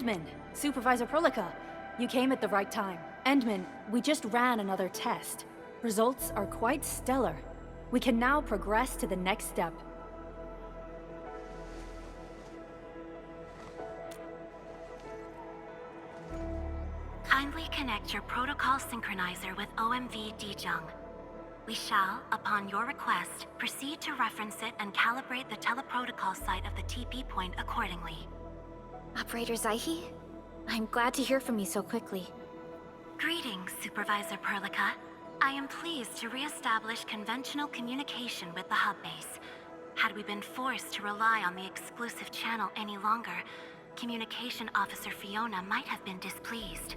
Endman, Supervisor Prolica, you came at the right time. Endman, we just ran another test. Results are quite stellar. We can now progress to the next step. Kindly connect your protocol synchronizer with OMV Dijong. We shall, upon your request, proceed to reference it and calibrate the teleprotocol site of the TP point accordingly. Operator Zaihi? I'm glad to hear from you so quickly. Greetings, Supervisor Perlica. I am pleased to re-establish conventional communication with the hub base. Had we been forced to rely on the exclusive channel any longer, Communication Officer Fiona might have been displeased.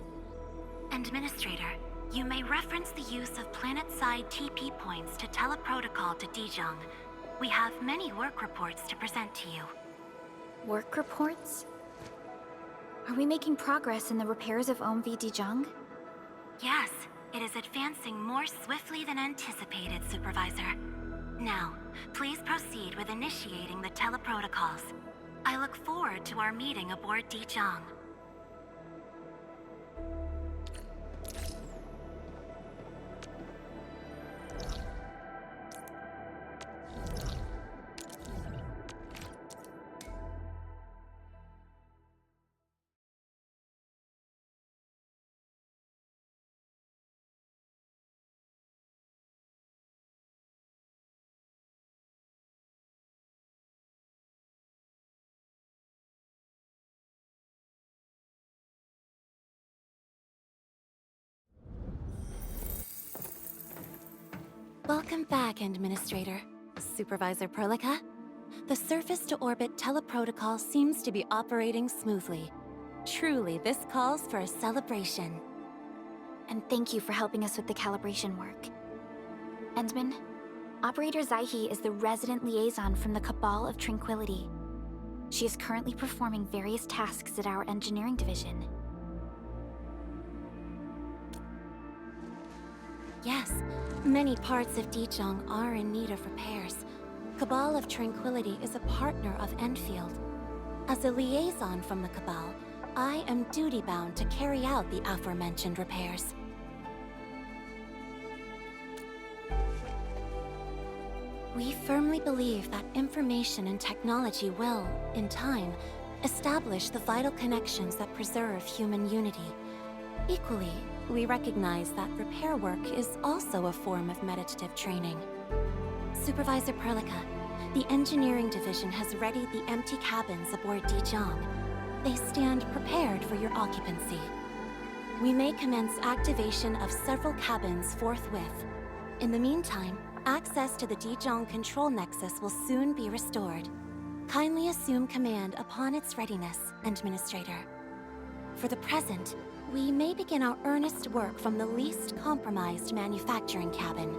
Administrator, you may reference the use of planet-side TP points to teleprotocol to Dijong. We have many work reports to present to you. Work reports? Are we making progress in the repairs of OMV Dijong? Yes, it is advancing more swiftly than anticipated, Supervisor. Now, please proceed with initiating the teleprotocols. I look forward to our meeting aboard Dijong. Welcome back, Administrator. Supervisor Perlica. The surface-to-orbit teleprotocol seems to be operating smoothly. Truly, this calls for a celebration. And thank you for helping us with the calibration work. Endman, Operator Zaihi is the resident liaison from the Cabal of Tranquility. She is currently performing various tasks at our engineering division. Yes, many parts of Dijong are in need of repairs. Cabal of Tranquility is a partner of Endfield. As a liaison from the Cabal, I am duty-bound to carry out the aforementioned repairs. We firmly believe that information and technology will, in time, establish the vital connections that preserve human unity. Equally, we recognize that repair work is also a form of meditative training. Supervisor Perlica, the engineering division has readied the empty cabins aboard Dijong. They stand prepared for your occupancy. We may commence activation of several cabins forthwith. In the meantime, access to the Dijong control nexus will soon be restored. Kindly assume command upon its readiness, Administrator. For the present, we may begin our earnest work from the least compromised manufacturing cabin.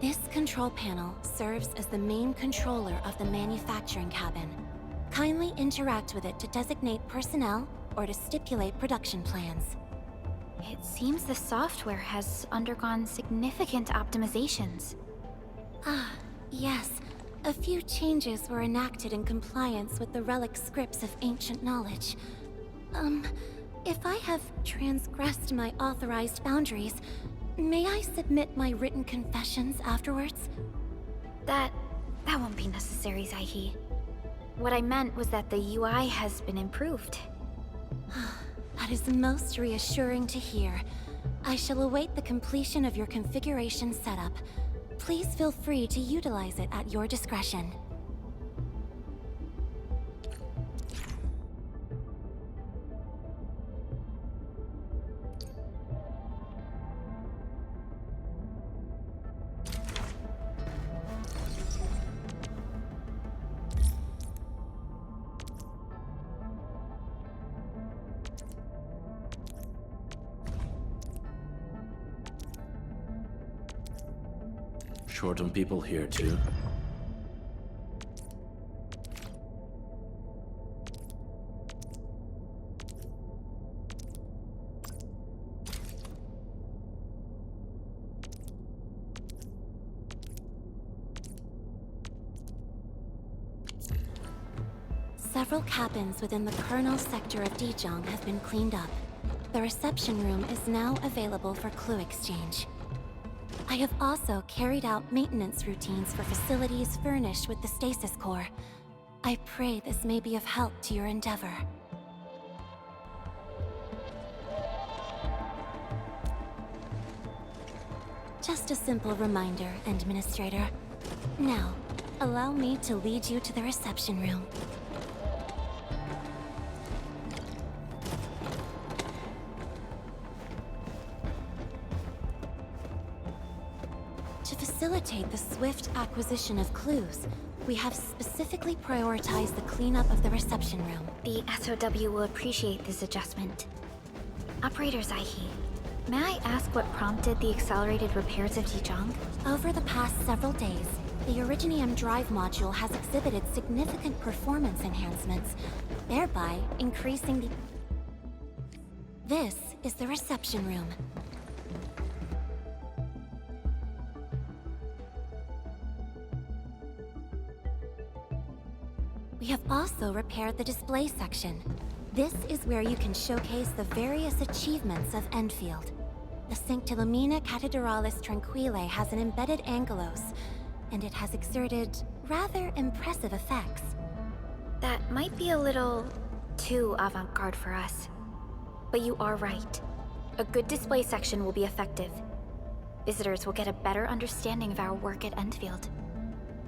This control panel serves as the main controller of the manufacturing cabin. Kindly interact with it to designate personnel or to stipulate production plans. It seems the software has undergone significant optimizations. Ah, yes. A few changes were enacted in compliance with the relic scripts of ancient knowledge. If I have transgressed my authorized boundaries, may I submit my written confessions afterwards? That won't be necessary, Zaihi. What I meant was that the UI has been improved. That is most reassuring to hear. I shall await the completion of your configuration setup. Please feel free to utilize it at your discretion. Short on people here, too. Several cabins within the kernel sector of Dijiang have been cleaned up. The reception room is now available for clue exchange. I have also carried out maintenance routines for facilities furnished with the stasis core. I pray this may be of help to your endeavor. Just a simple reminder, Administrator. Now, allow me to lead you to the reception room. To facilitate the swift acquisition of clues, we have specifically prioritized the cleanup of the reception room. The SOW will appreciate this adjustment. Operator Zaihi, may I ask what prompted the accelerated repairs of Dijiang? Over the past several days, the Originium drive module has exhibited significant performance enhancements, thereby increasing the... This is the reception room. We have also repaired the display section. This is where you can showcase the various achievements of Endfield. The Sancta Lumina Cathedralis Tranquile has an embedded angelos, and it has exerted rather impressive effects. That might be a little too avant-garde for us. But you are right. A good display section will be effective. Visitors will get a better understanding of our work at Endfield.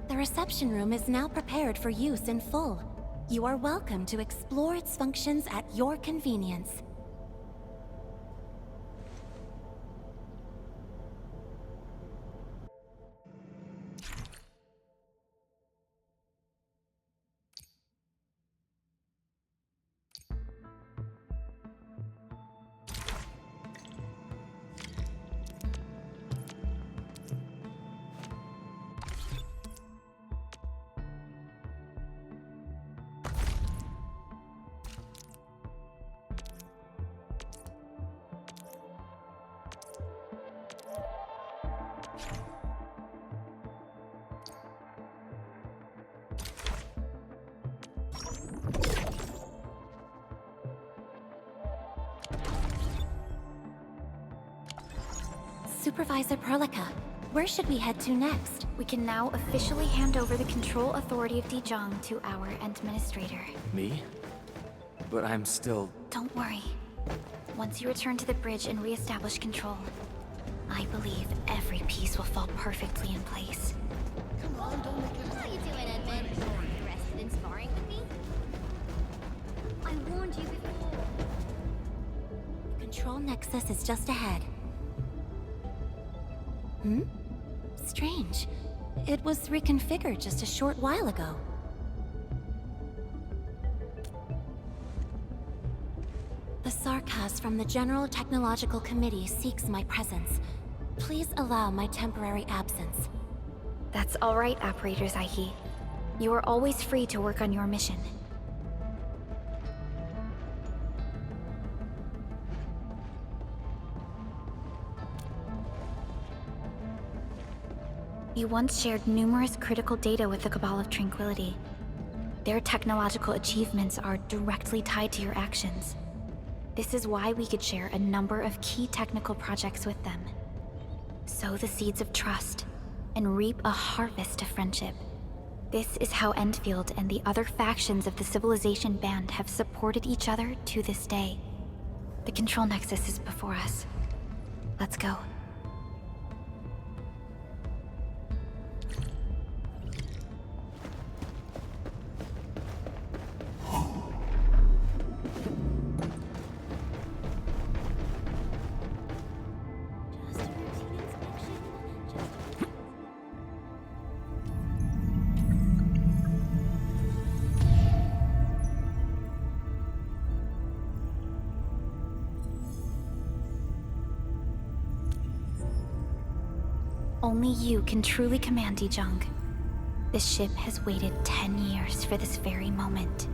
The reception room is now prepared for use in full. You are welcome to explore its functions at your convenience. Supervisor Perlica, where should we head to next? We can now officially hand over the control authority of Dijiang to our administrator. Me? But I'm still... Don't worry. Once you return to the bridge and re-establish control, I believe every piece will fall perfectly in place. Come on, don't make it... How you doing, Edmund? Interested in sparring with me? I warned you before. Control Nexus is just ahead. Hmm? Strange. It was reconfigured just a short while ago. The Sarkaz from the General Technological Committee seeks my presence. Please allow my temporary absence. That's all right, Operator Zaihi. You are always free to work on your mission. You once shared numerous critical data with the Cabal of Tranquility. Their technological achievements are directly tied to your actions. This is why we could share a number of key technical projects with them. Sow the seeds of trust, and reap a harvest of friendship. This is how Endfield and the other factions of the Civilization Band have supported each other to this day. The Control Nexus is before us. Let's go. only you can truly command Dijong. This ship has waited 10 years for this very moment.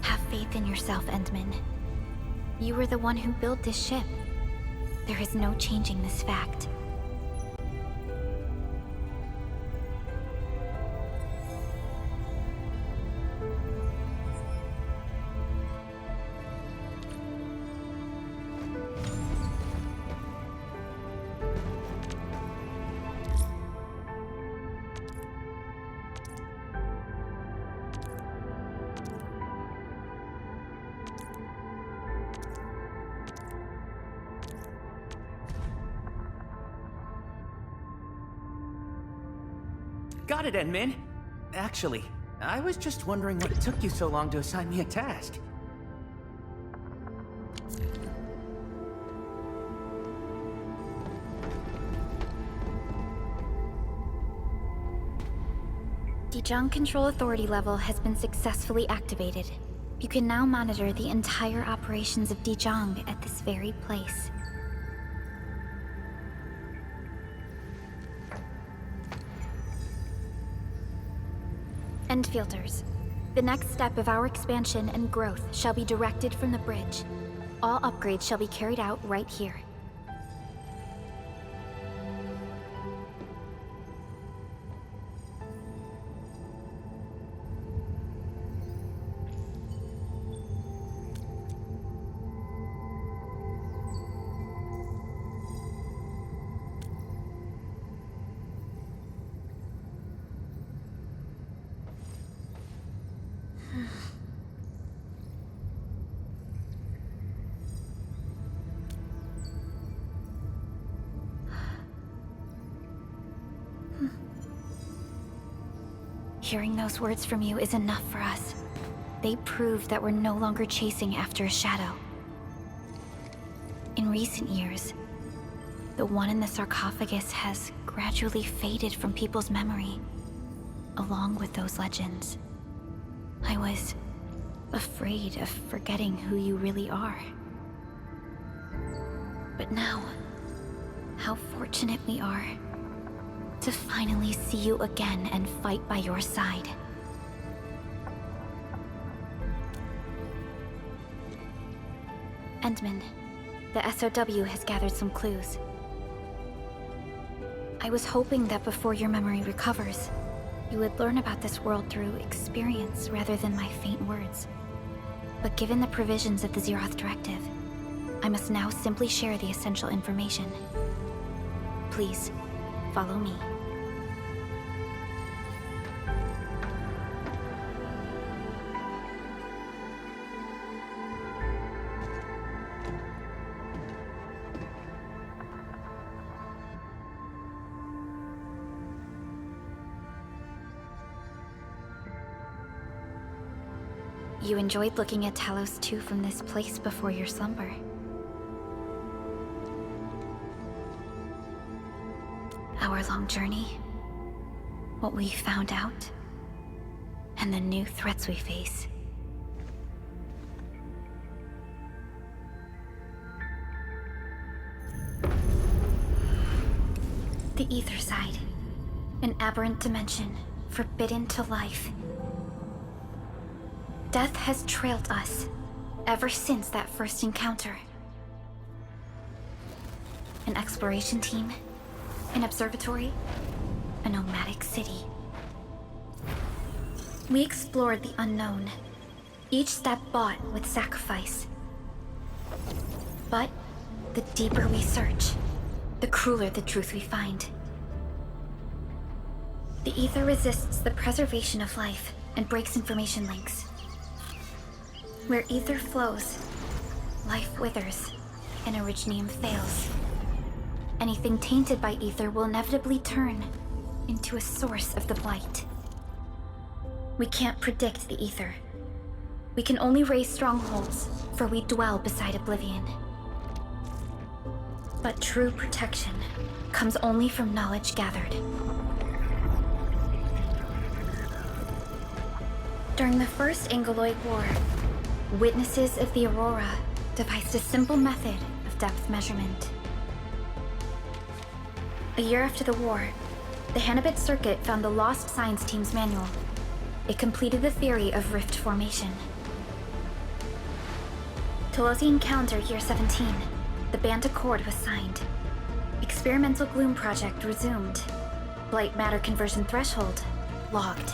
Have faith in yourself, Endman. You were the one who built this ship. There is no changing this fact. Got it, Endman. Actually, I was just wondering what took you so long to assign me a task. Dijong Control Authority level has been successfully activated. You can now monitor the entire operations of Dijong at this very place. Endfielders, the next step of our expansion and growth shall be directed from the bridge. All upgrades shall be carried out right here. Hearing those words from you is enough for us. They prove that we're no longer chasing after a shadow. In recent years, the one in the sarcophagus has gradually faded from people's memory, along with those legends. I was afraid of forgetting who you really are. But now, how fortunate we are to finally see you again and fight by your side. Endman, the SOW has gathered some clues. I was hoping that before your memory recovers, you would learn about this world through experience rather than my faint words. But given the provisions of the Zeroth Directive, I must now simply share the essential information. Please, follow me. You enjoyed looking at Talos 2 from this place before your slumber. Our long journey, what we found out, and the new threats we face. The Ether Side, an aberrant dimension, forbidden to life. Death has trailed us ever since that first encounter. An exploration team, an observatory, a nomadic city. We explored the unknown, each step bought with sacrifice. But the deeper we search, the crueler the truth we find. The Ether resists the preservation of life and breaks information links. Where Ether flows, life withers, and Originium fails. Anything tainted by Ether will inevitably turn into a source of the Blight. We can't predict the Ether. We can only raise strongholds, for we dwell beside Oblivion. But true protection comes only from knowledge gathered. During the First Angoloid War, witnesses of the Aurora devised a simple method of depth measurement. A year after the war, the Hannibit Circuit found the lost science team's manual. It completed the theory of rift formation. Tolosi Encounter Year 17, the Band Accord was signed. Experimental Gloom Project resumed. Blight Matter Conversion Threshold logged.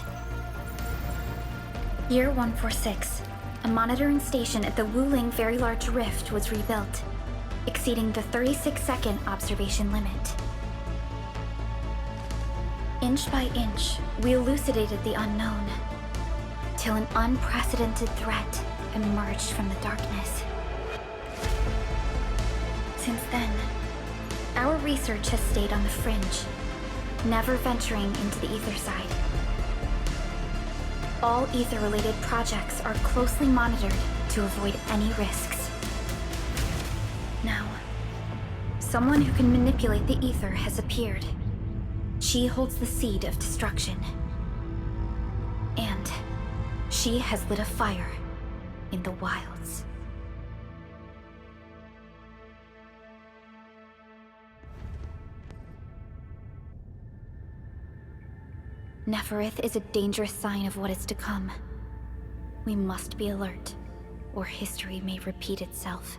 Year 146, a monitoring station at the Wuling Very Large Rift was rebuilt, exceeding the 36-second observation limit. Inch by inch, we elucidated the unknown, till an unprecedented threat emerged from the darkness. Since then, our research has stayed on the fringe, never venturing into the ether side. All ether-related projects are closely monitored to avoid any risks. Now, someone who can manipulate the ether has appeared. She holds the seed of destruction. And she has lit a fire in the wilds. Neferith is a dangerous sign of what is to come. We must be alert, or history may repeat itself.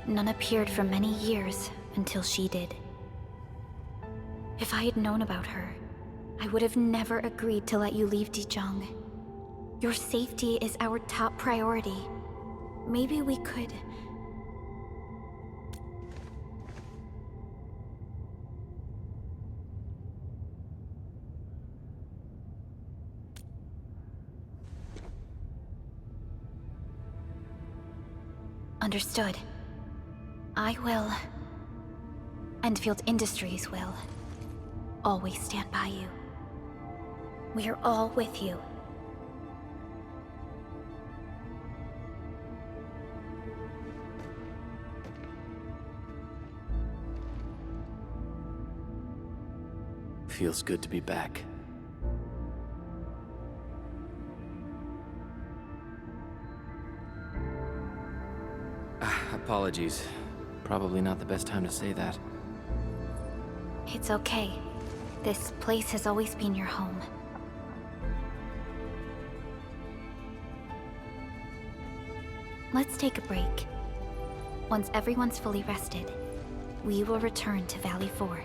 None appeared for many years until she did. If I had known about her, I would have never agreed to let you leave Dijon. Your safety is our top priority. Maybe we could... Understood. I will. Endfield Industries will. Always stand by you. We are all with you. Feels good to be back. Apologies. Probably not the best time to say that. It's okay. This place has always been your home. Let's take a break. Once everyone's fully rested, we will return to Valley 4.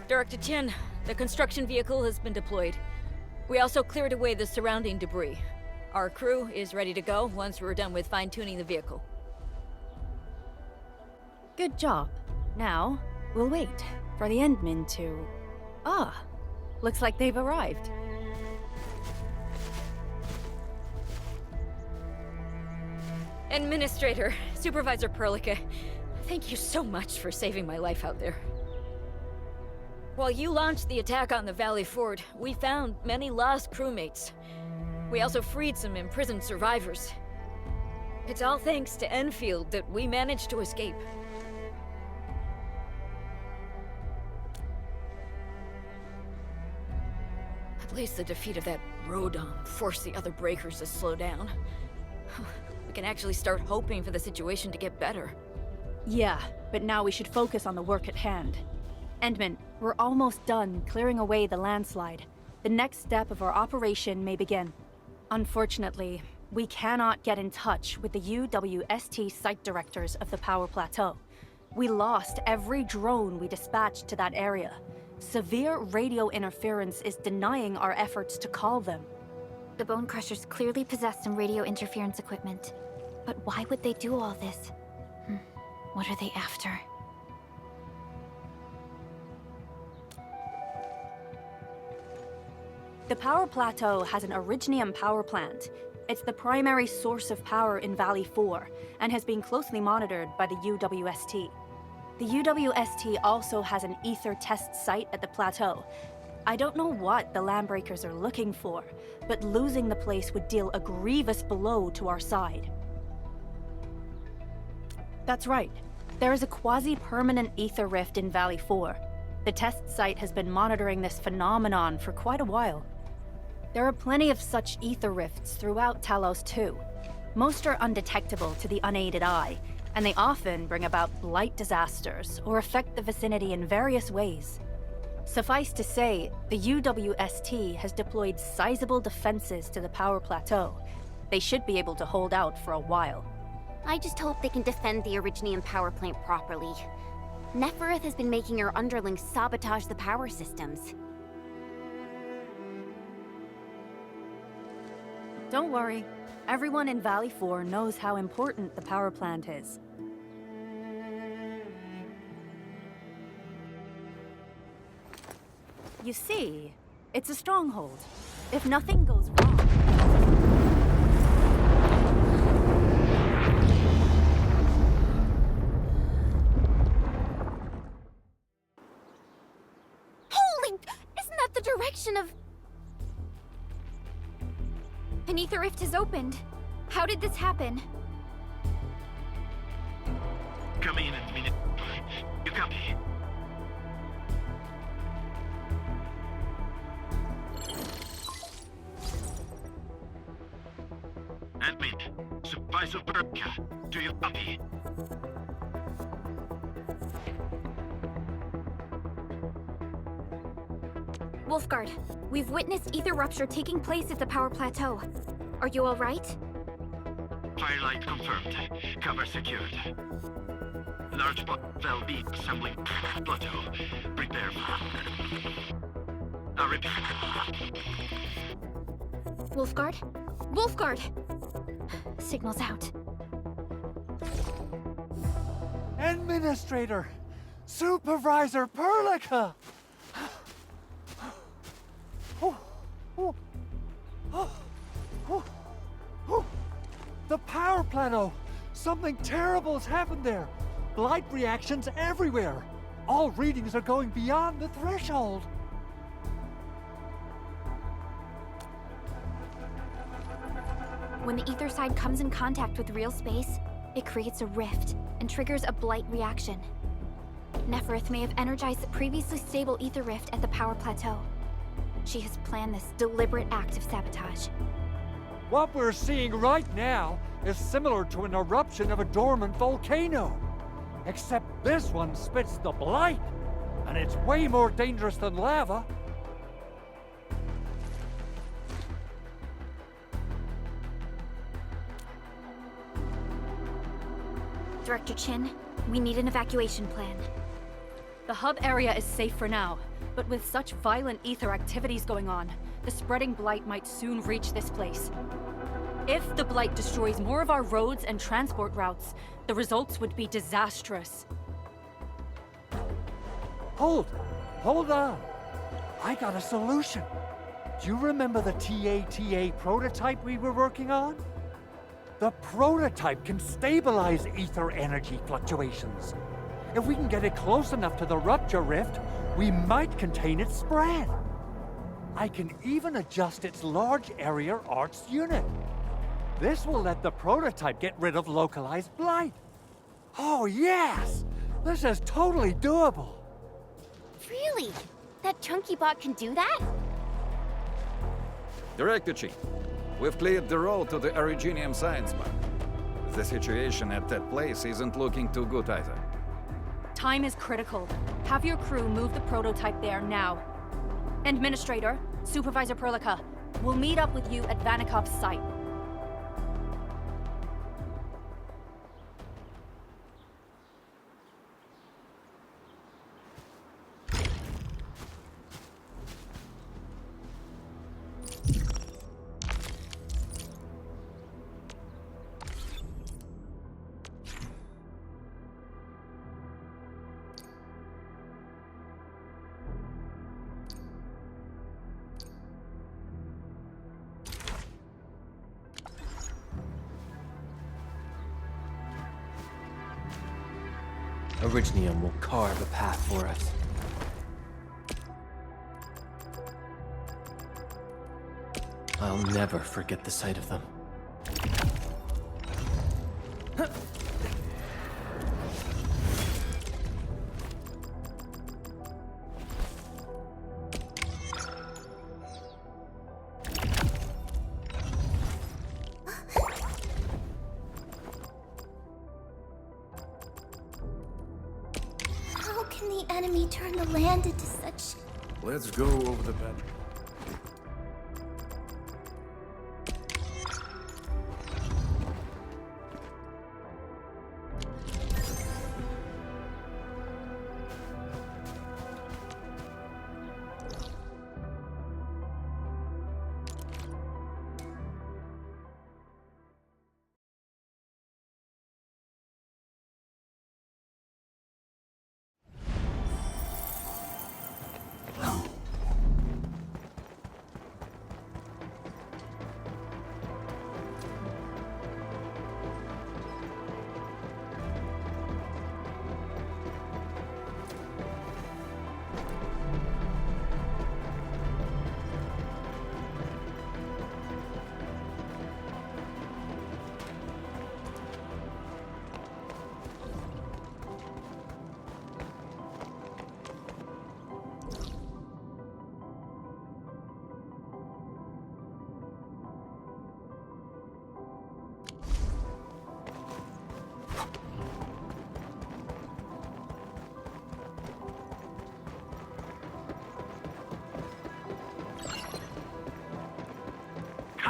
Director Chen, the construction vehicle has been deployed. We also cleared away the surrounding debris. Our crew is ready to go once we're done with fine-tuning the vehicle. Good job. Now, we'll wait for the Endmen to... Ah, looks like they've arrived. Administrator, Supervisor Perlica, thank you so much for saving my life out there. While you launched the attack on the Valley Fort, we found many lost crewmates. We also freed some imprisoned survivors. It's all thanks to Enfield that we managed to escape. At least the defeat of that Rodon forced the other breakers to slow down. We can actually start hoping for the situation to get better. Yeah, but now we should focus on the work at hand. Endman, we're almost done clearing away the landslide. The next step of our operation may begin. Unfortunately, we cannot get in touch with the UWST site directors of the Power Plateau. We lost every drone we dispatched to that area. Severe radio interference is denying our efforts to call them. The Bone Crushers clearly possess some radio interference equipment. But why would they do all this? What are they after? The Power Plateau has an Originium power plant. It's the primary source of power in Valley 4, and has been closely monitored by the UWST. The UWST also has an ether test site at the plateau. I don't know what the Landbreakers are looking for, but losing the place would deal a grievous blow to our side. That's right. There is a quasi-permanent ether rift in Valley 4. The test site has been monitoring this phenomenon for quite a while. There are plenty of such ether rifts throughout Talos too. Most are undetectable to the unaided eye, and they often bring about blight disasters or affect the vicinity in various ways. Suffice to say, the UWST has deployed sizable defenses to the Power Plateau. They should be able to hold out for a while. I just hope they can defend the Originium power plant properly. Nefereth has been making her underlings sabotage the power systems. Don't worry. Everyone in Valley 4 knows how important the power plant is. You see, it's a stronghold. If nothing goes wrong... Holy! Isn't that the direction of... An ether rift has opened. How did this happen? Come in and minute. You copy? Admin, Supervisor Perlica, do you copy? Wolfguard, we've witnessed ether rupture taking place at the Power Plateau. Are you all right? Firelight confirmed. Cover secured. Large valve B assembling plateau. Prepare for... I repeat. Wolfguard? Wolfguard! Signal's out. Administrator! Supervisor Perlica! The power plateau! Something terrible's happened there! Blight reactions everywhere! All readings are going beyond the threshold! When the ether side comes in contact with real space, it creates a rift and triggers a blight reaction. Nefereth may have energized the previously stable ether rift at the Power Plateau. She has planned this deliberate act of sabotage. What we're seeing right now is similar to an eruption of a dormant volcano. Except this one spits the blight, and it's way more dangerous than lava. Director Chin, we need an evacuation plan. The hub area is safe for now, but with such violent ether activities going on, the spreading blight might soon reach this place. If the blight destroys more of our roads and transport routes, the results would be disastrous. Hold on. I got a solution. Do you remember the TATA prototype we were working on? The prototype can stabilize ether energy fluctuations. If we can get it close enough to the rupture rift, we might contain its spread. I can even adjust its large area arcs unit. This will let the prototype get rid of localized blight. Oh yes! This is totally doable. Really? That chunky bot can do that? Director Chief, we've cleared the road to the Originium Science Park. The situation at that place isn't looking too good either. Time is critical. Have your crew move the prototype there now. Administrator, Supervisor Perlica, we'll meet up with you at Vanikov's site. Originium will carve a path for us. I'll never forget the sight of them. How can the enemy turn the land into such... Let's go over the battle.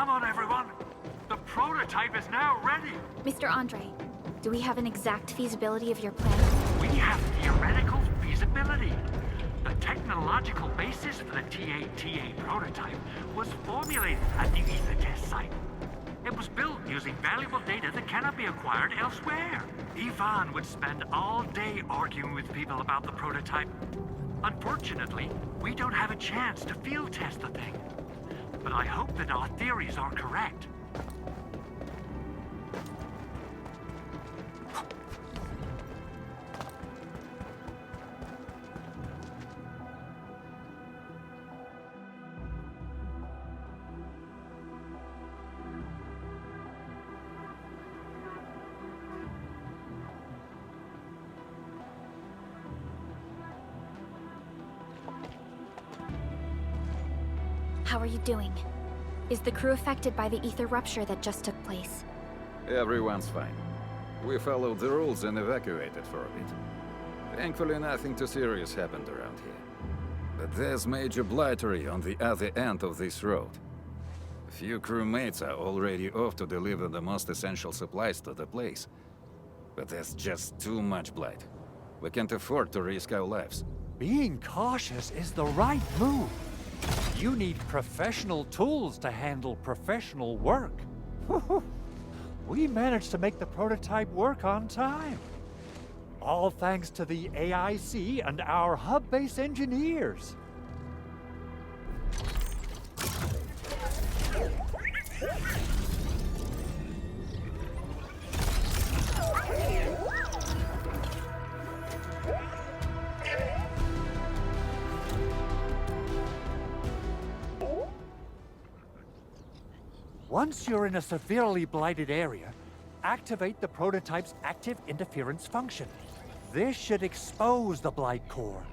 Come on, everyone! The prototype is now ready! Mr. Andre, do we have an exact feasibility of your plan? We have theoretical feasibility. The technological basis for the TA prototype was formulated at the ether test site. It was built using valuable data that cannot be acquired elsewhere. Ivan would spend all day arguing with people about the prototype. Unfortunately, we don't have a chance to field test the thing. But I hope that our theories are correct. How are you doing? Is the crew affected by the ether rupture that just took place? Everyone's fine. We followed the rules and evacuated for a bit. Thankfully, nothing too serious happened around here. But there's major blightery on the other end of this road. A few crewmates are already off to deliver the most essential supplies to the place. But there's just too much blight. We can't afford to risk our lives. Being cautious is the right move. You need professional tools to handle professional work. We managed to make the prototype work on time. All thanks to the AIC and our hub-base engineers. Once you're in a severely blighted area, activate the prototype's active interference function. This should expose the blight core.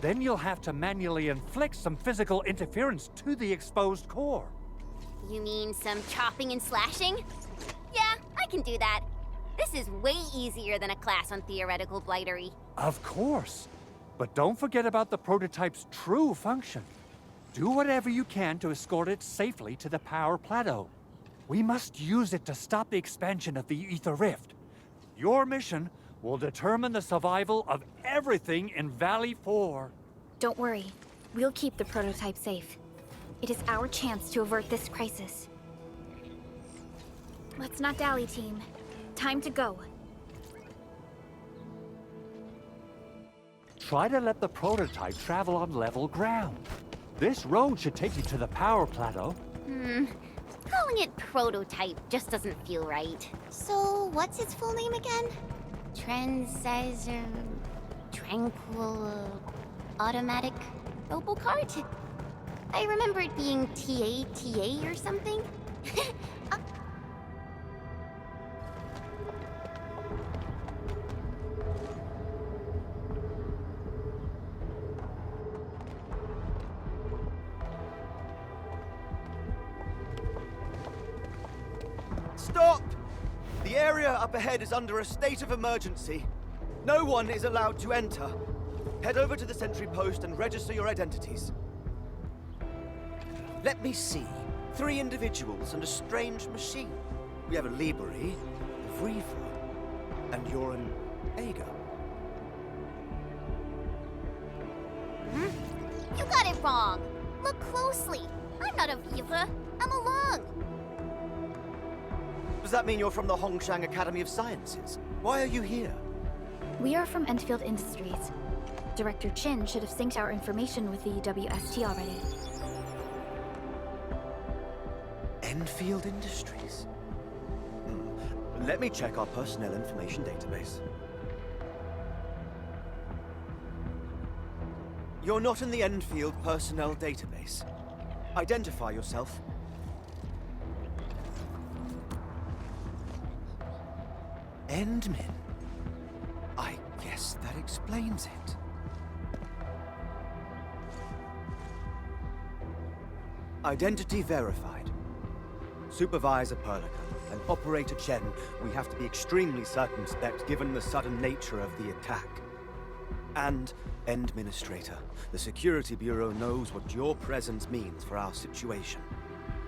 Then you'll have to manually inflict some physical interference to the exposed core. You mean some chopping and slashing? Yeah, I can do that. This is way easier than a class on theoretical blightery. Of course. But don't forget about the prototype's true function. Do whatever you can to escort it safely to the power plateau. We must use it to stop the expansion of the Ether Rift. Your mission will determine the survival of everything in Valley 4. Don't worry. We'll keep the prototype safe. It is our chance to avert this crisis. Let's not dally, team. Time to go. Try to let the prototype travel on level ground. This road should take you to the power plateau. Calling it prototype just doesn't feel right. So, what's its full name again? Tranquil... automatic noble cart? I remember it being TA or something. Stop! The area up ahead is under a state of emergency. No one is allowed to enter. Head over to the sentry post and register your identities. Let me see. 3 individuals and a strange machine. We have a Liberi, a Vriefer, and you're an Ager. You got it wrong. Look closely. I'm not a Vivre. I'm a Lung. Does that mean you're from the Hongshang Academy of Sciences? Why are you here? We are from Endfield Industries. Director Chin should have synced our information with the UWST already. Endfield Industries? Let me check our personnel information database. You're not in the Endfield personnel database. Identify yourself. Endmin? I guess that explains it. Identity verified. Supervisor Perlica and Operator Chen, we have to be extremely circumspect given the sudden nature of the attack. And Administrator, the Security Bureau knows what your presence means for our situation.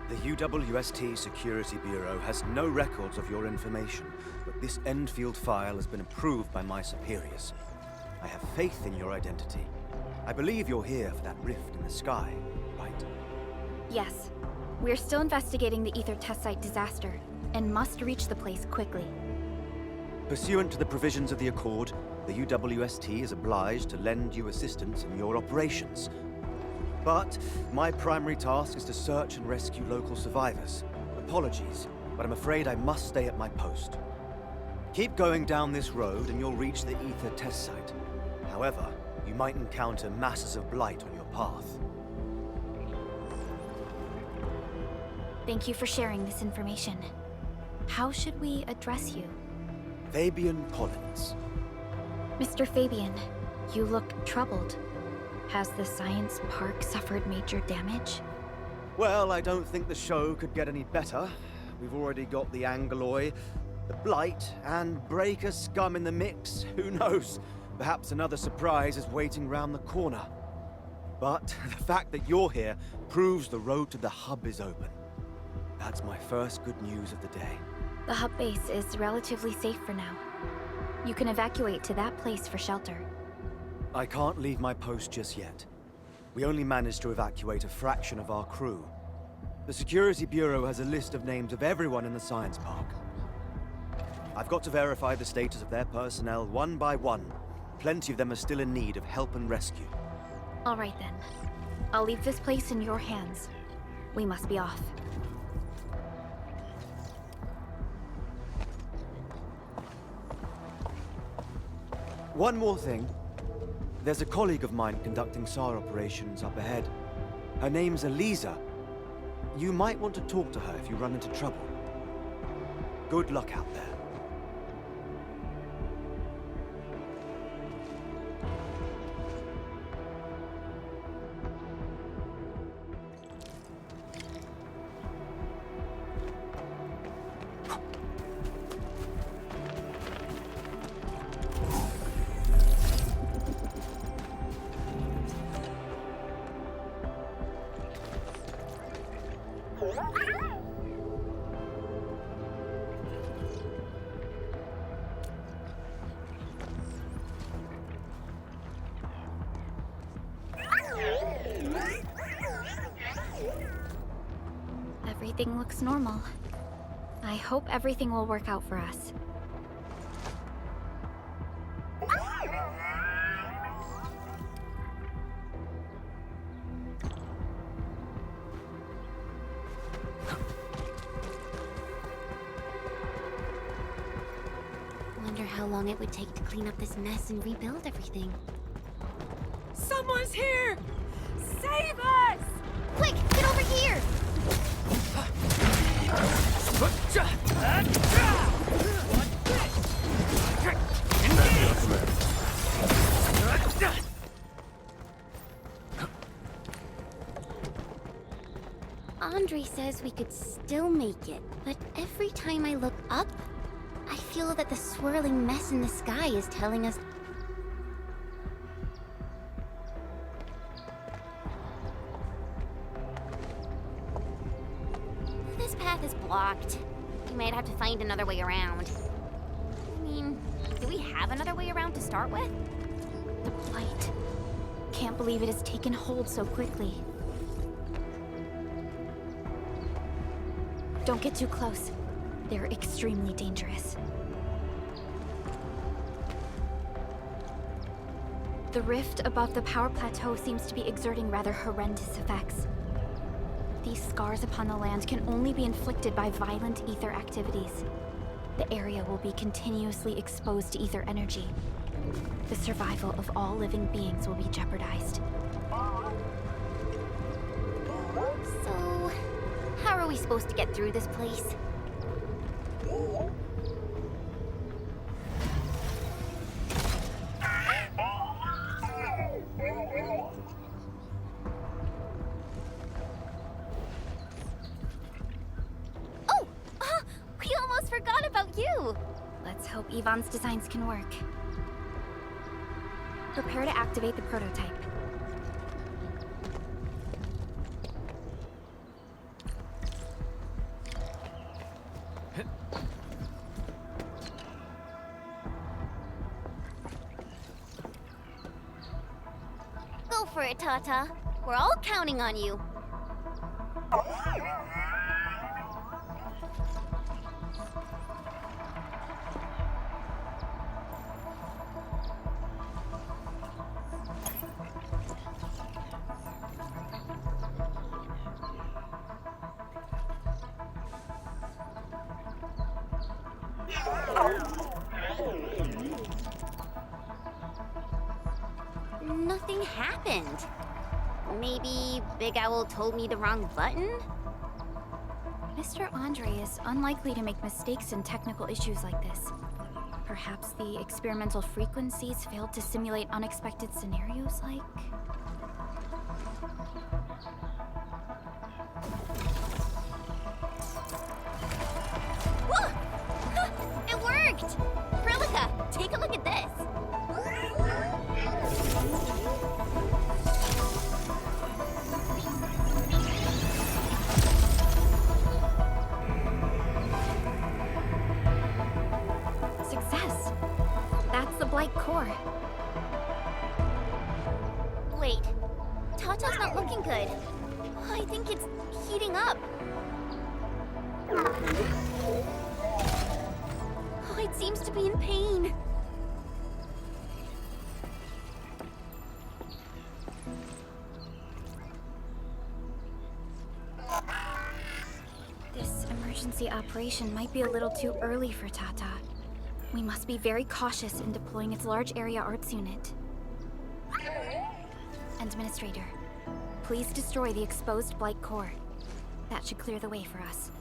The UWST Security Bureau has no records of your information, but this Endfield file has been approved by my superiors. I have faith in your identity. I believe you're here for that rift in the sky, right? Yes. We're still investigating the Ether test site disaster, and must reach the place quickly. Pursuant to the provisions of the Accord, the UWST is obliged to lend you assistance in your operations. But my primary task is to search and rescue local survivors. Apologies, but I'm afraid I must stay at my post. Keep going down this road and you'll reach the Ether test site. However, you might encounter masses of blight on your path. Thank you for sharing this information. How should we address you? Fabian Collins. Mr. Fabian, you look troubled. Has the science park suffered major damage? Well, I don't think the show could get any better. We've already got the Angoloi, the Blight, and Breaker scum in the mix. Who knows? Perhaps another surprise is waiting round the corner. But the fact that you're here proves the road to the hub is open. That's my first good news of the day. The hub base is relatively safe for now. You can evacuate to that place for shelter. I can't leave my post just yet. We only managed to evacuate a fraction of our crew. The Security Bureau has a list of names of everyone in the science park. I've got to verify the status of their personnel one by one. Plenty of them are still in need of help and rescue. All right then. I'll leave this place in your hands. We must be off. One more thing. There's a colleague of mine conducting SAR operations up ahead. Her name's Eliza. You might want to talk to her if you run into trouble. Good luck out there. Everything looks normal. I hope everything will work out for us. Wonder how long it would take to clean up this mess and rebuild everything. Someone's here! Save us! Quick, get over here! Andre says we could still make it, but every time I look up, I feel that the swirling mess in the sky is telling us... This path is blocked. We might have to find another way around. I mean, do we have another way around to start with? The blight. Can't believe it has taken hold so quickly. Don't get too close. They're extremely dangerous. The rift above the power plateau seems to be exerting rather horrendous effects. These scars upon the land can only be inflicted by violent ether activities. The area will be continuously exposed to ether energy. The survival of all living beings will be jeopardized. So, how are we supposed to get through this place? We almost forgot about you! Let's hope Yvonne's designs can work. Prepare to activate the prototype. Go for it, Tata. We're all counting on you. Nothing happened. Maybe Big Owl told me the wrong button? Mr. Andre is unlikely to make mistakes in technical issues like this. Perhaps the experimental frequencies failed to simulate unexpected scenarios like... Whoa! It worked! Prilica, take a look at this! Success! That's the Blight core. Wait, Tata's not looking good. I think it's heating up. Oh, it seems to be in pain. This emergency operation might be a little too early for Tata. We must be very cautious in deploying its large area arts unit. Administrator, please destroy the exposed Blight core. That should clear the way for us.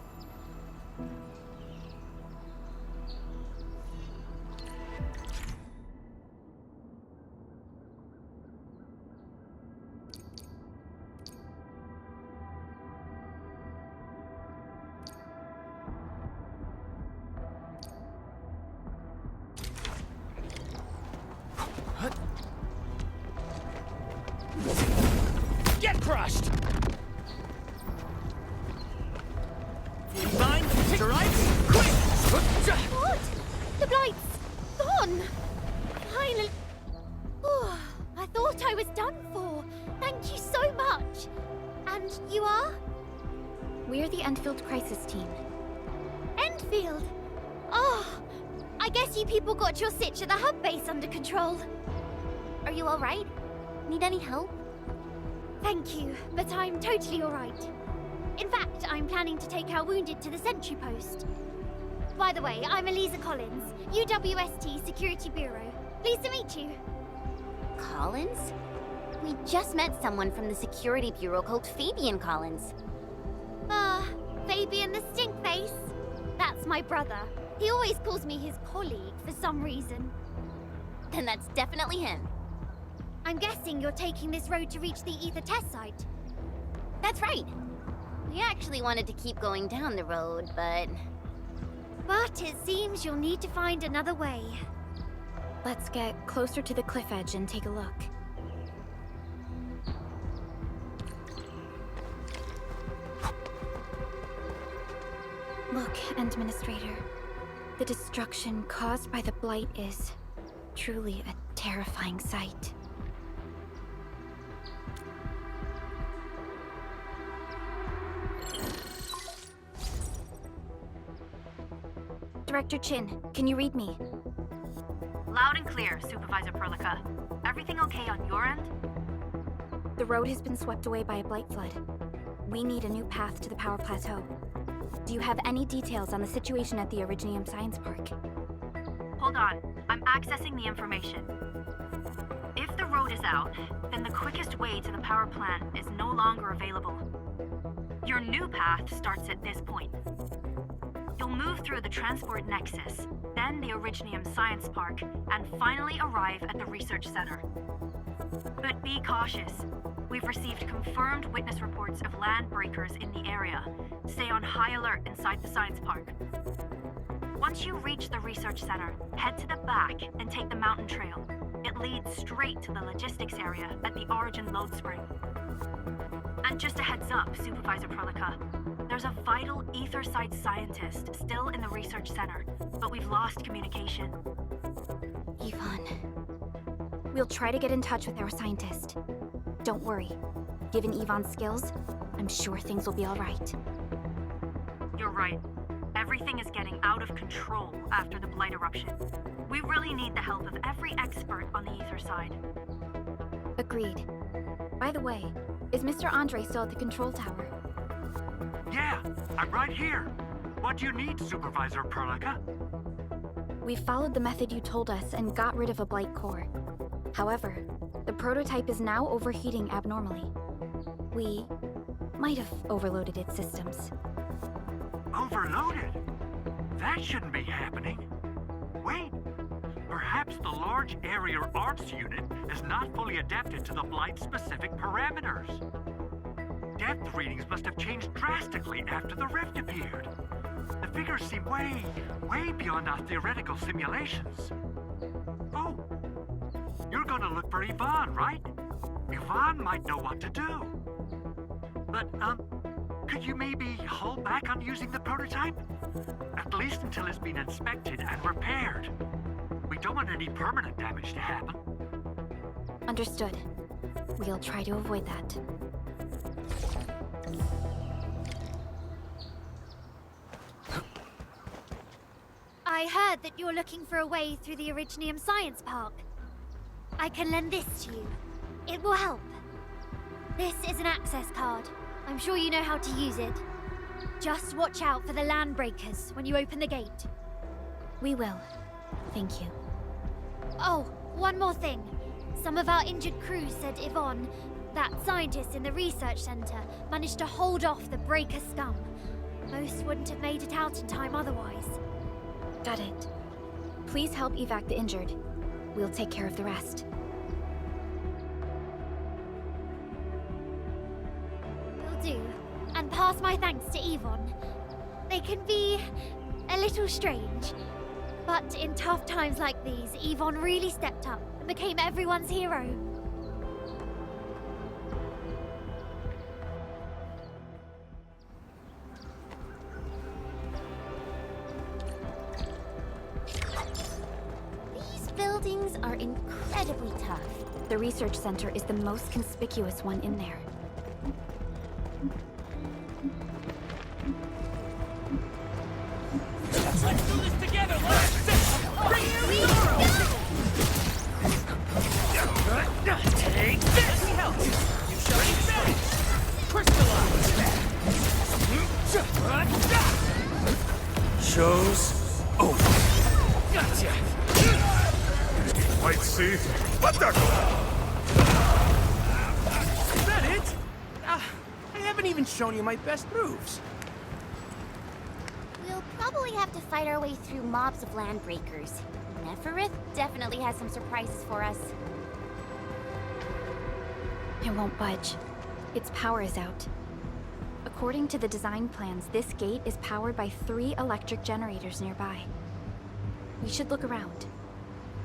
Get crushed! Mine, Arknights, quick! What? The Blight's gone! Finally. Oh, I thought I was done for. Thank you so much. And you are? We're the Endfield crisis team. Endfield! Oh, I guess you people got your sitch at the hub base under control. Are you alright? Need any help? Thank you, but I'm totally alright. In fact, I'm planning to take our wounded to the sentry post. By the way, I'm Eliza Collins, UWST Security Bureau. Pleased to meet you. Collins? We just met someone from the Security Bureau called Fabian Collins. Ah, Fabian the Stinkface. That's my brother. He always calls me his colleague for some reason. Then that's definitely him. I'm guessing you're taking this road to reach the Ether test site. That's right. We actually wanted to keep going down the road, but it seems you'll need to find another way. Let's get closer to the cliff edge and take a look. Look, Administrator. The destruction caused by the Blight is truly a terrifying sight. Director Chin, can you read me? Loud and clear, Supervisor Perlica. Everything okay on your end? The road has been swept away by a blight flood. We need a new path to the power plateau. Do you have any details on the situation at the Originium Science Park? Hold on, I'm accessing the information. If the road is out, then the quickest way to the power plant is no longer available. Your new path starts at this point. You'll move through the Transport Nexus, then the Originium Science Park, and finally arrive at the Research Center. But be cautious. We've received confirmed witness reports of land breakers in the area. Stay on high alert inside the Science Park. Once you reach the Research Center, head to the back and take the mountain trail. It leads straight to the logistics area at the Origin Load Spring. And just a heads up, Supervisor Perlica. There's a vital ether-side scientist still in the Research Center, but we've lost communication. Yvonne. We'll try to get in touch with our scientist. Don't worry. Given Yvonne's skills, I'm sure things will be all right. You're right. Everything is getting out of control after the Blight eruption. We really need the help of every expert on the ether side. Agreed. By the way, is Mr. Andre still at the control tower? Yeah, I'm right here. What do you need, Supervisor Perlica? We followed the method you told us and got rid of a blight core. However, the prototype is now overheating abnormally. We might have overloaded its systems. Overloaded? That shouldn't be happening. Wait, perhaps the large area arts unit is not fully adapted to the Blight-specific parameters. Depth readings must have changed drastically after the rift appeared. The figures seem way beyond our theoretical simulations. Oh, you're gonna look for Yvonne, right? Yvonne might know what to do. But, could you maybe hold back on using the prototype? At least until it's been inspected and repaired. We don't want any permanent damage to happen. Understood. We'll try to avoid that. I heard that you're looking for a way through the Originium Science Park. I can lend this to you. It will help. This is an access card. I'm sure you know how to use it. Just watch out for the land breakers when you open the gate. We will. Thank you. Oh, one more thing. Some of our injured crew said Yvonne That scientist in the research center managed to hold off the Breaker scum. Most wouldn't have made it out in time otherwise. Got it. Please help evac the injured. We'll take care of the rest. Will do. And pass my thanks to Yvonne. They can be a little strange. But in tough times like these, Yvonne really stepped up and became everyone's hero. These buildings are incredibly tough. The research center is the most conspicuous one in there. Let's do this together, let's take this! Let me help. You shall be ready. Crystallize! Show's over. Gotcha! Might see. What the? Is that it? I haven't even shown you my best moves. We'll probably have to fight our way through mobs of landbreakers. Neferith definitely has some surprises for us. It won't budge. Its power is out. According to the design plans, this gate is powered by 3 electric generators nearby. We should look around.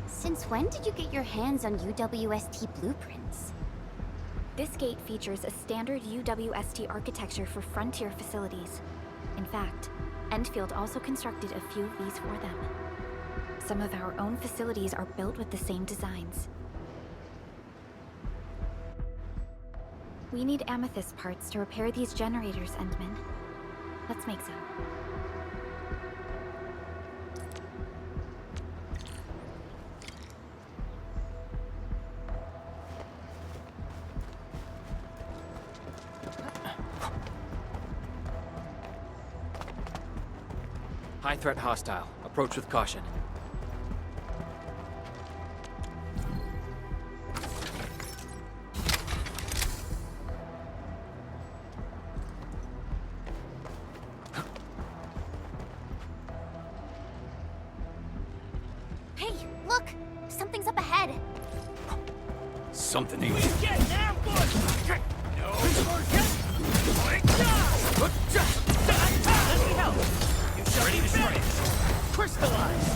Since when did you get your hands on UWST blueprints? This gate features a standard UWST architecture for frontier facilities. In fact, Endfield also constructed a few of these for them. Some of our own facilities are built with the same designs. We need amethyst parts to repair these generators, Endman. Let's make some. High threat hostile. Approach with caution. Hey, look! Something's up ahead! Something ain't. Get an ambush! No shortcut! Let me help. You shall be ready. Crystallize!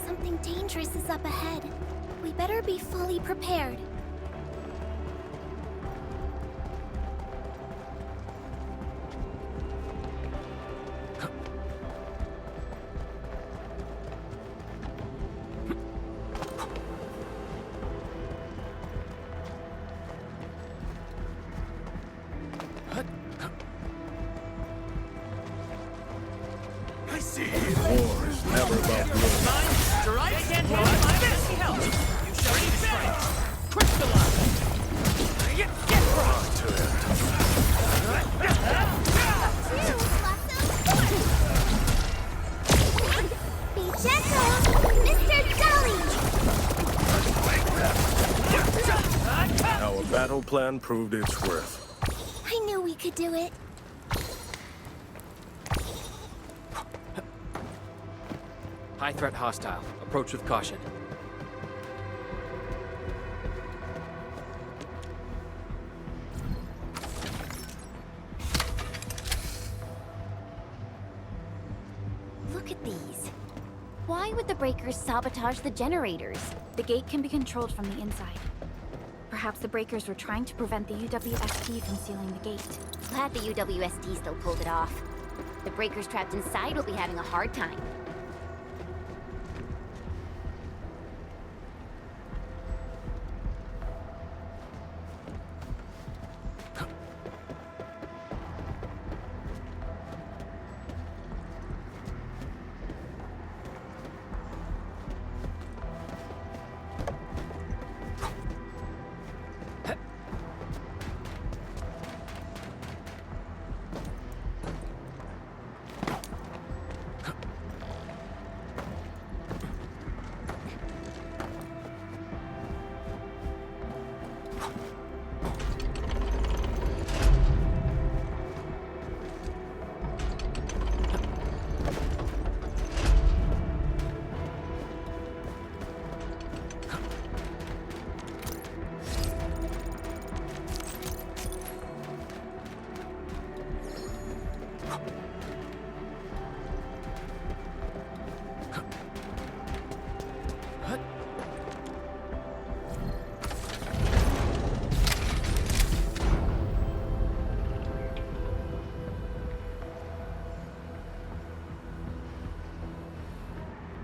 Something dangerous is up ahead. We better be fully prepared. bother about blood. Be gentle, Mr. Jolly! Our battle plan proved its worth. I knew we could do it. High threat hostile. Approach with caution. Look at these. Why would the breakers sabotage the generators? The gate can be controlled from the inside. Perhaps the breakers were trying to prevent the UWST from sealing the gate. Glad the UWST still pulled it off. The breakers trapped inside will be having a hard time.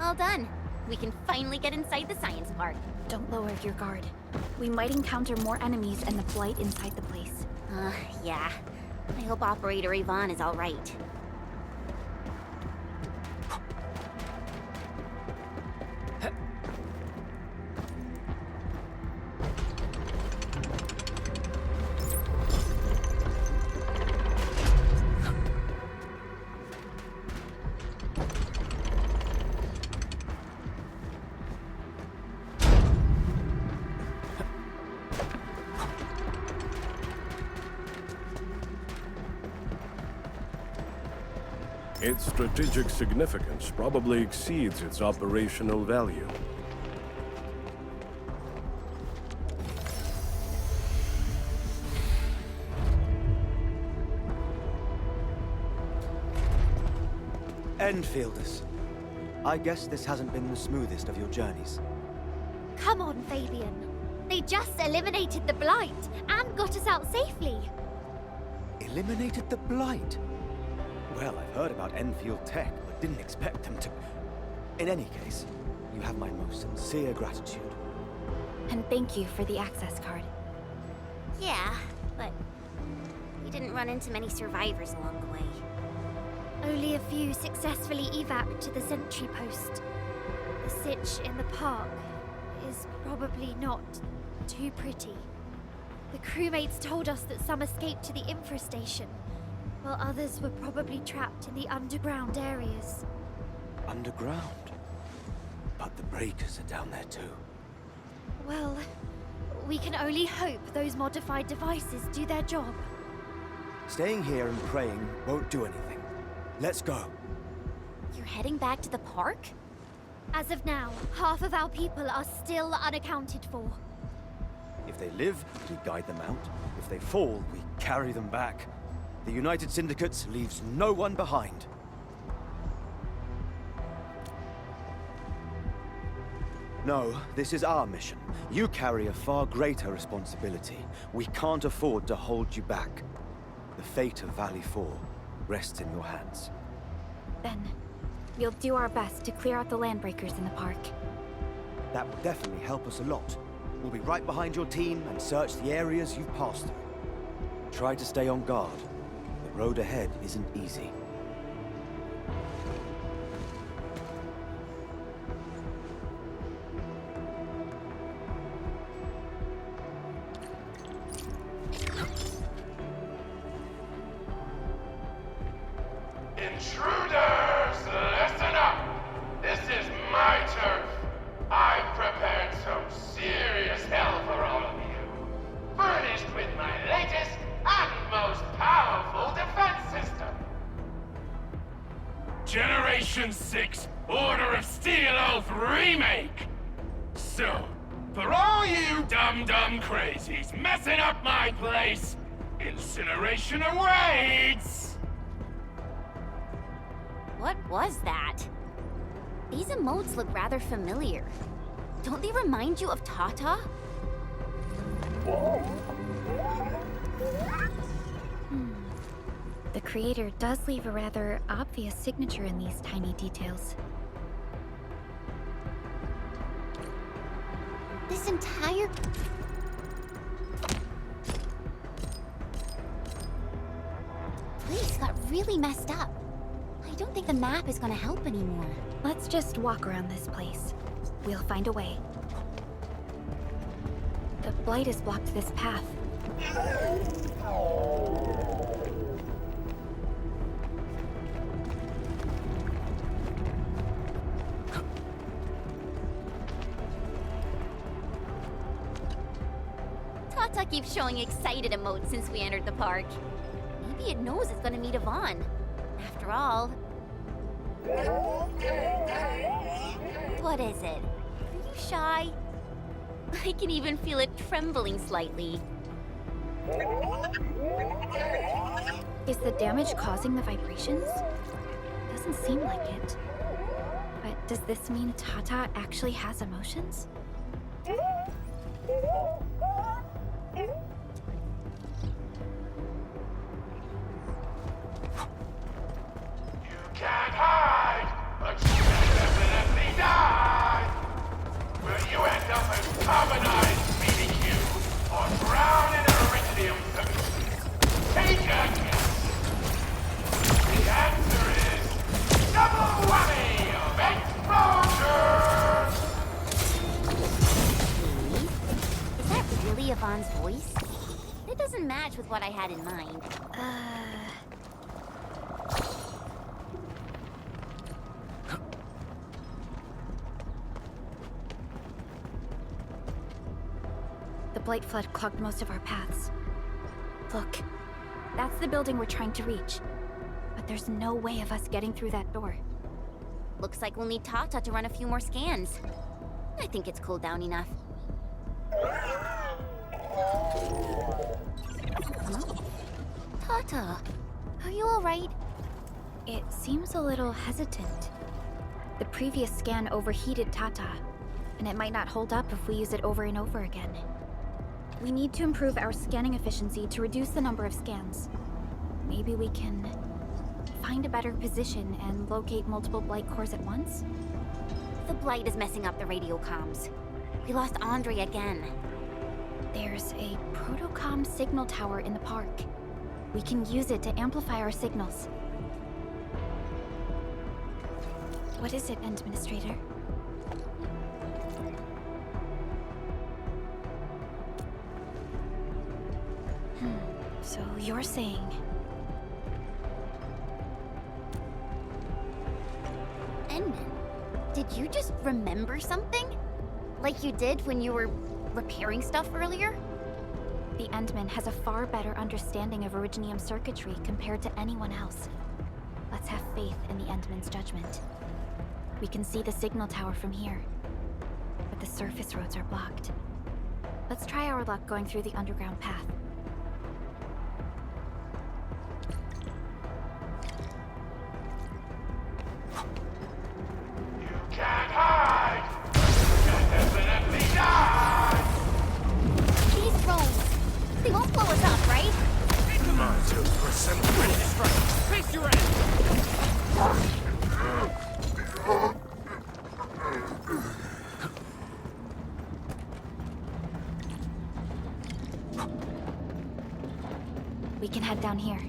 All done. We can finally get inside the science park. Don't lower your guard. We might encounter more enemies and the Blight inside the place. Yeah. I hope Operator Yvonne is all right. Its strategic significance probably exceeds its operational value. Endfielders. I guess this hasn't been the smoothest of your journeys. Come on, Fabian. They just eliminated the Blight and got us out safely. Eliminated the Blight? Well, I've heard about Enfield tech, but didn't expect them to... In any case, you have my most sincere gratitude. And thank you for the access card. Yeah, but we didn't run into many survivors along the way. Only a few successfully evac'd to the sentry post. The sitch in the park is probably not too pretty. The crewmates told us that some escaped to the infrastation, while others were probably trapped in the underground areas. Underground? But the breakers are down there too. Well, we can only hope those modified devices do their job. Staying here and praying won't do anything. Let's go. You're heading back to the park? As of now, half of our people are still unaccounted for. If they live, we guide them out. If they fall, we carry them back. The United Syndicates leaves no one behind. No, this is our mission. You carry a far greater responsibility. We can't afford to hold you back. The fate of Valley 4 rests in your hands. Then, we'll do our best to clear out the landbreakers in the park. That will definitely help us a lot. We'll be right behind your team and search the areas you've passed through. Try to stay on guard. The road ahead isn't easy. Intruders, listen up! This is my turf. I've prepared some serious hell for all of you. Furnished with my latest and most powerful defense system. Generation 6 Order of Steel Oath Remake! So, for all you dumb crazies messing up my place, incineration awaits! What was that? These emotes look rather familiar. Don't they remind you of Tata? The creator does leave a rather obvious signature in these tiny details. This entire... place got really messed up. I don't think the map is gonna help anymore. Let's just walk around this place. We'll find a way. The blight has blocked this path. Tata keeps showing excited emotes since we entered the park. Maybe it knows it's gonna meet Yvonne. After all... What is it? Are you shy? I can even feel it trembling slightly. Is the damage causing the vibrations? Doesn't seem like it. But does this mean Tata actually has emotions? Can't hide, but you can definitely die! Will you end up as carbonized BBQ or drown in iridium? Take a guess! The answer is double whammy of explosion! Is that really Yvonne's voice? It doesn't match with what I had in mind. The blight flood clogged most of our paths. Look, that's the building we're trying to reach. But there's no way of us getting through that door. Looks like we'll need Tata to run a few more scans. I think it's cooled down enough. Huh? Tata, are you alright? It seems a little hesitant. The previous scan overheated Tata, and it might not hold up if we use it over and over again. We need to improve our scanning efficiency to reduce the number of scans. Maybe we can find a better position and locate multiple blight cores at once? The blight is messing up the radio comms. We lost Andre again. There's a protocom signal tower in the park. We can use it to amplify our signals. What is it, Administrator? So you're saying... Enman, did you just remember something? Like you did when you were repairing stuff earlier? The Endman has a far better understanding of Originium circuitry compared to anyone else. Let's have faith in the Endman's judgment. We can see the signal tower from here, but the surface roads are blocked. Let's try our luck going through the underground path. Can't hide! You can definitely die! These roads, they won't blow us up, right? Come on, 2%. Ready to strike. Face your end! We can head down here.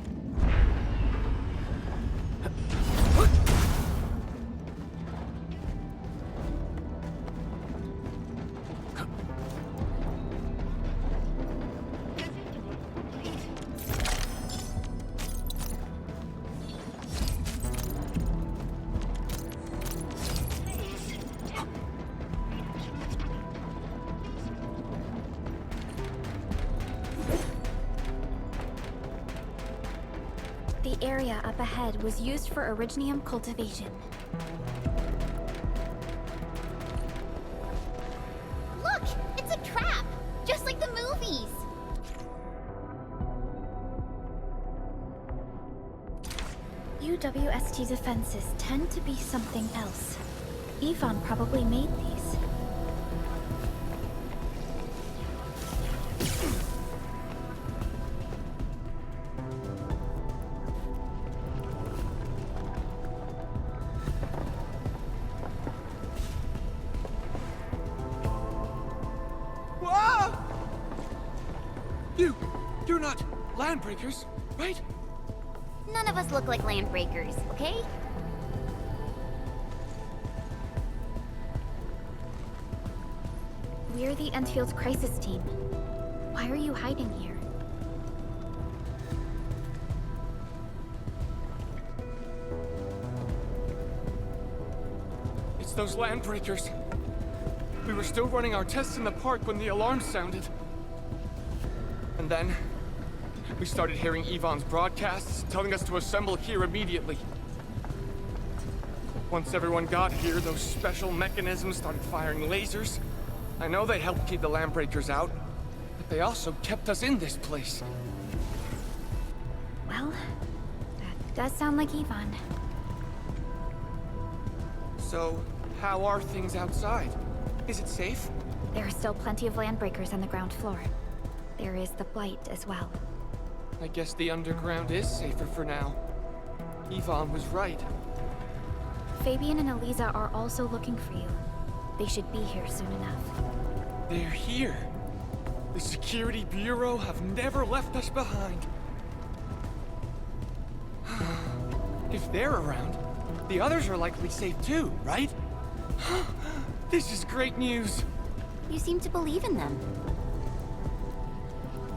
The area up ahead was used for originium cultivation. Look! It's a trap! Just like the movies! UWST defenses tend to be something else. Yvonne probably made these. You're not landbreakers, right? None of us look like landbreakers, okay? We're the Endfield crisis team. Why are you hiding here? It's those landbreakers. We were still running our tests in the park when the alarm sounded. And then, we started hearing Yvonne's broadcasts telling us to assemble here immediately. Once everyone got here, those special mechanisms started firing lasers. I know they helped keep the landbreakers out, but they also kept us in this place. Well, that does sound like Yvonne. So, how are things outside? Is it safe? There are still plenty of landbreakers on the ground floor. There is the Blight as well. I guess the underground is safer for now. Yvonne was right. Fabian and Eliza are also looking for you. They should be here soon enough. They're here. The Security Bureau have never left us behind. If they're around, the others are likely safe too, right? This is great news. You seem to believe in them.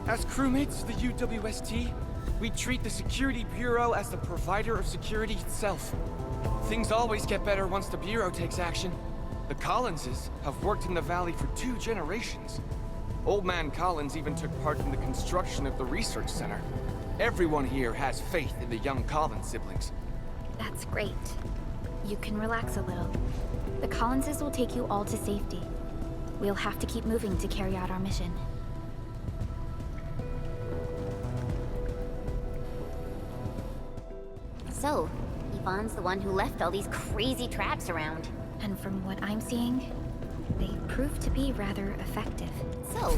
As crewmates of the UWST, we treat the Security Bureau as the provider of security itself. Things always get better once the Bureau takes action. The Collinses have worked in the Valley for 2 generations. Old Man Collins even took part in the construction of the research center. Everyone here has faith in the young Collins siblings. That's great. You can relax a little. The Collinses will take you all to safety. We'll have to keep moving to carry out our mission. So, Yvonne's the one who left all these crazy traps around. And from what I'm seeing, they prove to be rather effective. So,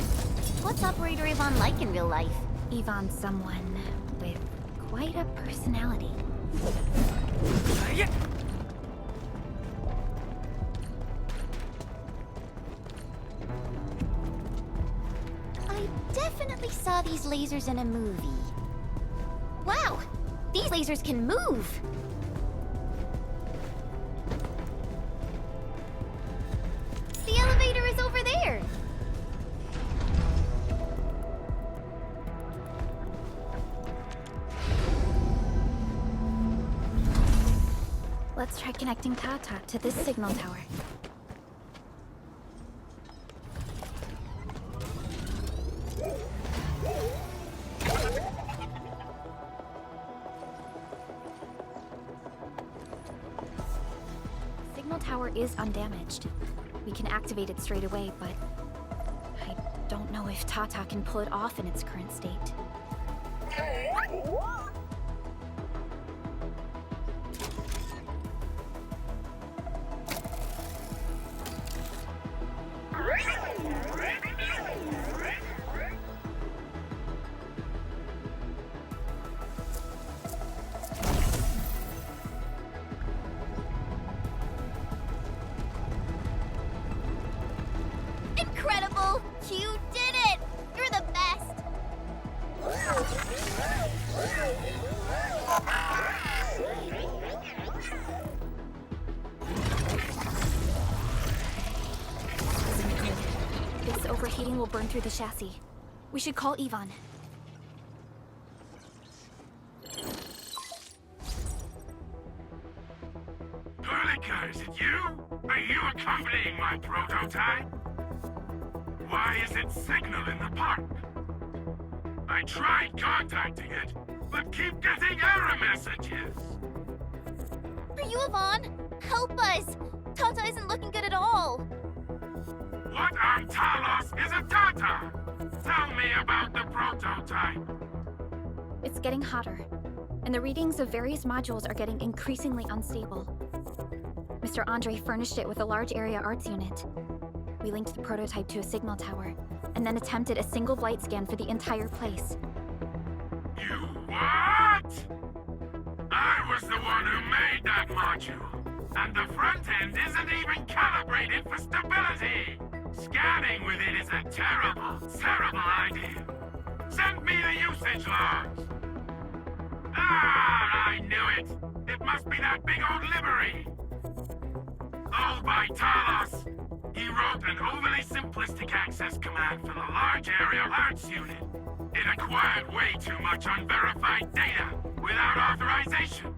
what's Operator Yvonne like in real life? Yvonne's someone with quite a personality. I definitely saw these lasers in a movie. Wow! These lasers can move! The elevator is over there! Let's try connecting Tata to this signal tower. Signal tower is undamaged. We can activate it straight away, but I don't know if Tata can pull it off in its current state. Incredible! You did it! You're the best! This overheating will burn through the chassis. We should call Yvonne. Perlica, is it you? Are you accompanying my prototype? Why is it signal in the park? I tried contacting it, but keep getting error messages. Are you Yvonne? Help us! Tata isn't looking good at all. What on Talos is a Tata? Tell me about the prototype. It's getting hotter, and the readings of various modules are getting increasingly unstable. Mr. Andre furnished it with a large area arts unit. We linked the prototype to a signal tower, and then attempted a single light scan for the entire place. You what? I was the one who made that module, and the front end isn't even calibrated for stability. Scanning with it is a terrible, terrible idea. Send me the usage logs. Ah, I knew it. It must be that big old livery. Oh, by Talos. He wrote an overly simplistic access command for the large aerial arts unit. It acquired way too much unverified data without authorization.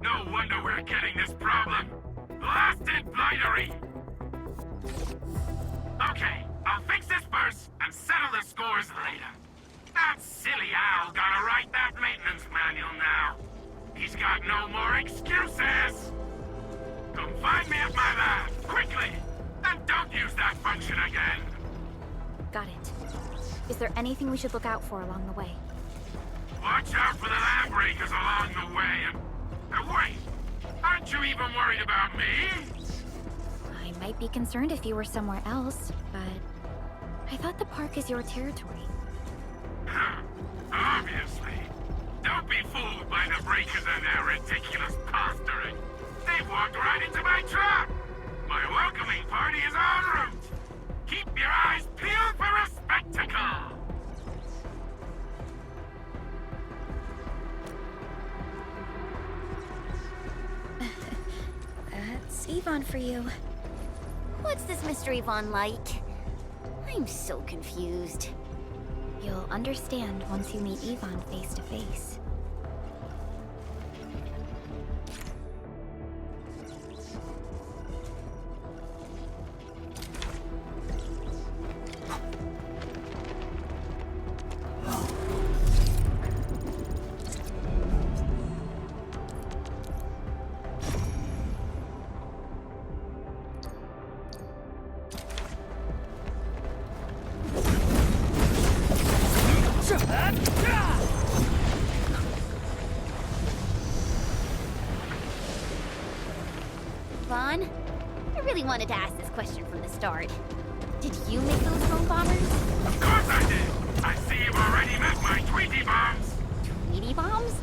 No wonder we're getting this problem. Blasted blightery! Okay, I'll fix this first and settle the scores later. That silly owl gotta write that maintenance manual now. He's got no more excuses! Come find me at my lab, quickly! And don't use that function again! Got it. Is there anything we should look out for along the way? Watch out for the lab breakers along the way, and wait! Aren't you even worried about me? I might be concerned if you were somewhere else, but I thought the park is your territory. Obviously. Don't be fooled by the breakers and their ridiculous posturing. They've walked right into my trap! My welcoming party is en route! Keep your eyes peeled for a spectacle! That's Yvonne for you. What's this Mr. Yvonne like? I'm so confused. You'll understand once you meet Yvonne face to face. Yvonne, I really wanted to ask this question from the start. Did you make those drone bombers? Of course I did! I see you've already met my Tweety bombs! Tweety bombs?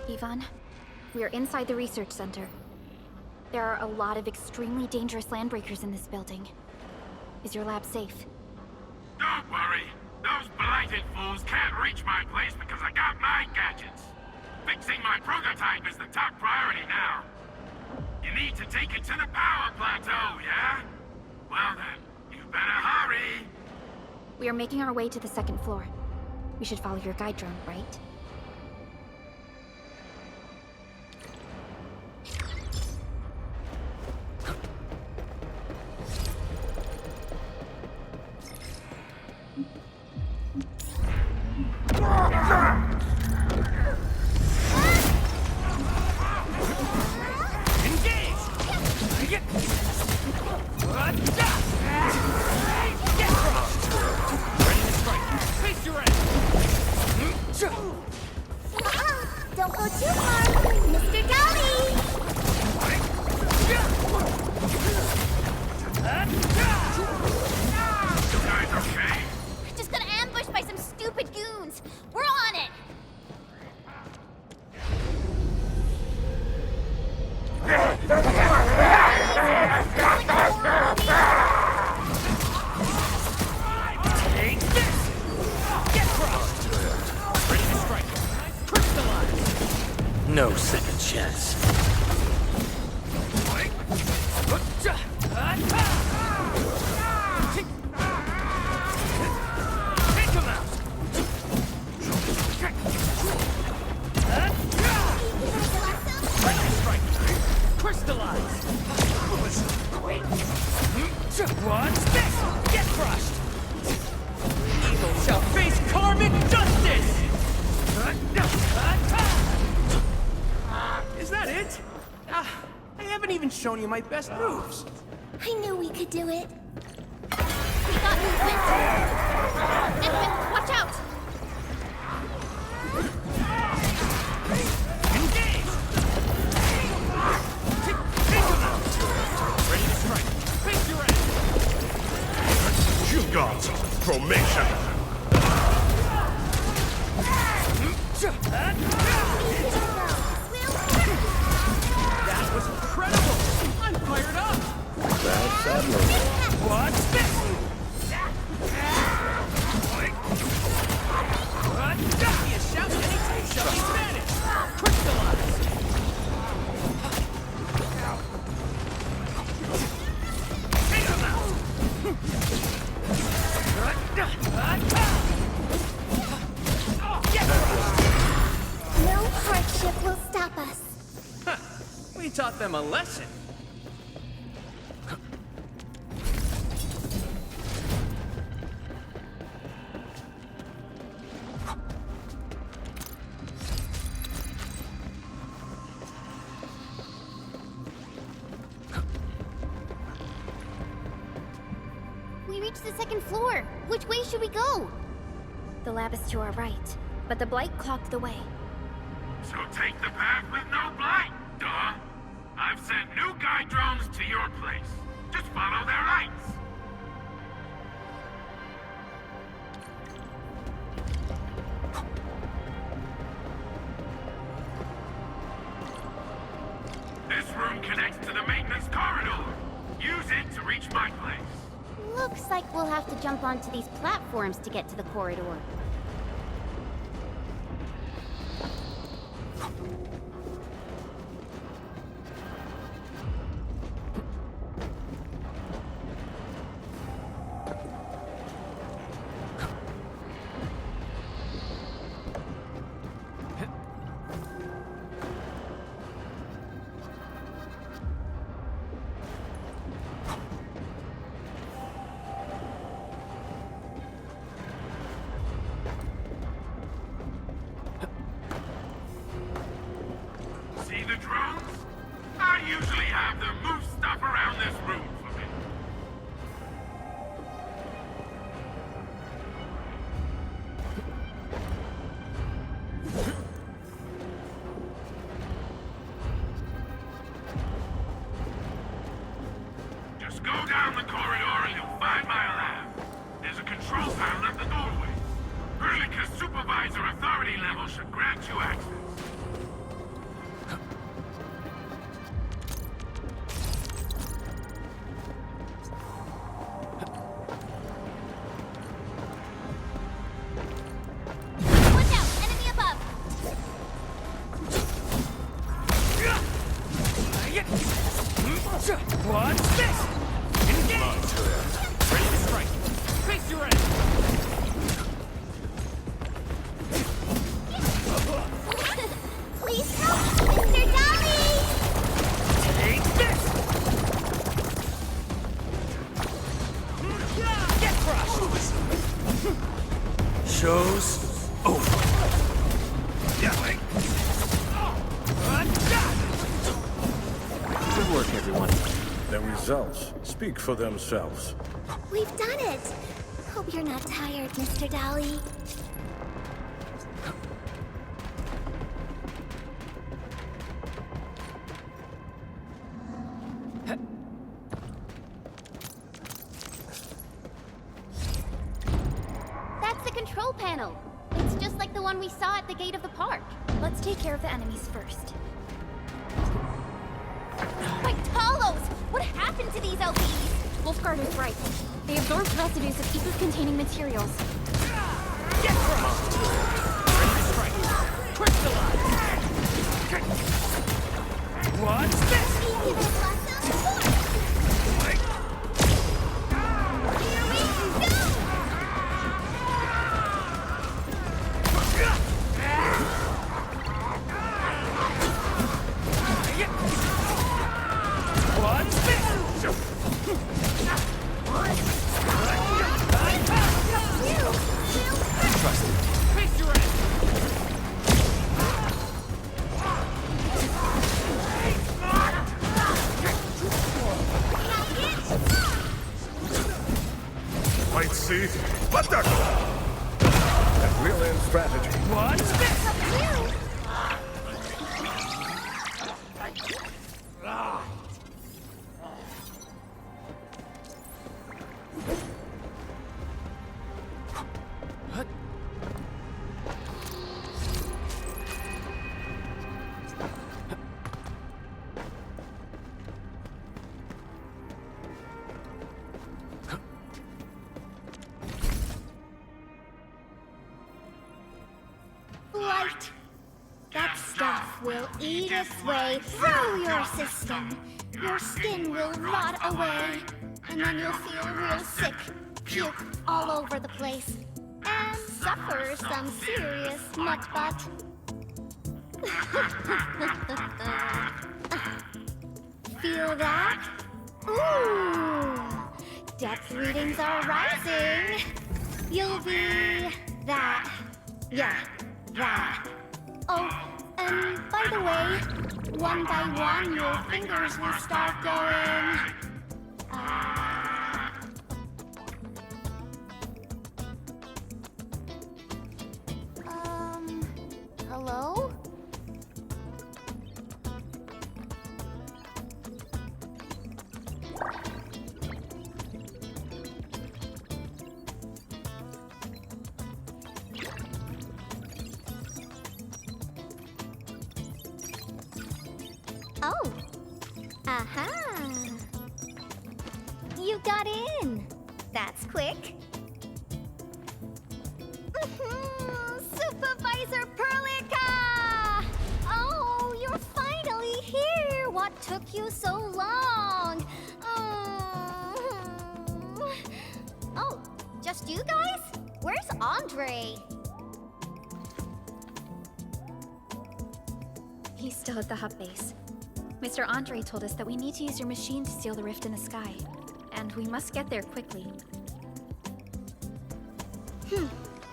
Yvonne, we're inside the research center. There are a lot of extremely dangerous landbreakers in this building. Is your lab safe? Don't worry. Those blighted fools can't reach my place because I got my gadgets. Fixing my prototype is the top priority now. You need to take it to the power plateau, yeah? Well then, you better hurry. We are making our way to the second floor. We should follow your guide drone, right? Ready to No second chance. Take him out! Crystallize! What's this? Get crushed! Evil shall face karmic justice! Is that it? I haven't even shown you my best moves. I knew we could do it. We got movement. Endfield, watch out! Engage! Take him out! Ready to strike. Face your end! You got formation! That was incredible! I'm fired up! That's admirable. What's this? He is shouting anytime shall be Spanish! Crystallize! Take him out! Get No hardship will stop us. Huh. We taught them a lesson. We reached the second floor. Which way should we go? The lab is to our right, but the blight clogged the way. So take the path with no blight, duh. I've sent new guide drones to your place. Just follow their lights. This room connects to the maintenance corridor. Use it to reach my place. Looks like we'll have to jump onto these platforms to get to the corridor. See the drones? I usually have them move stuff around this room for me. Just go down the corridor and you'll find my lab. There's a control panel at the doorway. Perlica's supervisor authority level should grant you access. Watch out! Enemy above! What's this? Engage! Ready to strike. Face your end! Please help! Mr. Dolly! Take this! Get crushed! Show's over. Good work, everyone. The results speak for themselves. We've done it! Hope you're not tired, Mr. Dolly. That's the control panel. It's just like the one we saw at the gate of the park. Let's take care of the enemies first. Wait, Talos! What happened to these LPs? Wolfguard is right. They absorbed residues of ether-containing materials. Get crushed! Ready to strike. Crystallize! What's this? Might see, but that brilliant strategy. What's this? Light. That stuff will eat its way through your system. Your skin will rot away. And then you'll feel real sick. Puke all over the place. And suffer some serious mutt-butt. Feel that? Ooh! Depth readings are rising. You'll be that. Yeah, that. Oh, and by the way, one by one your fingers will start going. Hello? Oh. Aha. You got in. That's quick. Supervisor Perlica! Oh, you're finally here. What took you so long? Oh, just you guys? Where's Andre? He's still at the hub base. Mr. Andre told us that we need to use your machine to seal the rift in the sky. And we must get there quickly.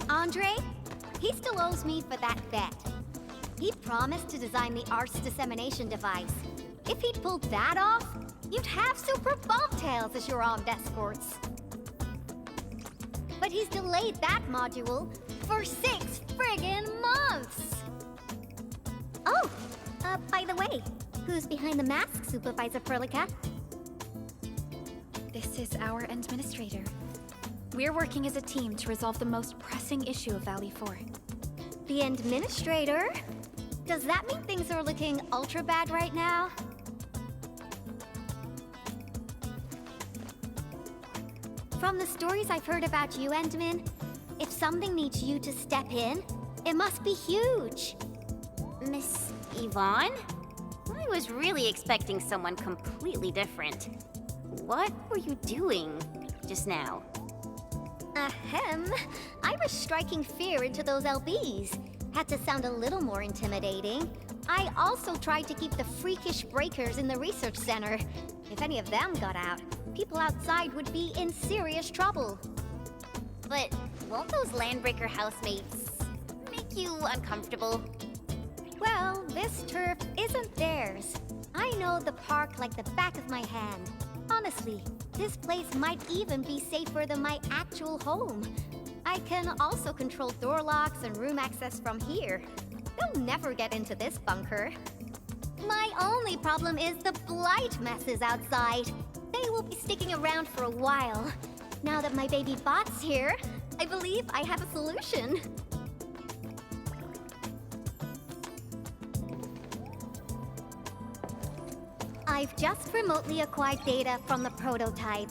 Andre? He still owes me for that bet. He promised to design the Art's dissemination device. If he'd pulled that off, you'd have super bobtails as your armed escorts. But he's delayed that module for 6 friggin' months! Oh, by the way, who's behind the mask, Supervisor Perlica? This is our administrator. We're working as a team to resolve the most pressing issue of Valley 4. The administrator? Does that mean things are looking ultra bad right now? From the stories I've heard about you, Endman, if something needs you to step in, it must be huge. Miss Yvonne? I was really expecting someone completely different. What were you doing just now? Ahem. I was striking fear into those LBs. Had to sound a little more intimidating. I also tried to keep the freakish breakers in the research center. If any of them got out, people outside would be in serious trouble. But won't those Landbreaker housemates make you uncomfortable? Well, this turf isn't theirs. I know the park like the back of my hand. Honestly, this place might even be safer than my actual home. I can also control door locks and room access from here. They'll never get into this bunker. My only problem is the blight messes outside. They will be sticking around for a while. Now that my baby bot's here, I believe I have a solution. I've just remotely acquired data from the prototype.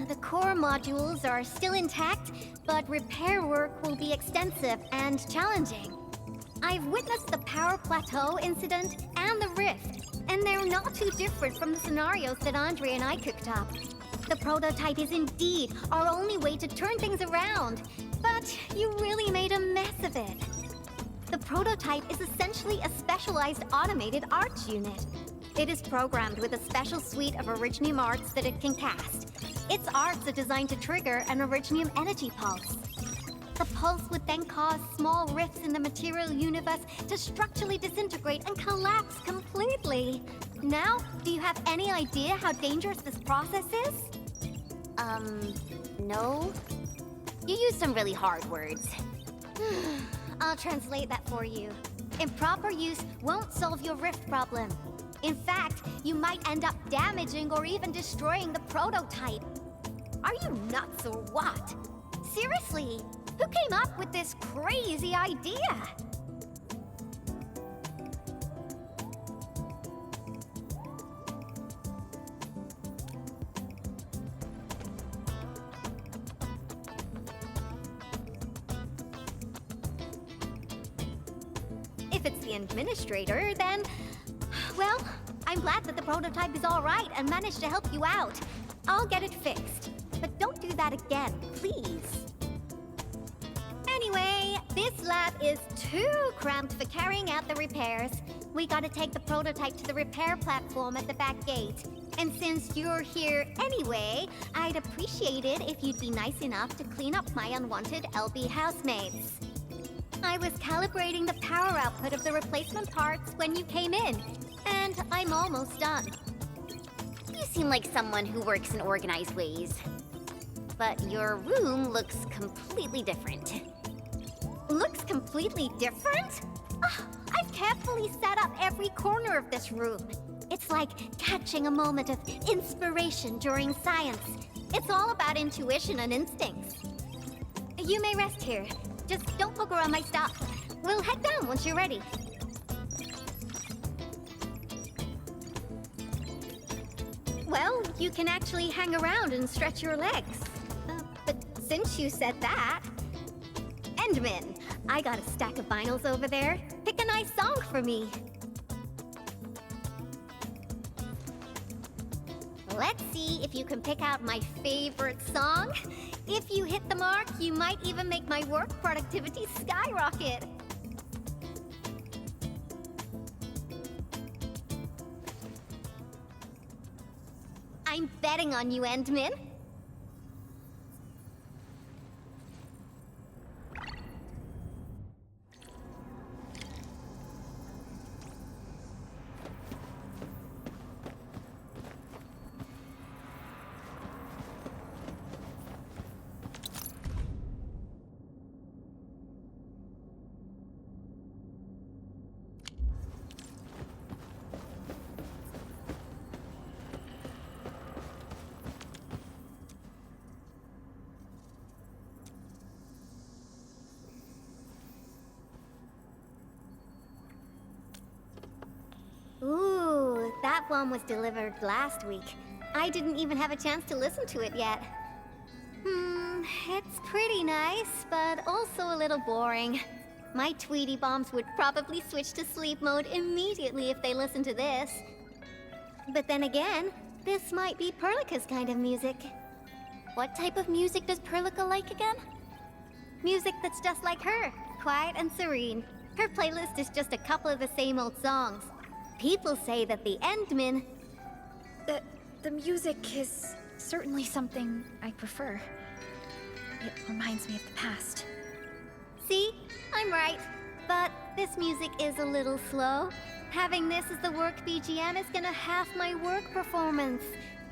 The core modules are still intact, but repair work will be extensive and challenging. I've witnessed the power plateau incident and the rift, and they're not too different from the scenarios that Andre and I cooked up. The prototype is indeed our only way to turn things around, but you really made a mess of it. The prototype is essentially a specialized automated arts unit. It is programmed with a special suite of Originium arts that it can cast. Its arts are designed to trigger an Originium energy pulse. The pulse would then cause small rifts in the material universe to structurally disintegrate and collapse completely. Now, do you have any idea how dangerous this process is? No. You used some really hard words. I'll translate that for you. Improper use won't solve your rift problem. In fact, you might end up damaging or even destroying the prototype. Are you nuts or what? Seriously, who came up with this crazy idea? If it's the administrator, then... well, I'm glad that the prototype is all right and managed to help you out. I'll get it fixed. But don't do that again, please. Anyway, this lab is too cramped for carrying out the repairs. We gotta take the prototype to the repair platform at the back gate. And since you're here anyway, I'd appreciate it if you'd be nice enough to clean up my unwanted LB housemates. I was calibrating the power output of the replacement parts when you came in, and I'm almost done. You seem like someone who works in organized ways. But your room looks completely different. Looks completely different? I've carefully set up every corner of this room. It's like catching a moment of inspiration during science. It's all about intuition and instincts. You may rest here. Just don't poke around my stuff. We'll head down once you're ready. Well, you can actually hang around and stretch your legs. But since you said that... Endman, I got a stack of vinyls over there. Pick a nice song for me. Let's see if you can pick out my favorite song. If you hit the mark, you might even make my work productivity skyrocket. I'm betting on you, Endman. Ooh, that one was delivered last week. I didn't even have a chance to listen to it yet. It's pretty nice, but also a little boring. My Tweety Bombs would probably switch to sleep mode immediately if they listened to this. But then again, this might be Perlica's kind of music. What type of music does Perlica like again? Music that's just like her, quiet and serene. Her playlist is just a couple of the same old songs. People say that the Endman... The music is certainly something I prefer. It reminds me of the past. See? I'm right. But this music is a little slow. Having this as the work BGM is gonna half my work performance.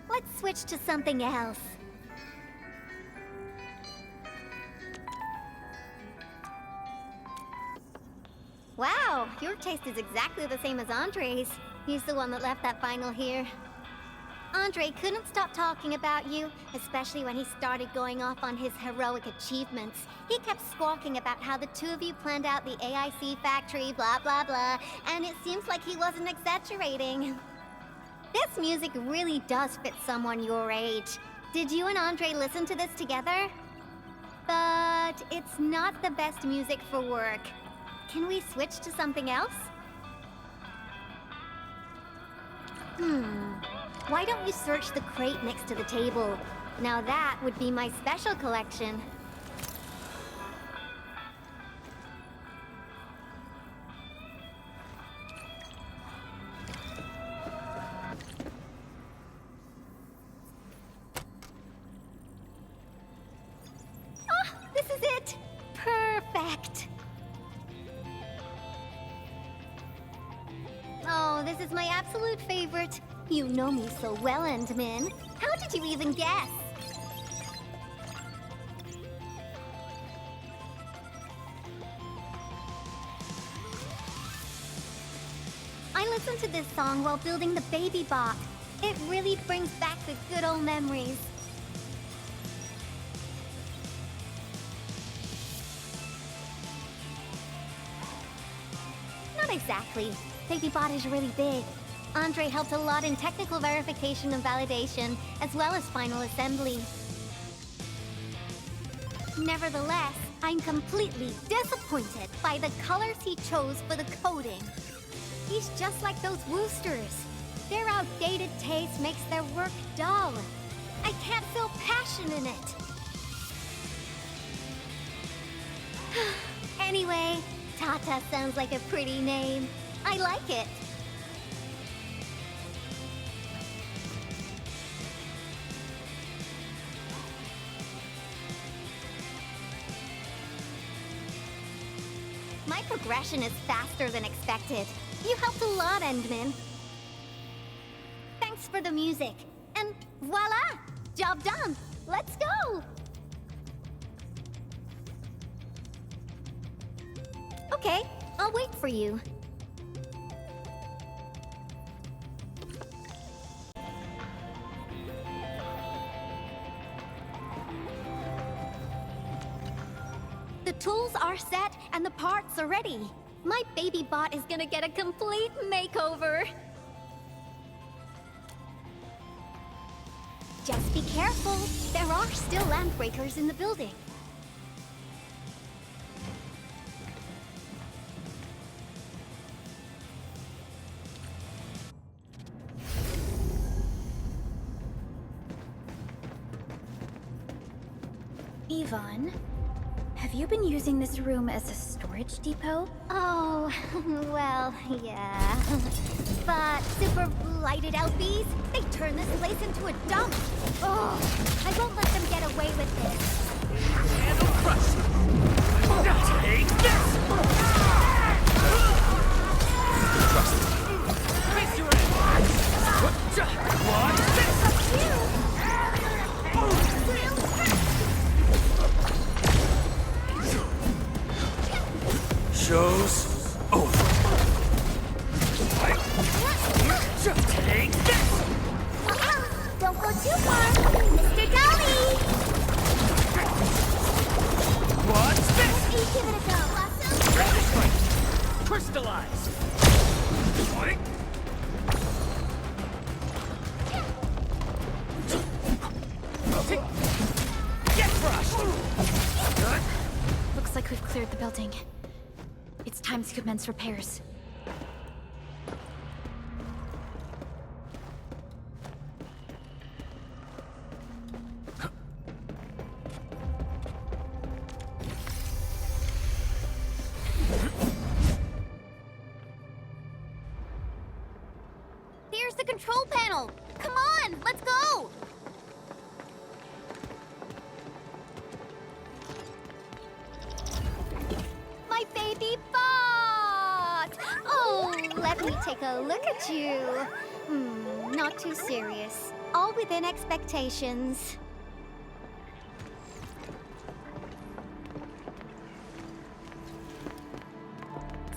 Let's switch to something else. Wow, your taste is exactly the same as Andre's. He's the one that left that vinyl here. Andre couldn't stop talking about you, especially when he started going off on his heroic achievements. He kept squawking about how the two of you planned out the AIC factory, blah blah blah, and it seems like he wasn't exaggerating. This music really does fit someone your age. Did you and Andre listen to this together? But it's not the best music for work. Can we switch to something else? Why don't you search the crate next to the table? Now that would be my special collection. Ah, this is it! Perfect! Oh, this is my absolute favorite. You know me so well, Endmin. How did you even guess? I listened to this song while building the baby bot. It really brings back the good old memories. Not exactly. Baby bot is really big. Andre helped a lot in technical verification and validation, as well as final assembly. Nevertheless, I'm completely disappointed by the colors he chose for the coding. He's just like those Woosters. Their outdated taste makes their work dull. I can't feel passion in it. Anyway, Tata sounds like a pretty name. I like it. My progression is faster than expected. You helped a lot, Endmin. Thanks for the music. And voila! Job done! Let's go! Okay, I'll wait for you. The tools are set and the parts are ready. My baby bot is gonna get a complete makeover. Just be careful. There are still landbreakers in the building. Yvonne, have you been using this room as a storage depot? Oh, well, yeah. But super blighted out bees, they turn this place into a dump. Oh, I won't let them get away with this. Handle crush! Take this! Face your end! Watch this! Show's over. Take this! Don't go too far, Mr. Dolly! Watch this! Give it a go, Blossom! Grab this right! Crystallize! Boink! Get crushed! Good. Looks like we've cleared the building. It's time to commence repairs. Here's the control panel! Come on, let's go! My baby bot! Oh, let me take a look at you. Not too serious. All within expectations.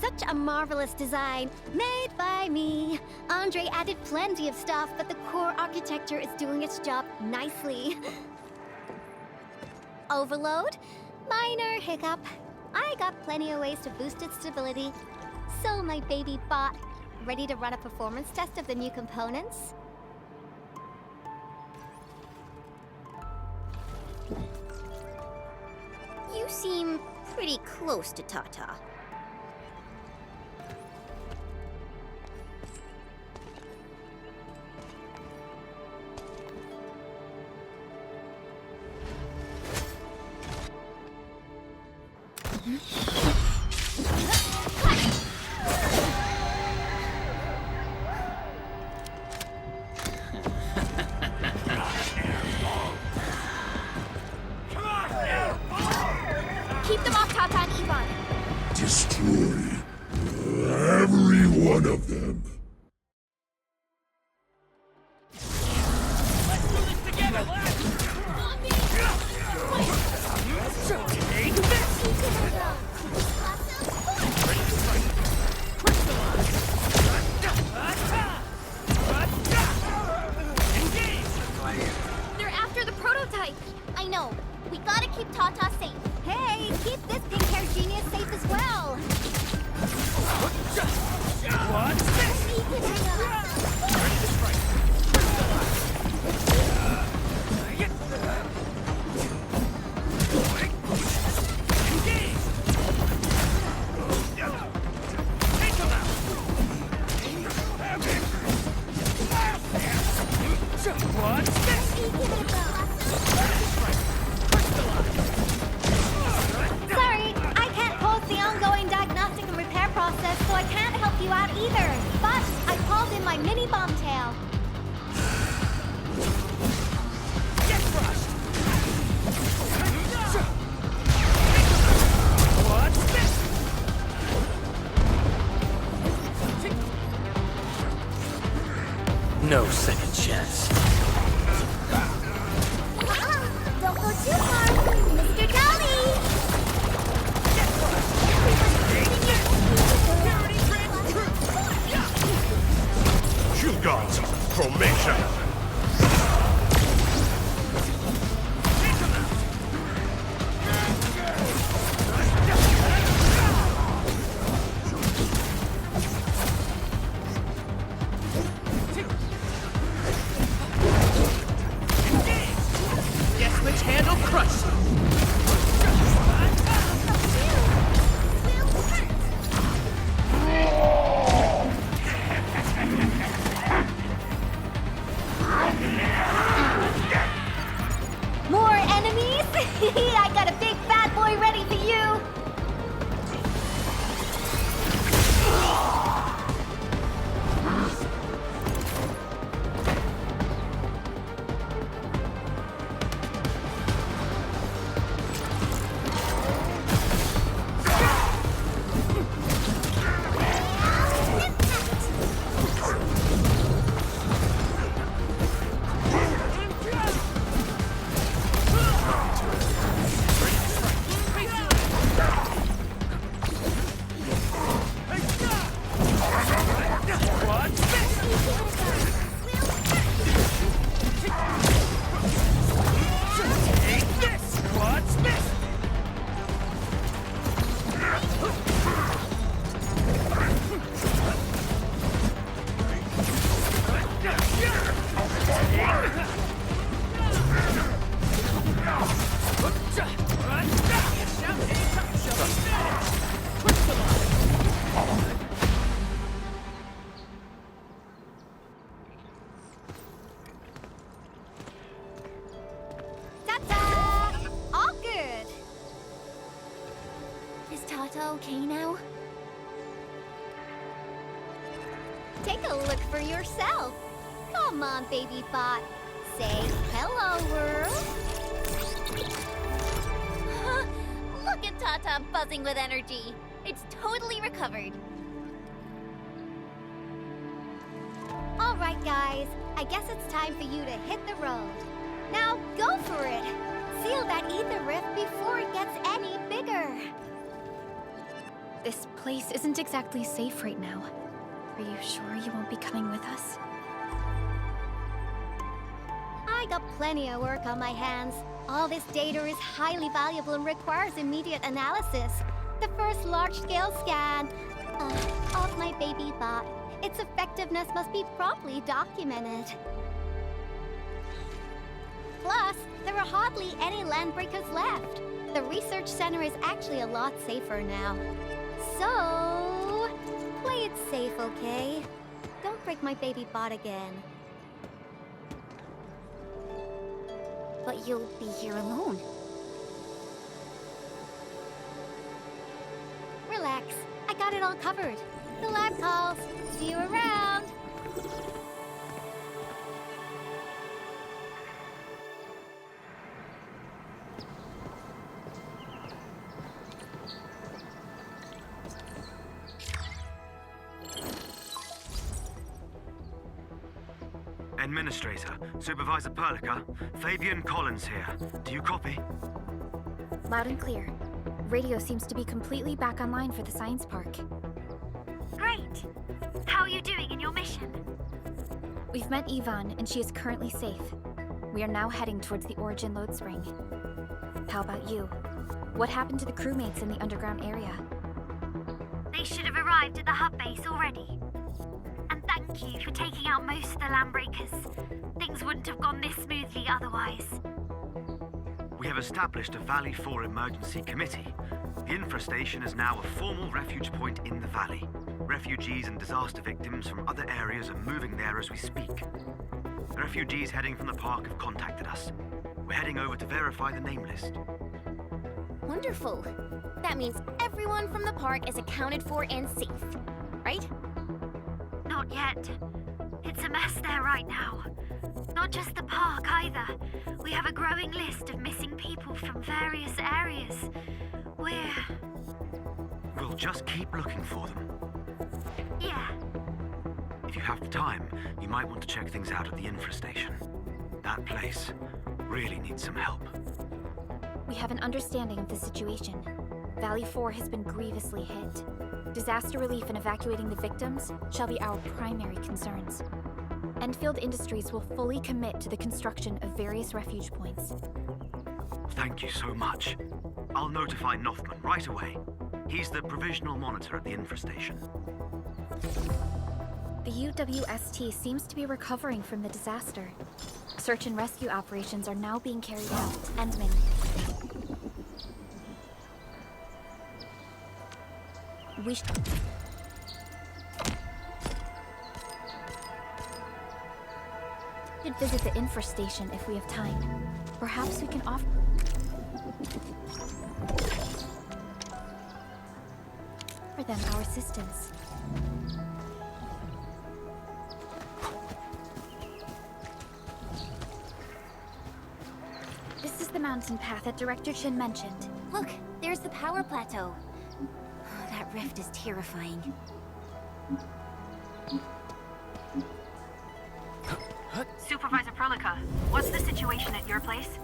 Such a marvelous design, made by me. Andre added plenty of stuff, but the core architecture is doing its job nicely. Overload? Minor hiccup. I got plenty of ways to boost its stability. So my baby bot, ready to run a performance test of the new components? You seem pretty close to Tata. Keep them off Tata and Ivan. Destroy every one of them. They're after the prototype. I know. We gotta keep Tata safe. Hey, keep this pink-haired genius safe as well. Sorry, I can't pause the ongoing diagnostic and repair process, so I can't help you out either. But I called in my mini bomb tail. Get crushed! No second chance. Don't go too far, Mr. Dolly! You got formation. Guess which hand will crush you? More enemies? I got a big bad boy ready for you! Ta-ta! All good! Is Tata okay now? Take a look for yourself. Come on, baby bot. Say hello, world. Look at Tata buzzing with energy. It's totally recovered. All right, guys. I guess it's time for you to hit the road. Now, go for it. Seal that ether rift before it gets any bigger. This place isn't exactly safe right now. Are you sure you won't be coming with us? I got plenty of work on my hands. All this data is highly valuable and requires immediate analysis. The first large-scale scan of my baby bot. Its effectiveness must be properly documented. Plus, there are hardly any landbreakers left. The research center is actually a lot safer now. So, play it safe, okay? Don't break my baby bot again. But you'll be here alone. Relax. I got it all covered. The lab calls. See you around. Administrator, Supervisor Perlica, Fabian Collins here. Do you copy? Loud and clear. Radio seems to be completely back online for the science park. Great. How are you doing in your mission? We've met Yvonne, and she is currently safe. We are now heading towards the Origin load spring. How about you? What happened to the crewmates in the underground area? They should have arrived at the hub base already. And thank you for taking out most of the landbreakers. Things wouldn't have gone this smoothly otherwise. We have established a Valley 4 emergency committee. The infrastation is now a formal refuge point in the valley. Refugees and disaster victims from other areas are moving there as we speak. The refugees heading from the park have contacted us. We're heading over to verify the name list. Wonderful. That means everyone from the park is accounted for and safe, right? Not yet. It's a mess there right now. Not just the park either. We have a growing list of missing people from various areas. We'll just keep looking for them. Yeah. If you have the time, you might want to check things out at the infrastation. That place really needs some help. We have an understanding of the situation. Valley 4 has been grievously hit. Disaster relief and evacuating the victims shall be our primary concerns. Endfield Industries will fully commit to the construction of various refuge points. Thank you so much. I'll notify Nothman right away. He's the provisional monitor at the infrastation. The UWST seems to be recovering from the disaster. Search and rescue operations are now being carried out. Endman. We should visit the infrastation if we have time. Perhaps we can offer them our assistance. This is the mountain path that Director Chin mentioned. Look, there's the power plateau. Oh, that rift is terrifying. Supervisor Perlica, what's the situation at your place?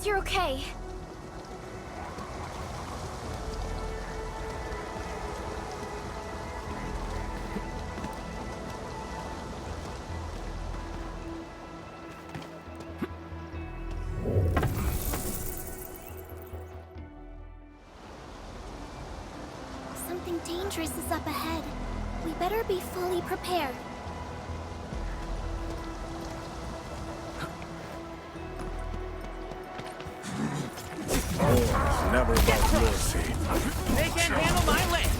You're okay. Something dangerous is up ahead. We better be fully prepared. Never about mercy. They can't handle my legs!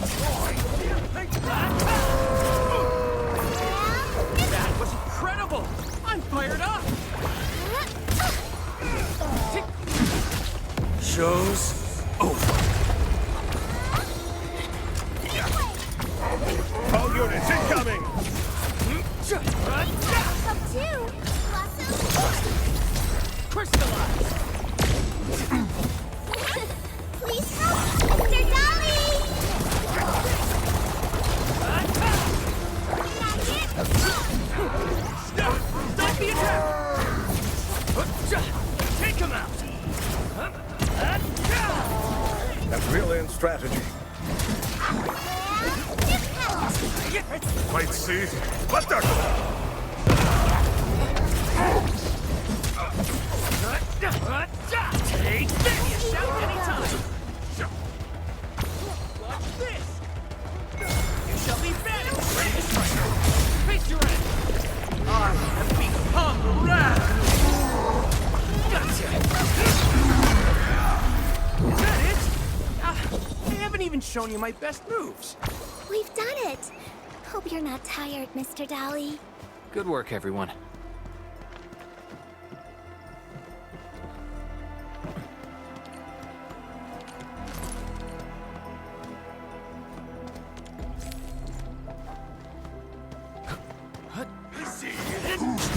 That was incredible! I'm fired up! Show's over. All units incoming! Up two! Crystallize! Please help, Mr. Dolly! Stop the attack! Take him out! That's brilliant strategy. Might see. What the? Take this! Shout anytime! Watch this! shown you my best moves. We've done it! Hope you're not tired, Mr. Dolly. Good work, everyone.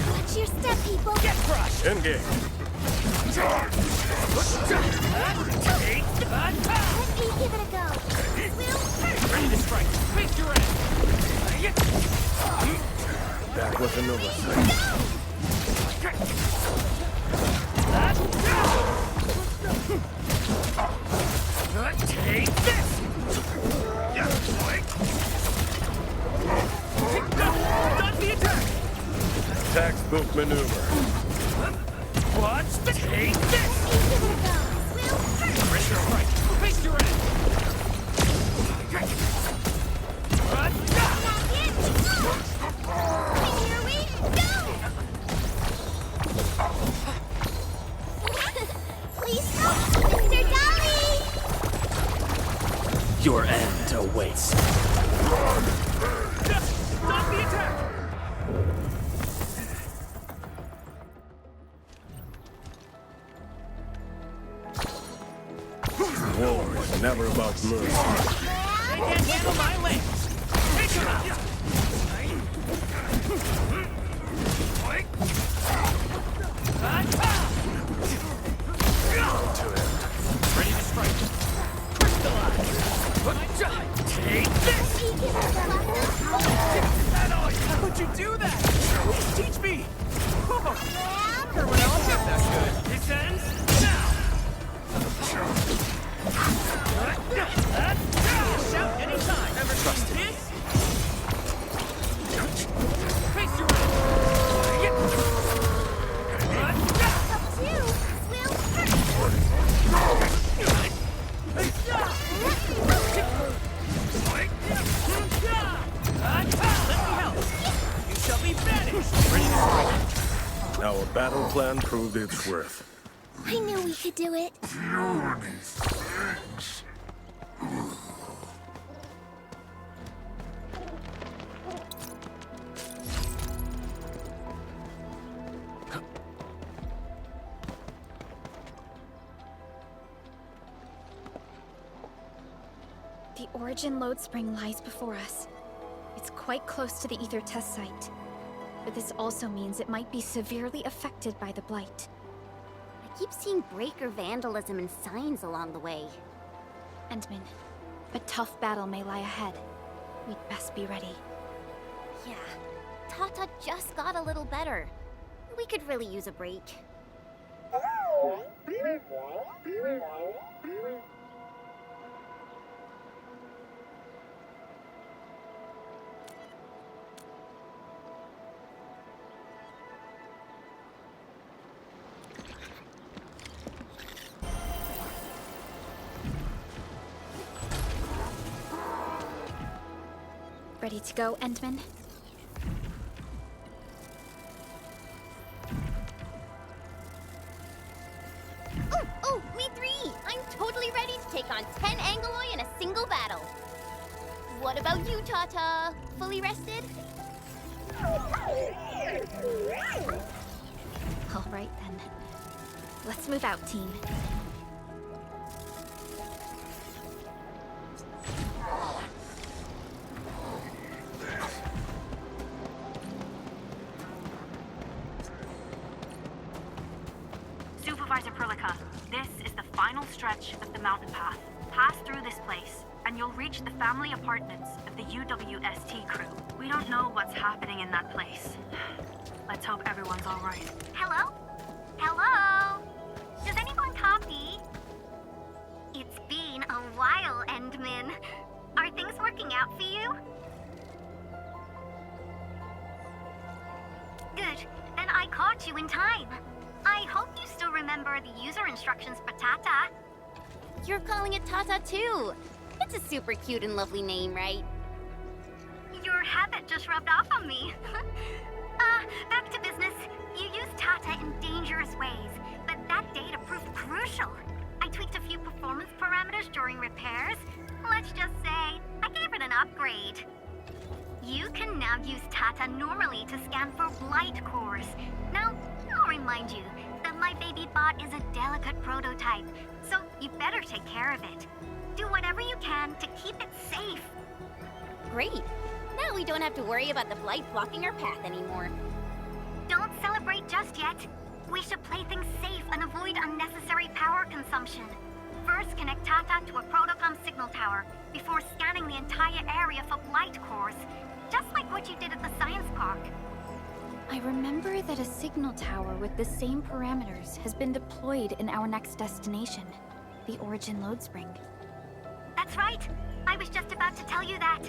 Watch your step, people! Get crushed! Engage. Let me give it a go. Ready to strike. Face your end. That was an oversight. Take this! Dodge the attack! Textbook maneuver. Watch the take this! Ready to strike. Face your end. Here we go! Please stop, Mr. Dolly! Your end awaits. Stop the attack! War is never about mercy. They can't handle my legs! Take them out! Ready to strike. Crystallize! Take this! How'd you do that? Teach me! Everyone else got that good. This ends now! Shout anytime. Never trust this. Face your end. Up two! Will Let me help. You shall be banished. Ready to strike. Our battle plan proved its worth. I knew we could do it. The Origin load spring lies before us. It's quite close to the Ether test site. But this also means it might be severely affected by the Blight. I keep seeing breaker vandalism and signs along the way. Endman, a tough battle may lie ahead. We'd best be ready. Yeah, Tata just got a little better. We could really use a break. Ready to go, Endman? Oh, me three! I'm totally ready to take on 10 Angoloi in a single battle. What about you, Tata? Fully rested? All right, then. Let's move out, team. Supervisor Perlica, this is the final stretch of the mountain path. Pass through this place, and you'll reach the family apartments of the UWST crew. We don't know what's happening in that place. Let's hope everyone's all right. Hello? Hello? Does anyone copy? It's been a while, Endman. Are things working out for you? Good. Then I caught you in time. I hope you still remember the user instructions for Tata. You're calling it Tata too. It's a super cute and lovely name, right? Your habit just rubbed off on me. Back to business. You used Tata in dangerous ways, but that data proved crucial. I tweaked a few performance parameters during repairs. Let's just say, I gave it an upgrade. You can now use Tata normally to scan for blight cores. Now, I'll remind you that my baby bot is a delicate prototype, so you better take care of it. Do whatever you can to keep it safe. Great. Now we don't have to worry about the blight blocking our path anymore. Don't celebrate just yet. We should play things safe and avoid unnecessary power consumption. First, connect Tata to a Protocom signal tower before scanning the entire area for blight cores, just like what you did at the science park. I remember that a signal tower with the same parameters has been deployed in our next destination, the Origin Load Spring. That's right. I was just about to tell you that.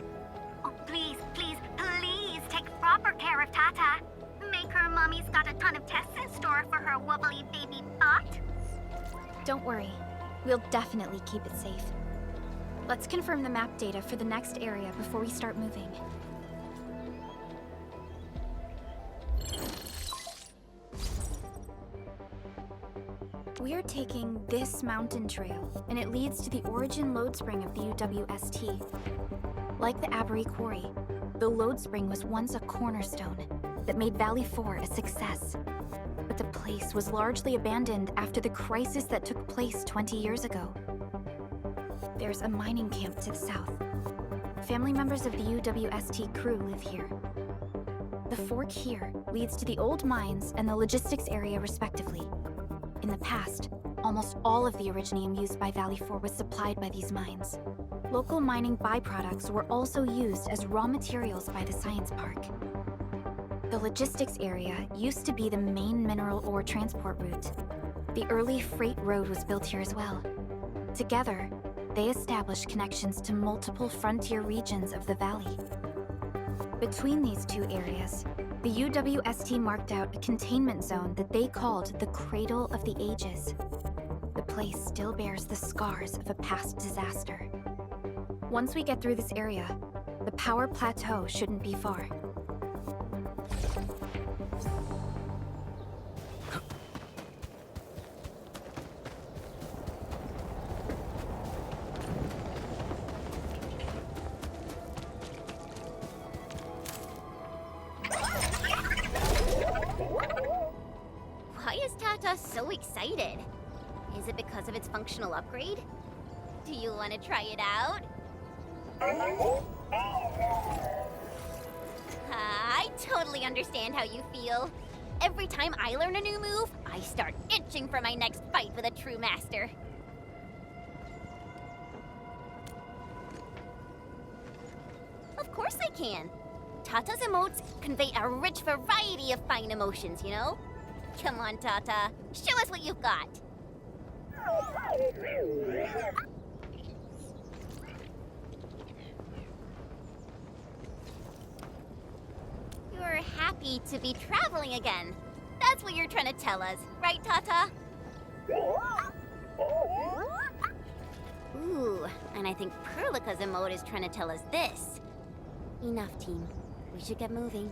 Oh, please, please, please take proper care of Tata. Make her mommy's got a ton of tests in store for her wobbly baby bot. Don't worry. We'll definitely keep it safe. Let's confirm the map data for the next area before we start moving. We're taking this mountain trail, and it leads to the Origin Load Spring of the UWST. Like the Abery Quarry, the Load Spring was once a cornerstone that made Valley 4 a success. But the place was largely abandoned after the crisis that took place 20 years ago. There's a mining camp to the south. Family members of the UWST crew live here. The fork here leads to the old mines and the logistics area respectively. In the past, almost all of the Originium used by Valley 4 was supplied by these mines. Local mining byproducts were also used as raw materials by the science park. The logistics area used to be the main mineral ore transport route. The early freight road was built here as well. Together, they established connections to multiple frontier regions of the valley. Between these two areas, the UWST marked out a containment zone that they called the Cradle of the Ages. The place still bears the scars of a past disaster. Once we get through this area, the power plateau shouldn't be far. Why is Tata so excited? Is it because of its functional upgrade? Do you want to try it out? I totally understand how you feel. Every time I learn a new move, I start itching for my next fight with a true master. Of course I can. Tata's emotes convey a rich variety of fine emotions, you know? Come on, Tata. Show us what you've got. You're happy to be traveling again. That's what you're trying to tell us, right, Tata? Ooh, and I think Perlica's emote is trying to tell us this. Enough, team. We should get moving.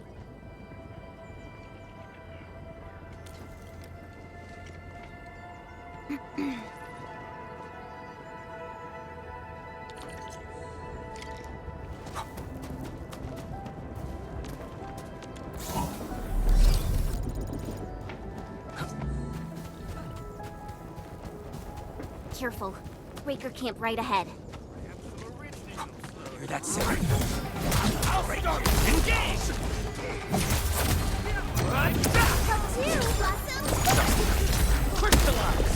Careful. Breaker camp right ahead. Hear that sound? I'll start! Engage! Right back! Come to, Blossom! Crystallize!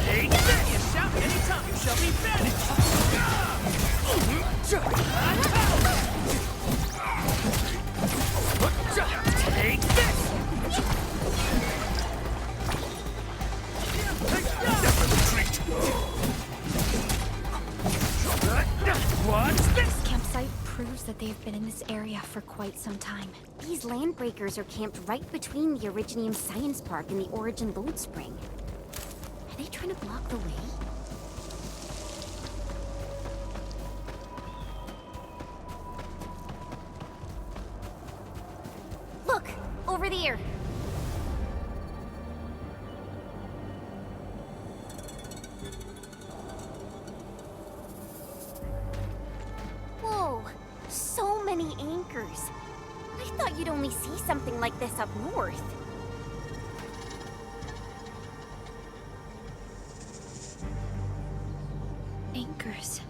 Take this! You shout anytime you shall be banished! Take this! What's this? This campsite proves that they've been in this area for quite some time. These land breakers are camped right between the Originium Science Park and the Origin Load Spring. Are they trying to block the way? Look! Over there! anchors. I thought you'd only see something like this up north. Anchors.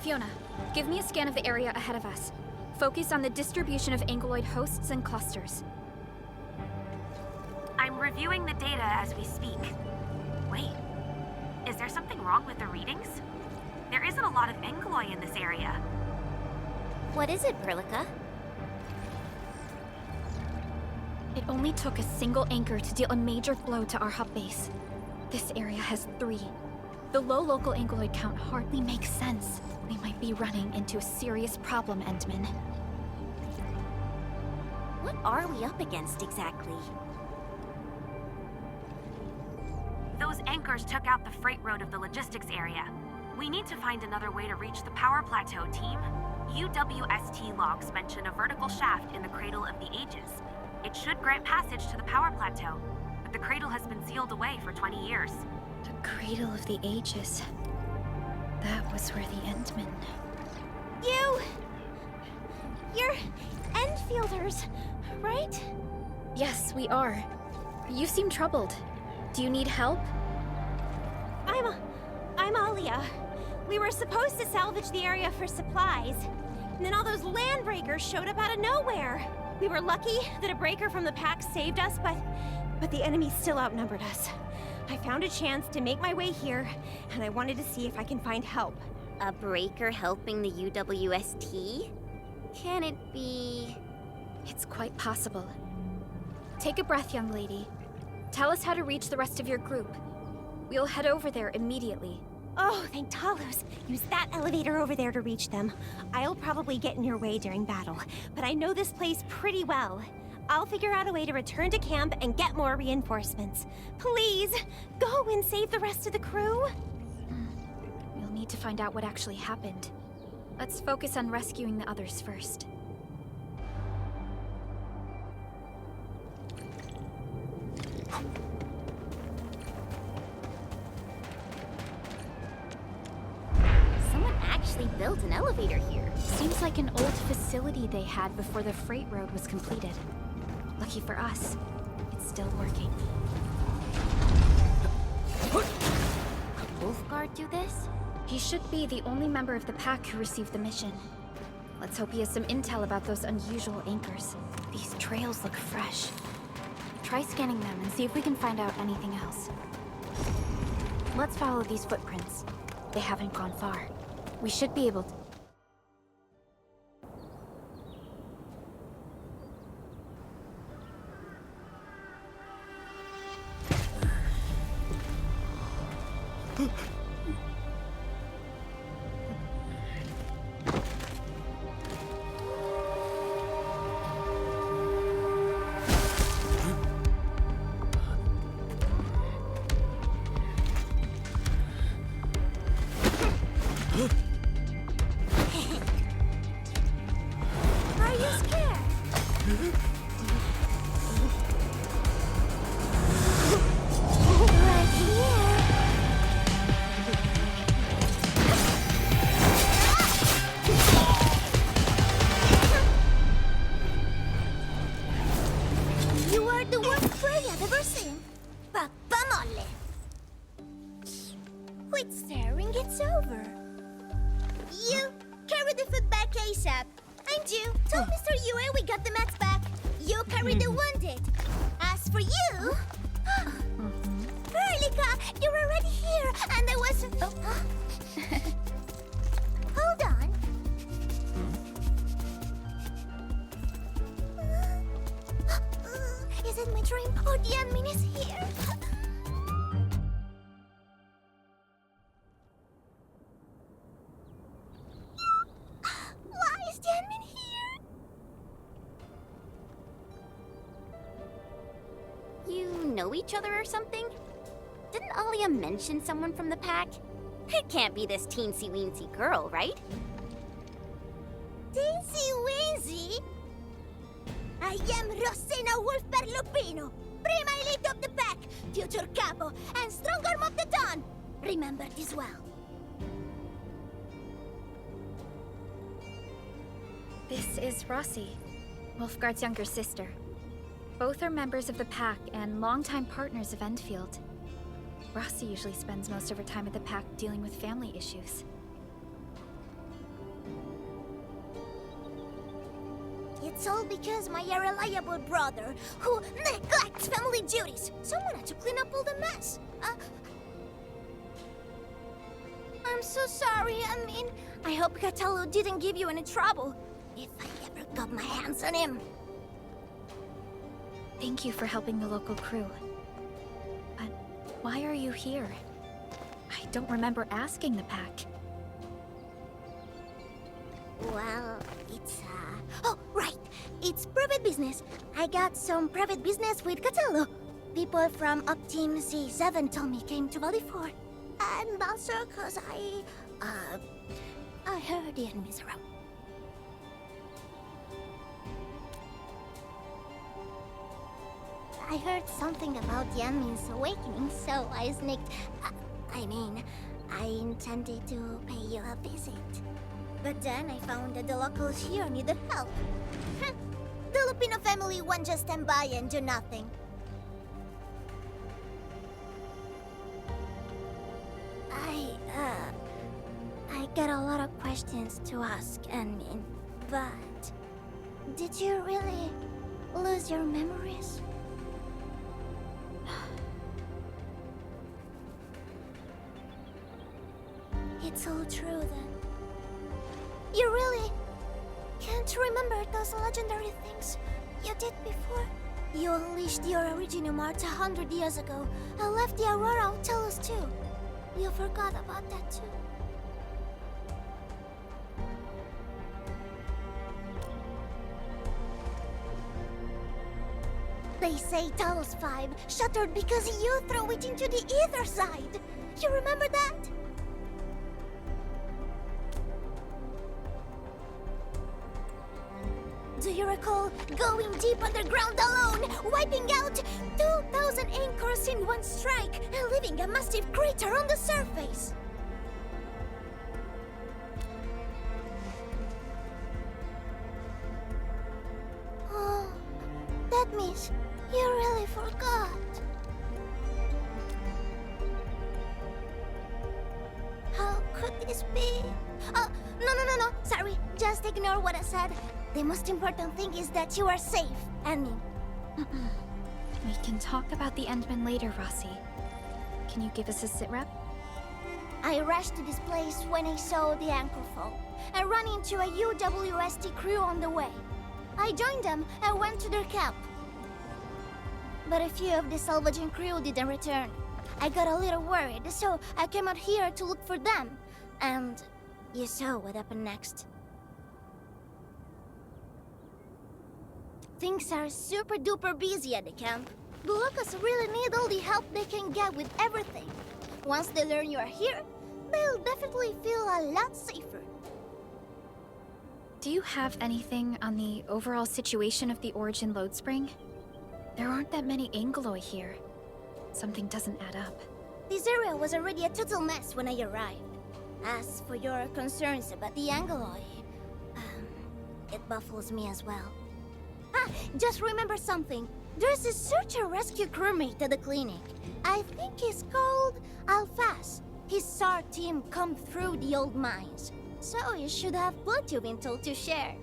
Fiona, give me a scan of the area ahead of us. Focus on the distribution of ankyloid hosts and clusters. I'm reviewing the data as we speak. Wait, is there something wrong with the readings? There isn't a lot of ankyloid in this area. What is it, Perlica? It only took a single anchor to deal a major blow to our hub base. This area has 3. The low local ankyloid count hardly makes sense. We might be running into a serious problem, Endman. What are we up against exactly? Those anchors took out the freight road of the logistics area. We need to find another way to reach the power plateau, team. UWST logs mention a vertical shaft in the Cradle of the Ages. It should grant passage to the power plateau, but the cradle has been sealed away for 20 years. The Cradle of the Ages. That was where the Endmen... You're Enfielders, right? Yes, we are. You seem troubled. Do you need help? I'm Alia. We were supposed to salvage the area for supplies, and then all those land breakers showed up out of nowhere. We were lucky that a breaker from the pack saved us, but the enemy still outnumbered us. I found a chance to make my way here, and I wanted to see if I can find help. A breaker helping the UWST? Can it be... It's quite possible. Take a breath, young lady. Tell us how to reach the rest of your group. We'll head over there immediately. Oh, thank Talos. Use that elevator over there to reach them. I'll probably get in your way during battle, but I know this place pretty well. I'll figure out a way to return to camp and get more reinforcements. Please, go and save the rest of the crew. We'll need to find out what actually happened. Let's focus on rescuing the others first. Someone actually built an elevator here. Seems like an old facility they had before the freight road was completed. Lucky for us, it's still working. Could Wolfguard do this? He should be the only member of the pack who received the mission. Let's hope he has some intel about those unusual anchors. These trails look fresh. Try scanning them and see if we can find out anything else. Let's follow these footprints. They haven't gone far. We should be able to... Are you scared? Right here. You are the worst prey I've ever seen. Papa molle. Quit staring, it's over. You carry the food back ASAP. And you, tell Mr. Yue we got the mats back. You carry the wounded. As for you... Perlica, you're already here, and I was... Hold on. Is it my dream or the admin is here? Why is the admin here? You know each other or something? Didn't Alia mention someone from the pack? It can't be this teensy-weensy girl, right? Teensy-weensy? I am Rosina Wolfberg Lupino, Prima Elite of the Pack, future capo, and strong arm of the dawn. Remember this well. This is Rossi, Wolfgard's younger sister. Both are members of the Pack and longtime partners of Endfield. Rossi usually spends most of her time at the Pack dealing with family issues. It's all because my irreliable brother, who neglects family duties. Someone had to clean up all the mess. I'm so sorry. I hope Cataldo didn't give you any trouble. If I ever got my hands on him. Thank you for helping the local crew. But why are you here? I don't remember asking the Pack. Well, it's, Oh, right! It's private business. I got some private business with Cataldo. People from Up Team C7 told me came to Valley 4. And also cause I heard the enemies around. I heard something about the enemy's awakening, so I sneaked... I intended to pay you a visit. But then I found that the locals here needed help. The Lupino family won't just stand by and do nothing. I got a lot of questions to ask, Enmin. But... did you really lose your memories? It's all true, then. You really can't remember those legendary things you did before? You unleashed your original Mart 100 years ago and left the Aurora Hotelos too. You forgot about that too. They say Talos 5 shattered because you threw it into the ether side. You remember that? Do you recall going deep underground alone, wiping out 2,000 anchors in one strike, and leaving a massive crater on the surface? Oh, that means you really forgot. How could this be? Oh, no. Sorry, just ignore what I said. The most important thing is that you are safe, Annie. We can talk about the Endmen later, Rossi. Can you give us a sitrep? I rushed to this place when I saw the anchor fall. I ran into a UWST crew on the way. I joined them and went to their camp. But a few of the salvaging crew didn't return. I got a little worried, so I came out here to look for them. And you saw what happened next. Things are super duper busy at the camp. The locals really need all the help they can get with everything. Once they learn you are here, they'll definitely feel a lot safer. Do you have anything on the overall situation of the Origin load spring? There aren't that many Angeloi here. Something doesn't add up. This area was already a total mess when I arrived. As for your concerns about the Angeloi, it baffles me as well. Just remember something. There's a search and rescue crewmate at the clinic. I think he's called Alphas. His SAR team come through the old mines. So you should have plenty of intel to share.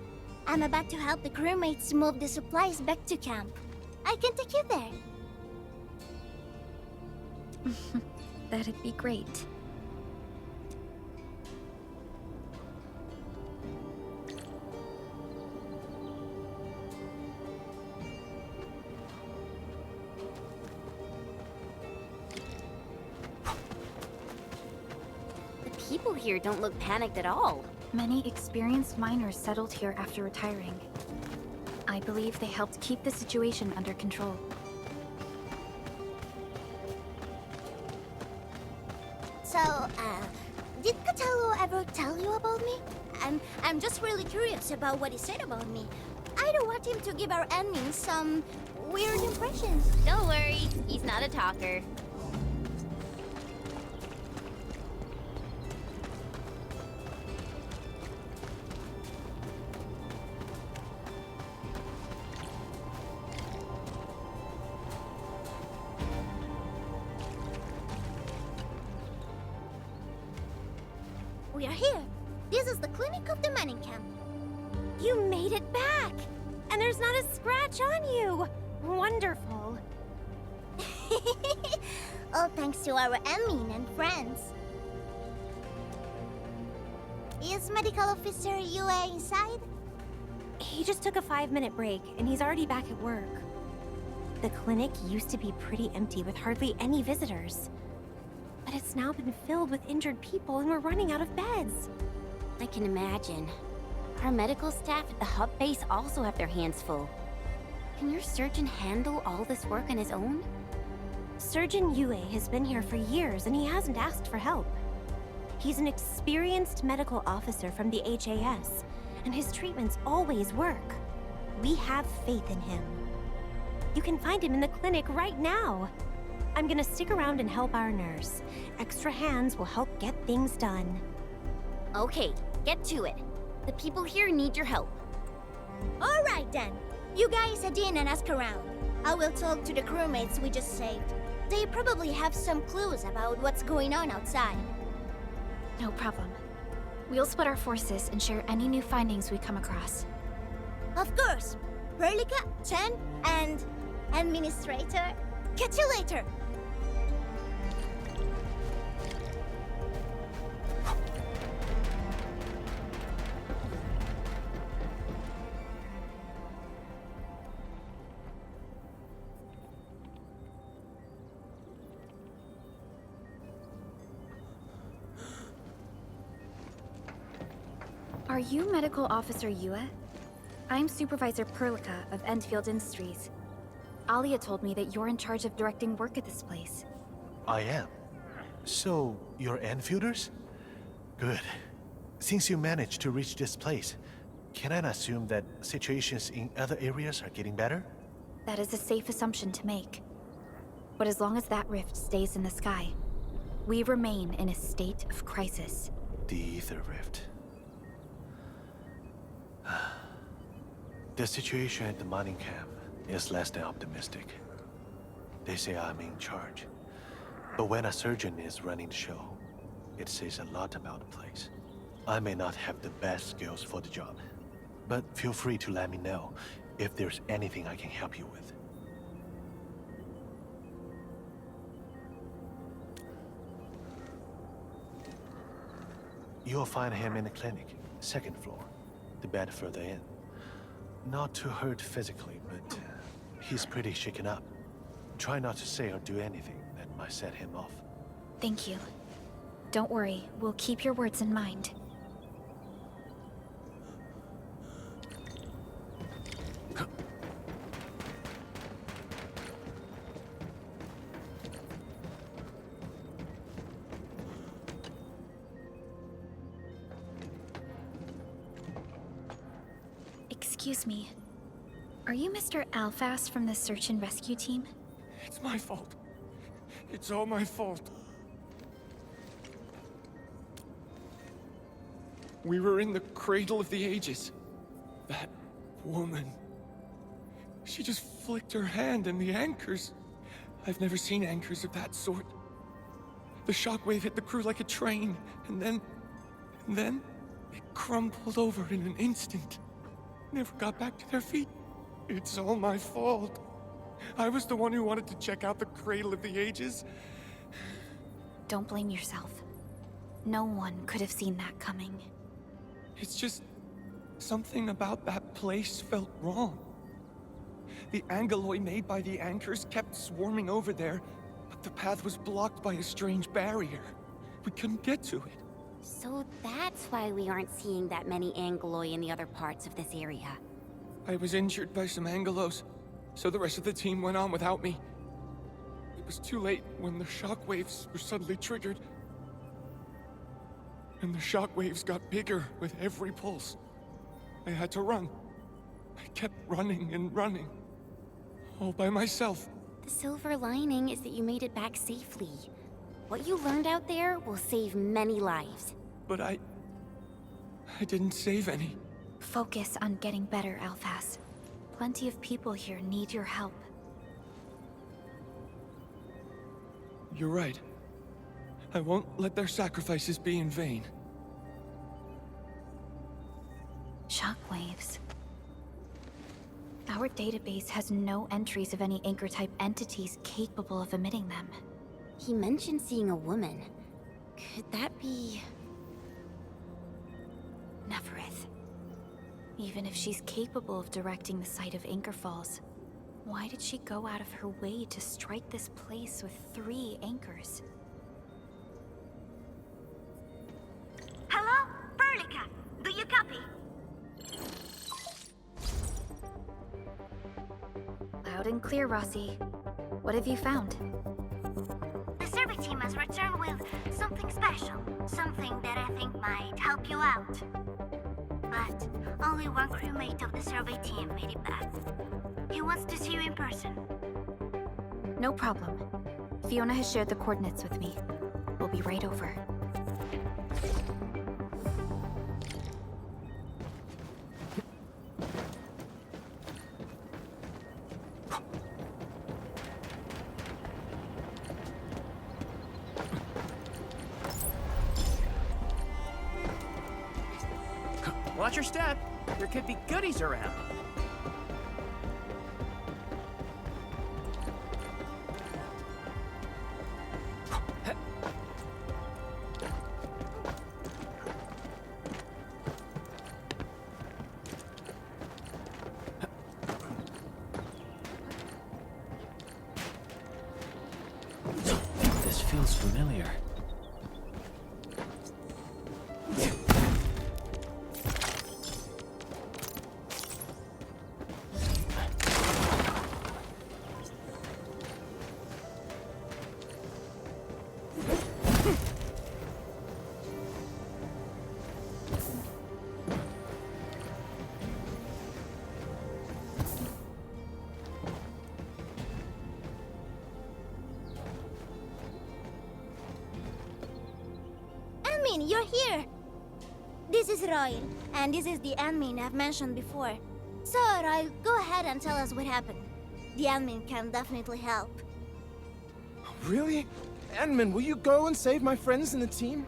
I'm about to help the crewmates move the supplies back to camp. I can take you there. That'd be great. People here don't look panicked at all. Many experienced miners settled here after retiring. I believe they helped keep the situation under control. So, did Cataldo ever tell you about me? I'm just really curious about what he said about me. I don't want him to give our enemies some weird impressions. Don't worry, he's not a talker. We are here. This is the clinic of the mining camp. You made it back! And there's not a scratch on you! Wonderful. All thanks to our Emin and friends. Is Medical Officer Yue inside? He just took a 5-minute break, and he's already back at work. The clinic used to be pretty empty with hardly any visitors. But it's now been filled with injured people, and we're running out of beds. I can imagine. Our medical staff at the hub base also have their hands full. Can your surgeon handle all this work on his own? Surgeon Yue has been here for years, and he hasn't asked for help. He's an experienced medical officer from the HAS, and his treatments always work. We have faith in him. You can find him in the clinic right now. I'm gonna stick around and help our nurse. Extra hands will help get things done. Okay, get to it. The people here need your help. All right then. You guys head in and ask around. I will talk to the crewmates we just saved. They probably have some clues about what's going on outside. No problem. We'll split our forces and share any new findings we come across. Of course. Perlica, Chen, and Administrator. Catch you later. Are you Medical Officer Yue? I'm Supervisor Perlica of Endfield Industries. Alia told me that you're in charge of directing work at this place. I am. So, you're Enfielders? Good. Since you managed to reach this place, can I assume that situations in other areas are getting better? That is a safe assumption to make. But as long as that rift stays in the sky, we remain in a state of crisis. The Ether Rift. The situation at the mining camp is less than optimistic. They say I'm in charge. But when a surgeon is running the show, it says a lot about the place. I may not have the best skills for the job, but feel free to let me know if there's anything I can help you with. You'll find him in the clinic, second floor, the bed further in. Not too hurt physically, but he's pretty shaken up. Try not to say or do anything that might set him off. Thank you. Don't worry, we'll keep your words in mind. Excuse me. Are you Mr. Alphas from the search and rescue team? It's my fault. It's all my fault. We were in the cradle of the ages. That woman. She just flicked her hand and the anchors. I've never seen anchors of that sort. The shockwave hit the crew like a train, and then it crumpled over in an instant. Never got back to their feet. It's all my fault. I was the one who wanted to check out the cradle of the ages. Don't blame yourself. No one could have seen that coming. It's just something about that place felt wrong. The angeloi made by the anchors kept swarming over there, but the path was blocked by a strange barrier. We couldn't get to it. So that's why we aren't seeing that many angeloi in the other parts of this area. I was injured by some angelos, so the rest of the team went on without me. It was too late when the shockwaves were suddenly triggered. And the shockwaves got bigger with every pulse. I had to run. I kept running and running. All by myself. The silver lining is that you made it back safely. What you learned out there will save many lives. But I didn't save any. Focus on getting better, Alphas. Plenty of people here need your help. You're right. I won't let their sacrifices be in vain. Shockwaves. Our database has no entries of any anchor-type entities capable of emitting them. He mentioned seeing a woman. Could that be... Neferith. Even if she's capable of directing the site of anchor falls, why did she go out of her way to strike this place with 3 anchors? Hello? Perlica, do you copy? Loud and clear, Rossi. What have you found? The survey team has returned with something special. Something that I think might help you out. But only one crewmate of the survey team made it back. He wants to see you in person. No problem. Fiona has shared the coordinates with me. We'll be right over. Watch your step. There could be goodies around. This feels familiar. Admin, you're here! This is Royal, and this is the admin I've mentioned before. So, Royal, go ahead and tell us what happened. The admin can definitely help. Really? Admin, will you go and save my friends in the team?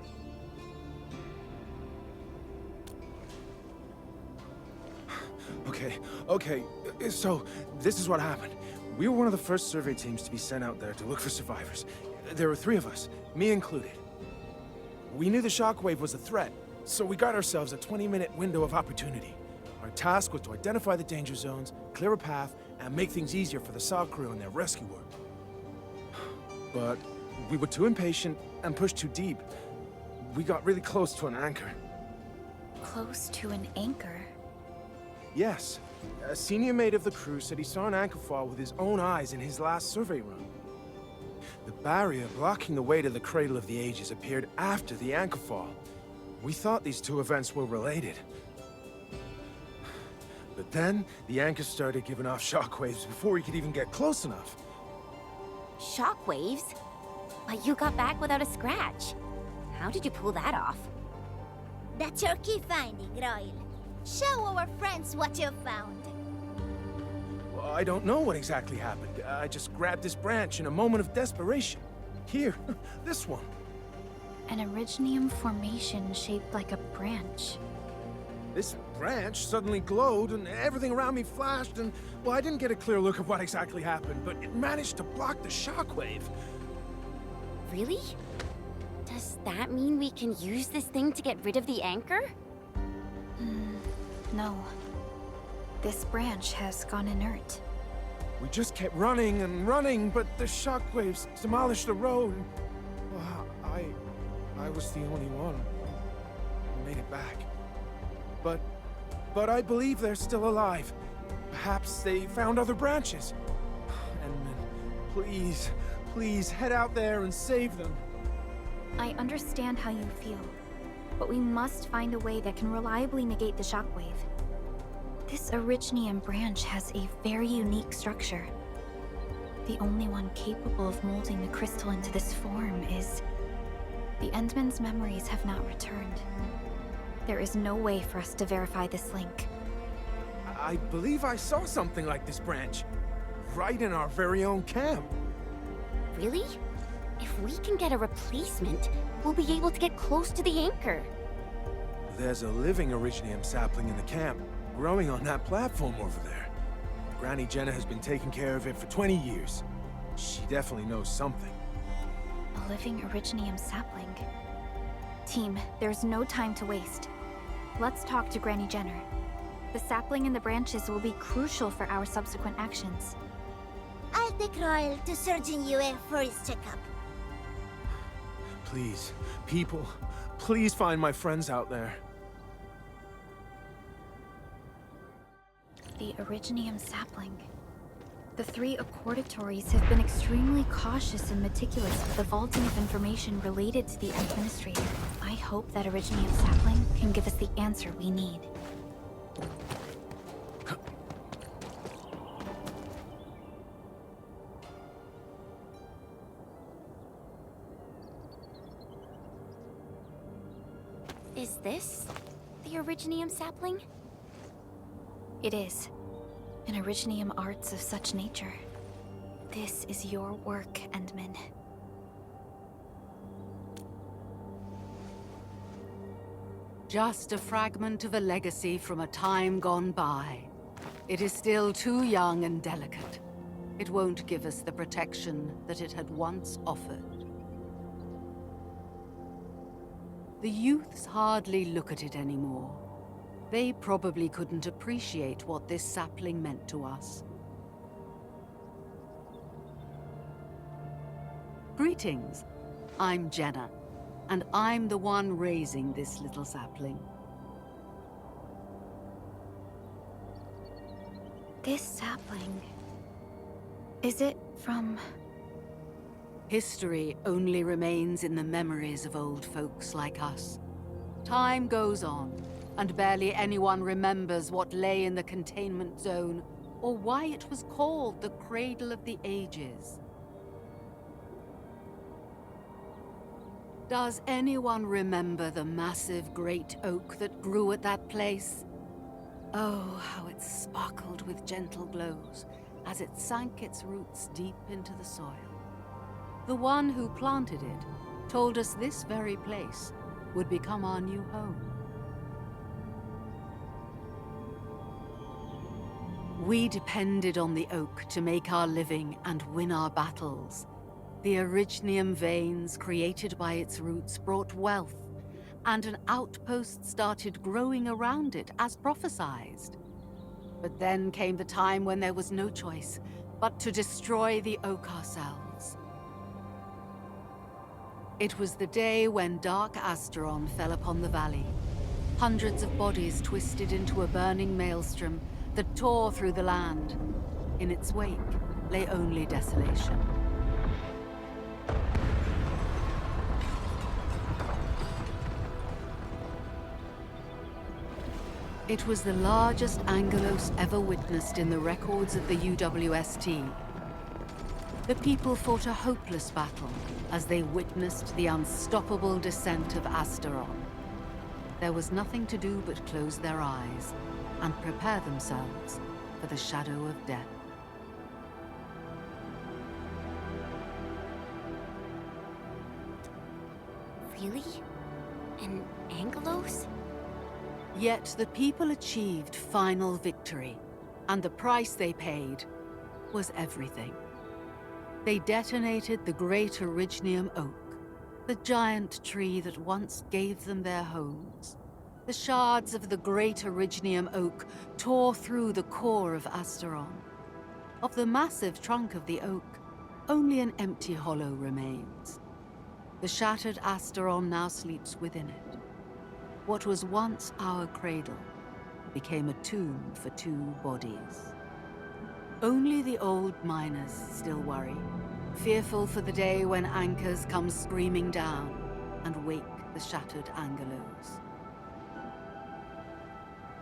Okay, so this is what happened. We were one of the first survey teams to be sent out there to look for survivors. There were 3 of us, me included. We knew the shockwave was a threat, so we got ourselves a 20-minute window of opportunity. Our task was to identify the danger zones, clear a path, and make things easier for the SAW crew and their rescue work. But we were too impatient and pushed too deep. We got really close to an anchor. Close to an anchor? Yes. A senior mate of the crew said he saw an anchor fall with his own eyes in his last survey run. The barrier blocking the way to the Cradle of the Ages appeared after the anchor fall. We thought these 2 events were related. But then, the anchor started giving off shockwaves before we could even get close enough. Shockwaves? But you got back without a scratch. How did you pull that off? That's your key finding, Royal. Show our friends what you've found. Well, I don't know what exactly happened. I just grabbed this branch in a moment of desperation. Here, this one. An Originium formation shaped like a branch. This branch suddenly glowed and everything around me flashed and, well, I didn't get a clear look at what exactly happened, but it managed to block the shockwave. Really? Does that mean we can use this thing to get rid of the anchor? No. This branch has gone inert. We just kept running and running, but the shockwaves demolished the road. Well, I was the only one who made it back. But I believe they're still alive. Perhaps they found other branches. And please head out there and save them. I understand how you feel, but we must find a way that can reliably negate the shockwave. This Originium branch has a very unique structure. The only one capable of molding the crystal into this form is... The Endman's memories have not returned. There is no way for us to verify this link. I believe I saw something like this branch. Right in our very own camp. Really? If we can get a replacement, we'll be able to get close to the anchor. There's a living Originium sapling in the camp, growing on that platform over there. Granny Jenna has been taking care of it for 20 years. She definitely knows something. A living Originium sapling. Team, there's no time to waste. Let's talk to Granny Jenner. The sapling in the branches will be crucial for our subsequent actions. I'll take Royal to Surgeon Yue for his checkup. Please, people, please find my friends out there. The Originium sapling. The 3 Accordatories have been extremely cautious and meticulous with the vaulting of information related to the Administrator. I hope that Originium sapling can give us the answer we need. Is this the Originium sapling? It is. An Originium arts of such nature. This is your work, Endman. Just a fragment of a legacy from a time gone by. It is still too young and delicate. It won't give us the protection that it had once offered. The youths hardly look at it anymore. They probably couldn't appreciate what this sapling meant to us. Greetings. I'm Jenna, and I'm the one raising this little sapling. This sapling... is it from... History only remains in the memories of old folks like us. Time goes on, and barely anyone remembers what lay in the containment zone, or why it was called the Cradle of the Ages. Does anyone remember the massive great oak that grew at that place? Oh, how it sparkled with gentle glows as it sank its roots deep into the soil. The one who planted it told us this very place would become our new home. We depended on the oak to make our living and win our battles. The Originium veins created by its roots brought wealth, and an outpost started growing around it as prophesized. But then came the time when there was no choice but to destroy the oak ourselves. It was the day when Dark Asteron fell upon the valley. Hundreds of bodies twisted into a burning maelstrom that tore through the land. In its wake lay only desolation. It was the largest Angelos ever witnessed in the records of the UWST. The people fought a hopeless battle as they witnessed the unstoppable descent of Asteron. There was nothing to do but close their eyes and prepare themselves for the shadow of death. Really? An Angelos? Yet the people achieved final victory, and the price they paid was everything. They detonated the great Originium oak, the giant tree that once gave them their homes. The shards of the great Originium oak tore through the core of Asteron. Of the massive trunk of the oak, only an empty hollow remains. The shattered Asteron now sleeps within it. What was once our cradle became a tomb for 2 bodies. Only the old miners still worry, fearful for the day when anchors come screaming down and wake the shattered Angelos.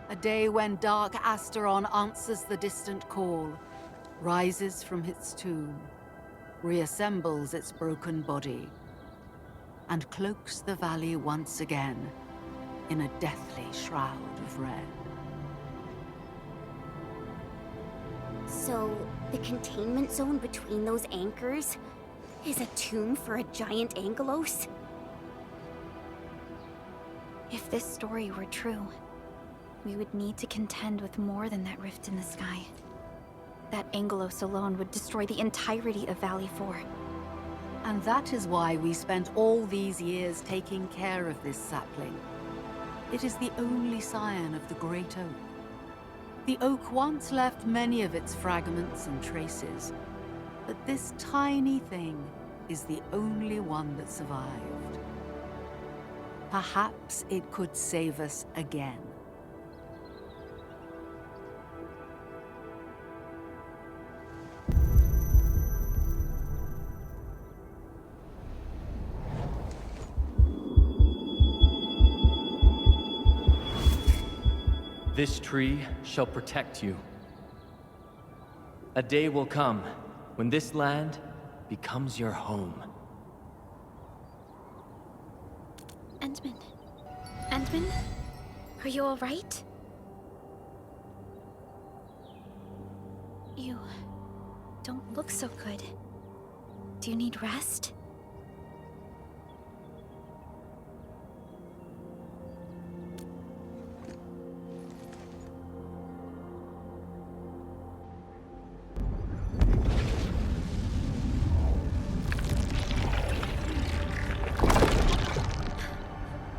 A day when Dark Asteron answers the distant call, rises from its tomb, reassembles its broken body, and cloaks the valley once again in a deathly shroud of red. So, the containment zone between those anchors is a tomb for a giant Angelos? If this story were true, we would need to contend with more than that rift in the sky. That Angelos alone would destroy the entirety of Valley 4. And that is why we spent all these years taking care of this sapling. It is the only scion of the Great Oak. The oak once left many of its fragments and traces, but this tiny thing is the only one that survived. Perhaps it could save us again. This tree shall protect you. A day will come when this land becomes your home. Endman. Endman? Are you all right? You don't look so good. Do you need rest?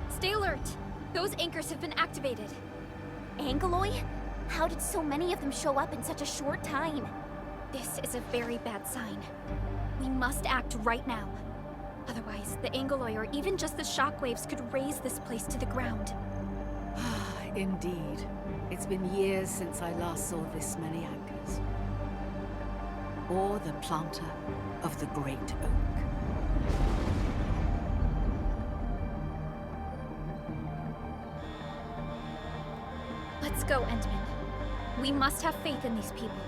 Stay alert! Those anchors have been activated. Angeloy? How did so many of them show up in such a short time? This is a very bad sign. We must act right now. Otherwise, the Angeloy or even just the shockwaves could raze this place to the ground. Indeed. It's been years since I last saw this many anchors. Or the planter of the Great Oak. Let's go, Endman. We must have faith in these people.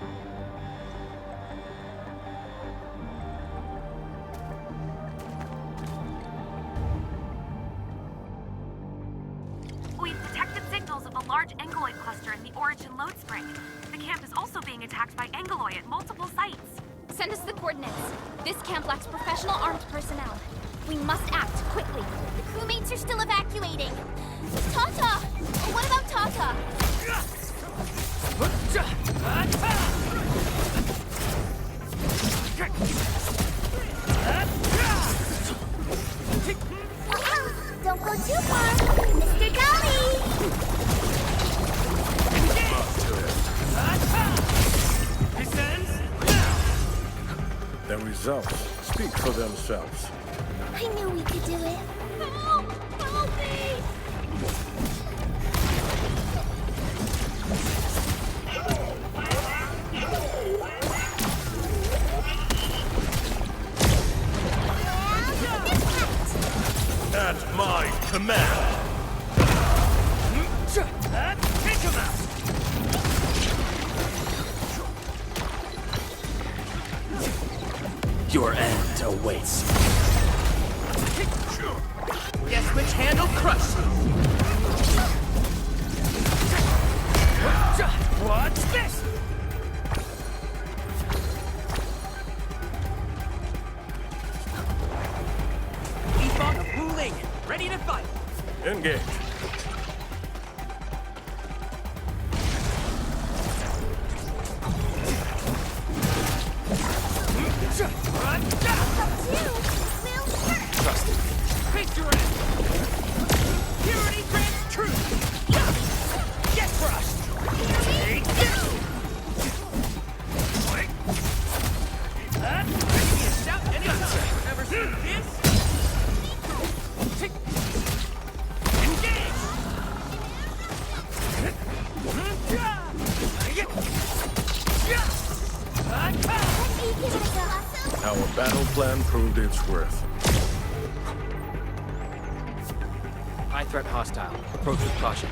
We've detected signals of a large Angeloid cluster in the Origin load spring. The camp is also being attacked by Angeloy at multiple sites. Send us the coordinates. This camp lacks professional armed personnel. We must act quickly. The crewmates are still evacuating. Tata! What about Tata? Don't go too far, Mr. Golly! The results speak for themselves. I knew we could do it. Help! Help me! At my command! Take him out! Your end awaits. Guess which hand will crush you? What's this? Ephon of Wu-Ling, ready to fight. Engage. Trust me. Face your end. Purity grants truth. Get crushed. Take this. Ready to shout anytime. Ever seen this? Our battle plan proved its worth. High threat hostile. Approach with caution.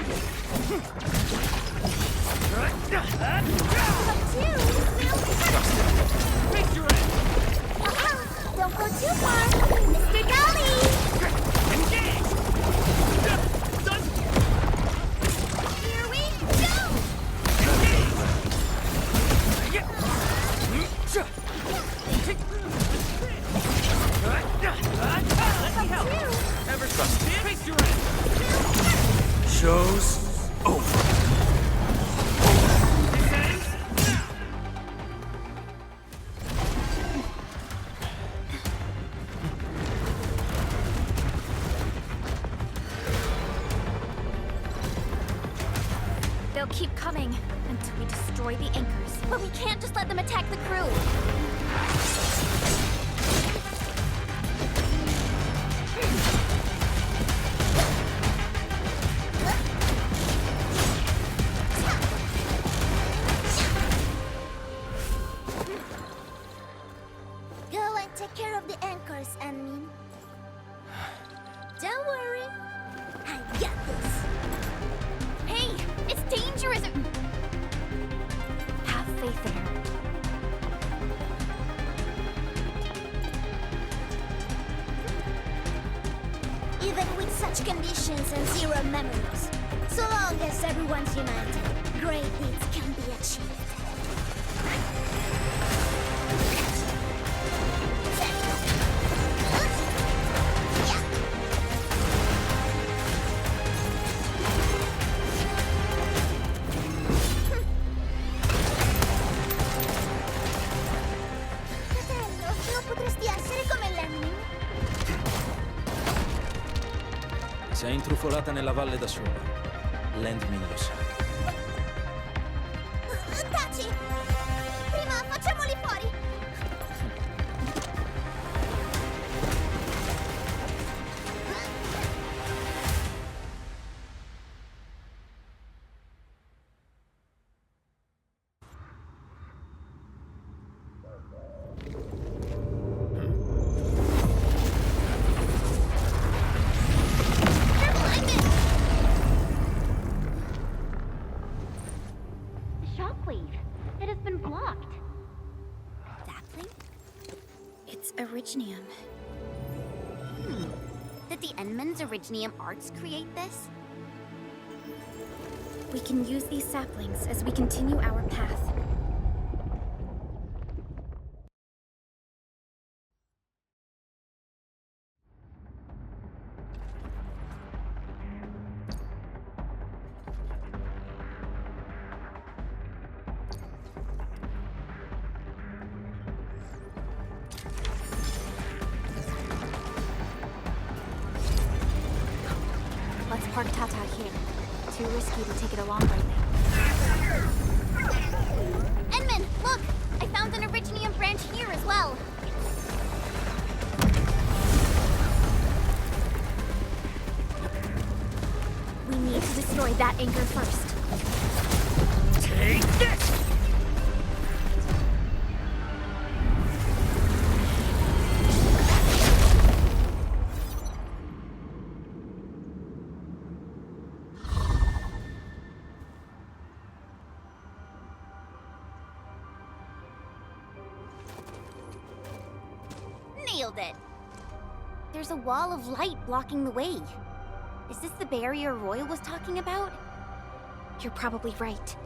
Face your end. Don't go too far, Mr. Golly! Engage! Here we go! Let me help. Ever trust me? Face your end. Show's over. They'll keep coming until we destroy the anchors. But we can't just let them attack the crew. Go and take care of the anchors, Anmin. Don't worry. I got this. Hey, it's dangerous! Have faith in her. Even with such conditions and zero memories, so long as everyone's united, great deeds can be achieved. Fratello, non potresti essere come Lemmy? Si è intrufolata nella valle da sola. Landmin lo sa. Taci! Prima facciamoli fuori! The shockwave. It has been blocked. It's Originium. Did the Endman's Originium arts create this? We can use these saplings as we continue our path. Let's park Tata here. Too risky to take it along right now. Endman, look! I found an Originium branch here as well. We need to destroy that anchor first. Take this! Nailed it. There's a wall of light blocking the way. Is this the barrier Royal was talking about? You're probably right.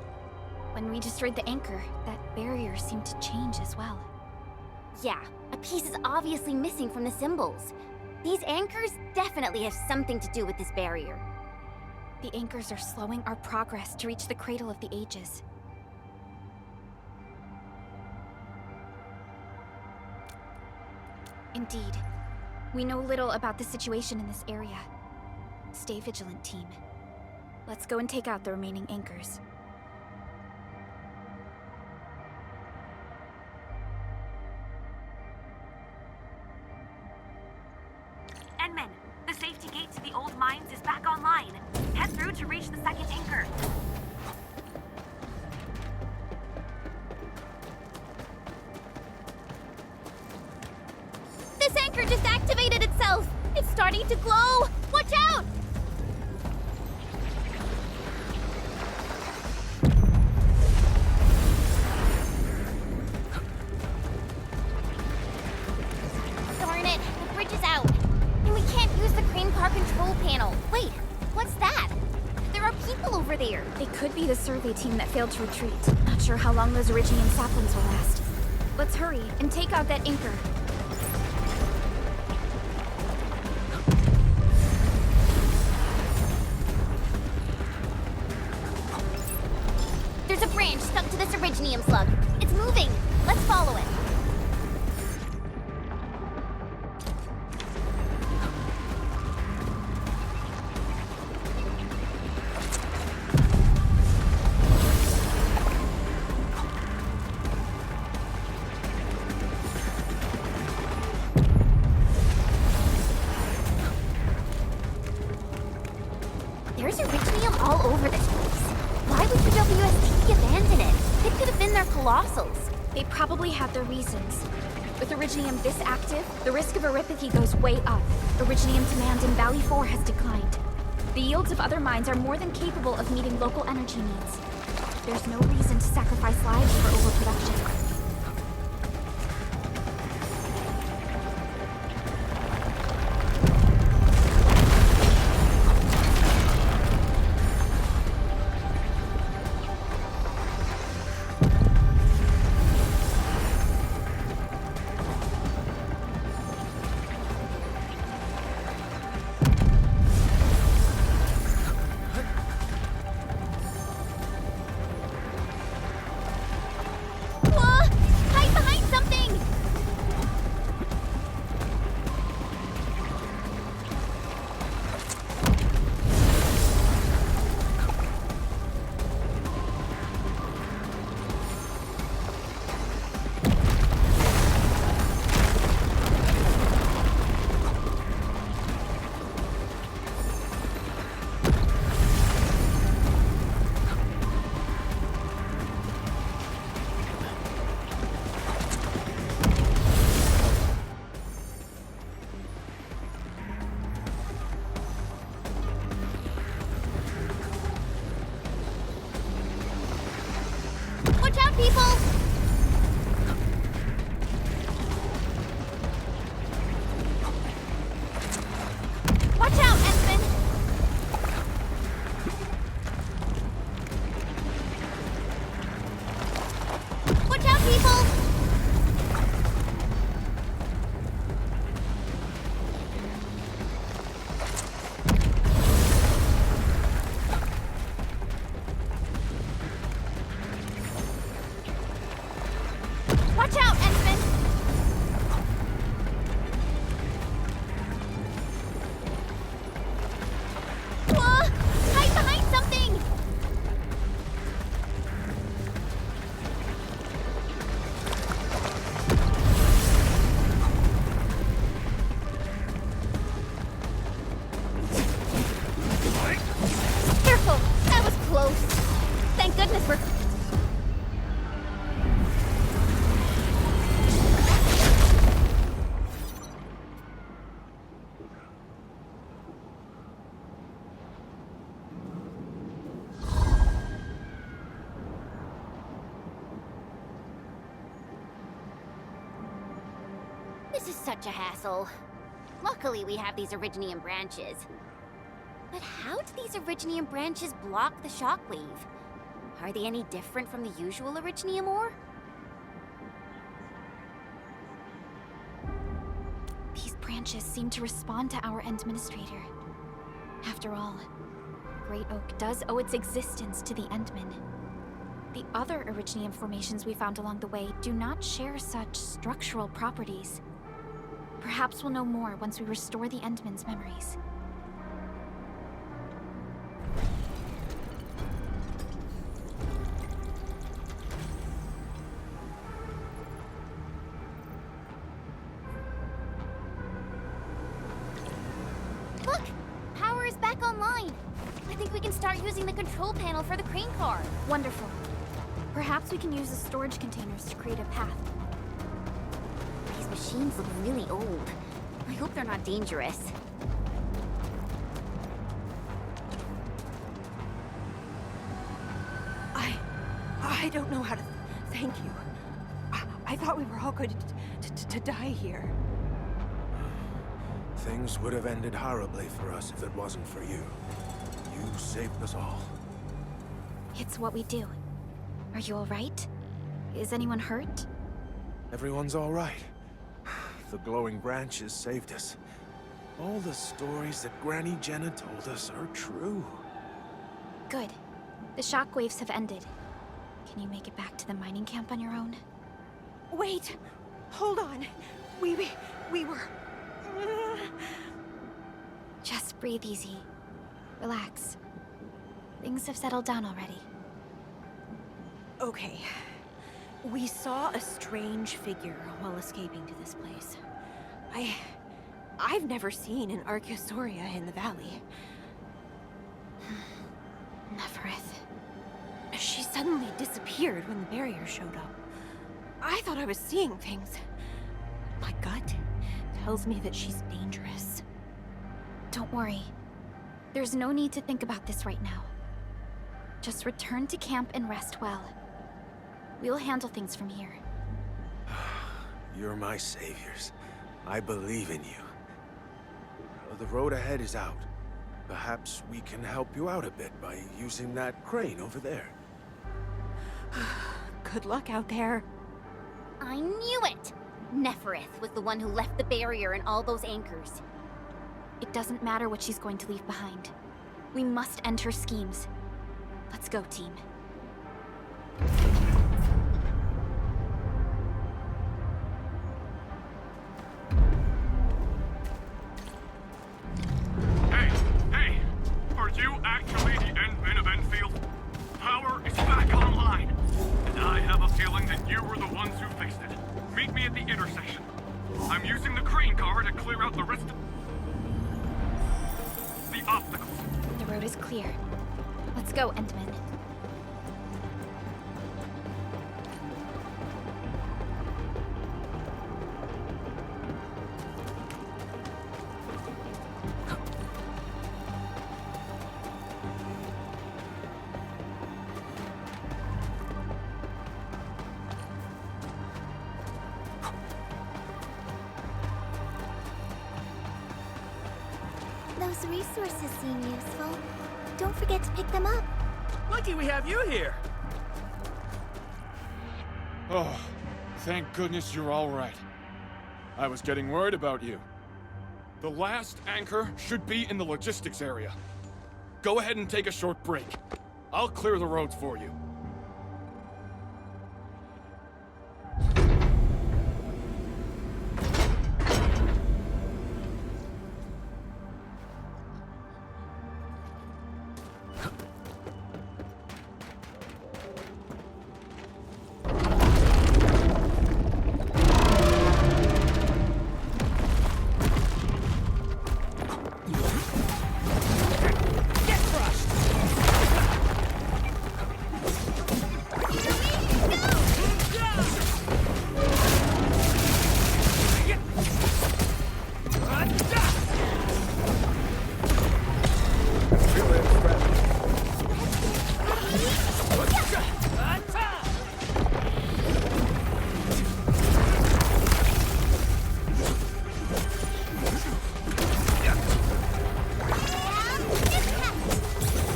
When we destroyed the anchor, that barrier seemed to change as well. Yeah, a piece is obviously missing from the symbols. These anchors definitely have something to do with this barrier. The anchors are slowing our progress to reach the Cradle of the Ages. Indeed. We know little about the situation in this area. Stay vigilant, team. Let's go and take out the remaining anchors. Endman, the safety gate to the old mines is back online. Head through to reach the second anchor. This anchor just activated itself! It's starting to glow! Watch out! Darn it, the bridge is out. And we can't use the crane car control panel. Wait, what's that? There are people over there. They could be the survey team that failed to retreat. Not sure how long those Originium saplings will last. Let's hurry and take out that anchor. There's Iridium all over this place. Why would UWST abandon it? It could have been their colossals. They probably had their reasons. With Iridium this active, the risk of eripathy goes way up. Iridium demand in Valley 4 has declined. The yields of other mines are more than capable of meeting local energy needs. There's no reason to sacrifice lives for overproduction. Watch out, people! Watch out, Endman! Watch out, people! Watch out, Endman! Whoa! Hide behind something! Careful! That was close. Thank goodness we're... This is such a hassle. Luckily, we have these Iridium branches. But how do these Iridium branches block the shockwave? Are they any different from the usual Iridium ore? These branches seem to respond to our Endministrator. After all, Great Oak does owe its existence to the Endmen. The other Iridium formations we found along the way do not share such structural properties. Perhaps we'll know more once we restore the Endmen's memories. Look! Power is back online! I think we can start using the control panel for the crane car. Wonderful. Perhaps we can use the storage containers to create a path. These machines look really old. I hope they're not dangerous. I don't know how to thank you. I thought we were all going to die here. Things would have ended horribly for us if it wasn't for you. You saved us all. It's what we do. Are you all right? Is anyone hurt? Everyone's all right. The glowing branches saved us. All the stories that Granny Jenna told us are true. Good. The shockwaves have ended. Can you make it back to the mining camp on your own? Wait! Hold on. We were... Just breathe easy. Relax. Things have settled down already. Okay. We saw a strange figure while escaping to this place. I've never seen an Archaeosauria in the valley. Neferith. She suddenly disappeared when the barrier showed up. I thought I was seeing things. My gut tells me that she's dangerous. Don't worry. There's no need to think about this right now. Just return to camp and rest well. We'll handle things from here. You're my saviors. I believe in you. The road ahead is out. Perhaps we can help you out a bit by using that crane over there. Good luck out there. I knew it! Neferith was the one who left the barrier and all those anchors. It doesn't matter what she's going to leave behind. We must end her schemes. Let's go, team. Hey! Are you actually the Endmen of Endfield? Power is back online, and I have a feeling that you were the ones who fixed it. Meet me at the intersection. I'm using the crane car to clear out the rest of the obstacles. The road is clear. Let's go, Endman. Those resources seem useful. Don't forget to pick them up. Lucky we have you here. Oh, thank goodness you're all right. I was getting worried about you. The last anchor should be in the logistics area. Go ahead and take a short break. I'll clear the roads for you.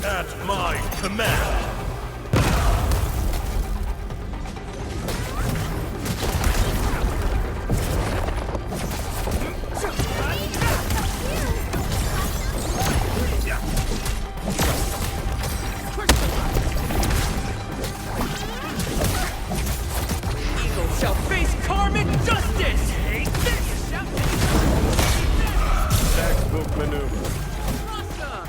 At my command! Evil shall face karmic justice! Take this! Textbook maneuver. Awesome!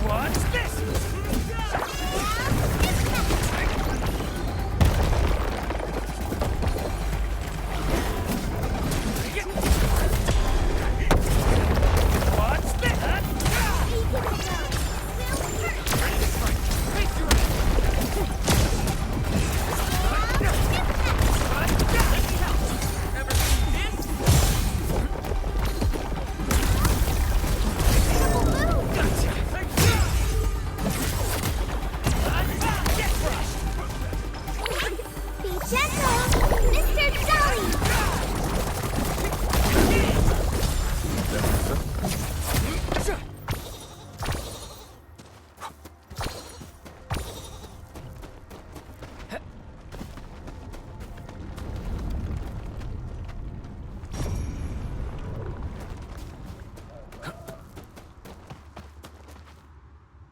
Watch this! Watch this! Ever seen this? Be gentle, Mr. Jolly!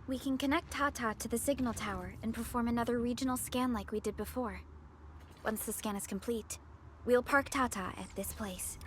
We can connect Tata to the signal tower and perform another regional scan like we did before. Once the scan is complete, we'll park Tata at this place.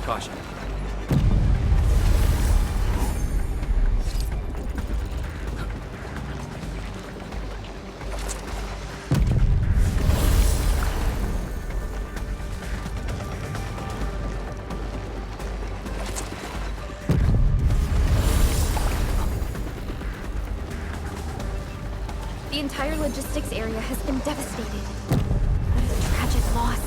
Caution. The entire logistics area has been devastated. What a tragic loss.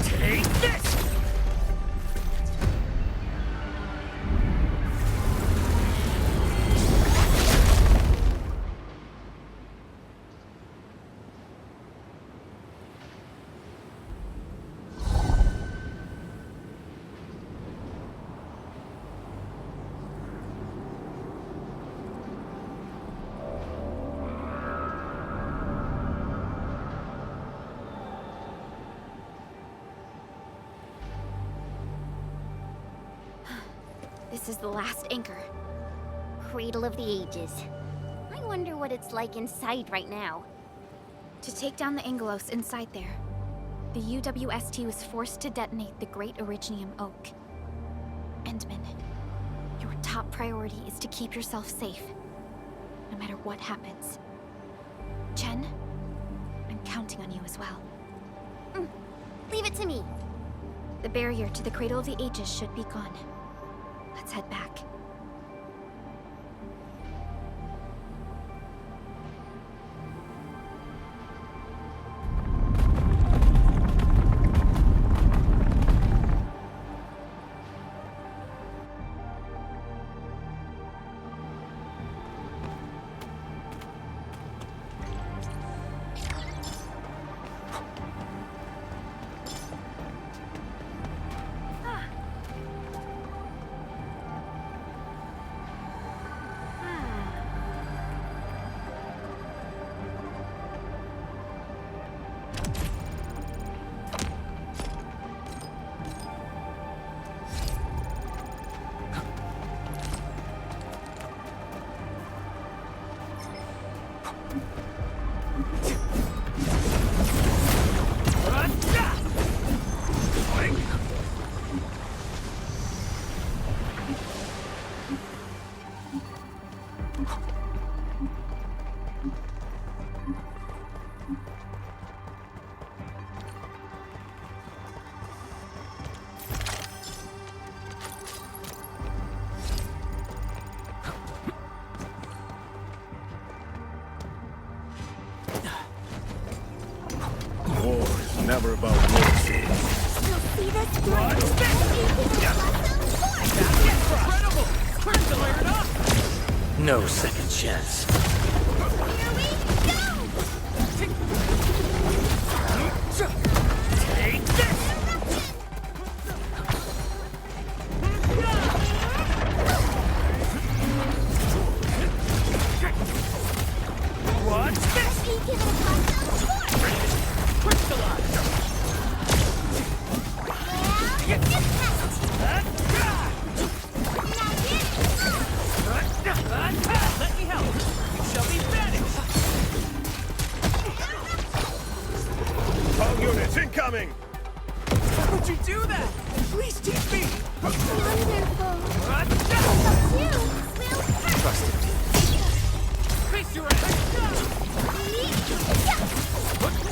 Take this! This is the last anchor. Cradle of the Ages. I wonder what it's like inside right now. To take down the Angelos inside there, the UWST was forced to detonate the Great Originium Oak. Endman, your top priority is to keep yourself safe, no matter what happens. Chen, I'm counting on you as well. Leave it to me. The barrier to the Cradle of the Ages should be gone. Let's head back. War is never about mercy. You'll see this through. Incredible! Time to layer it up! No second chance. Take this! What's this? Crystallize! Let me help! You shall be banished! All units incoming! How would you do that? Please teach me! Wonderful. Trust it. Face your ass!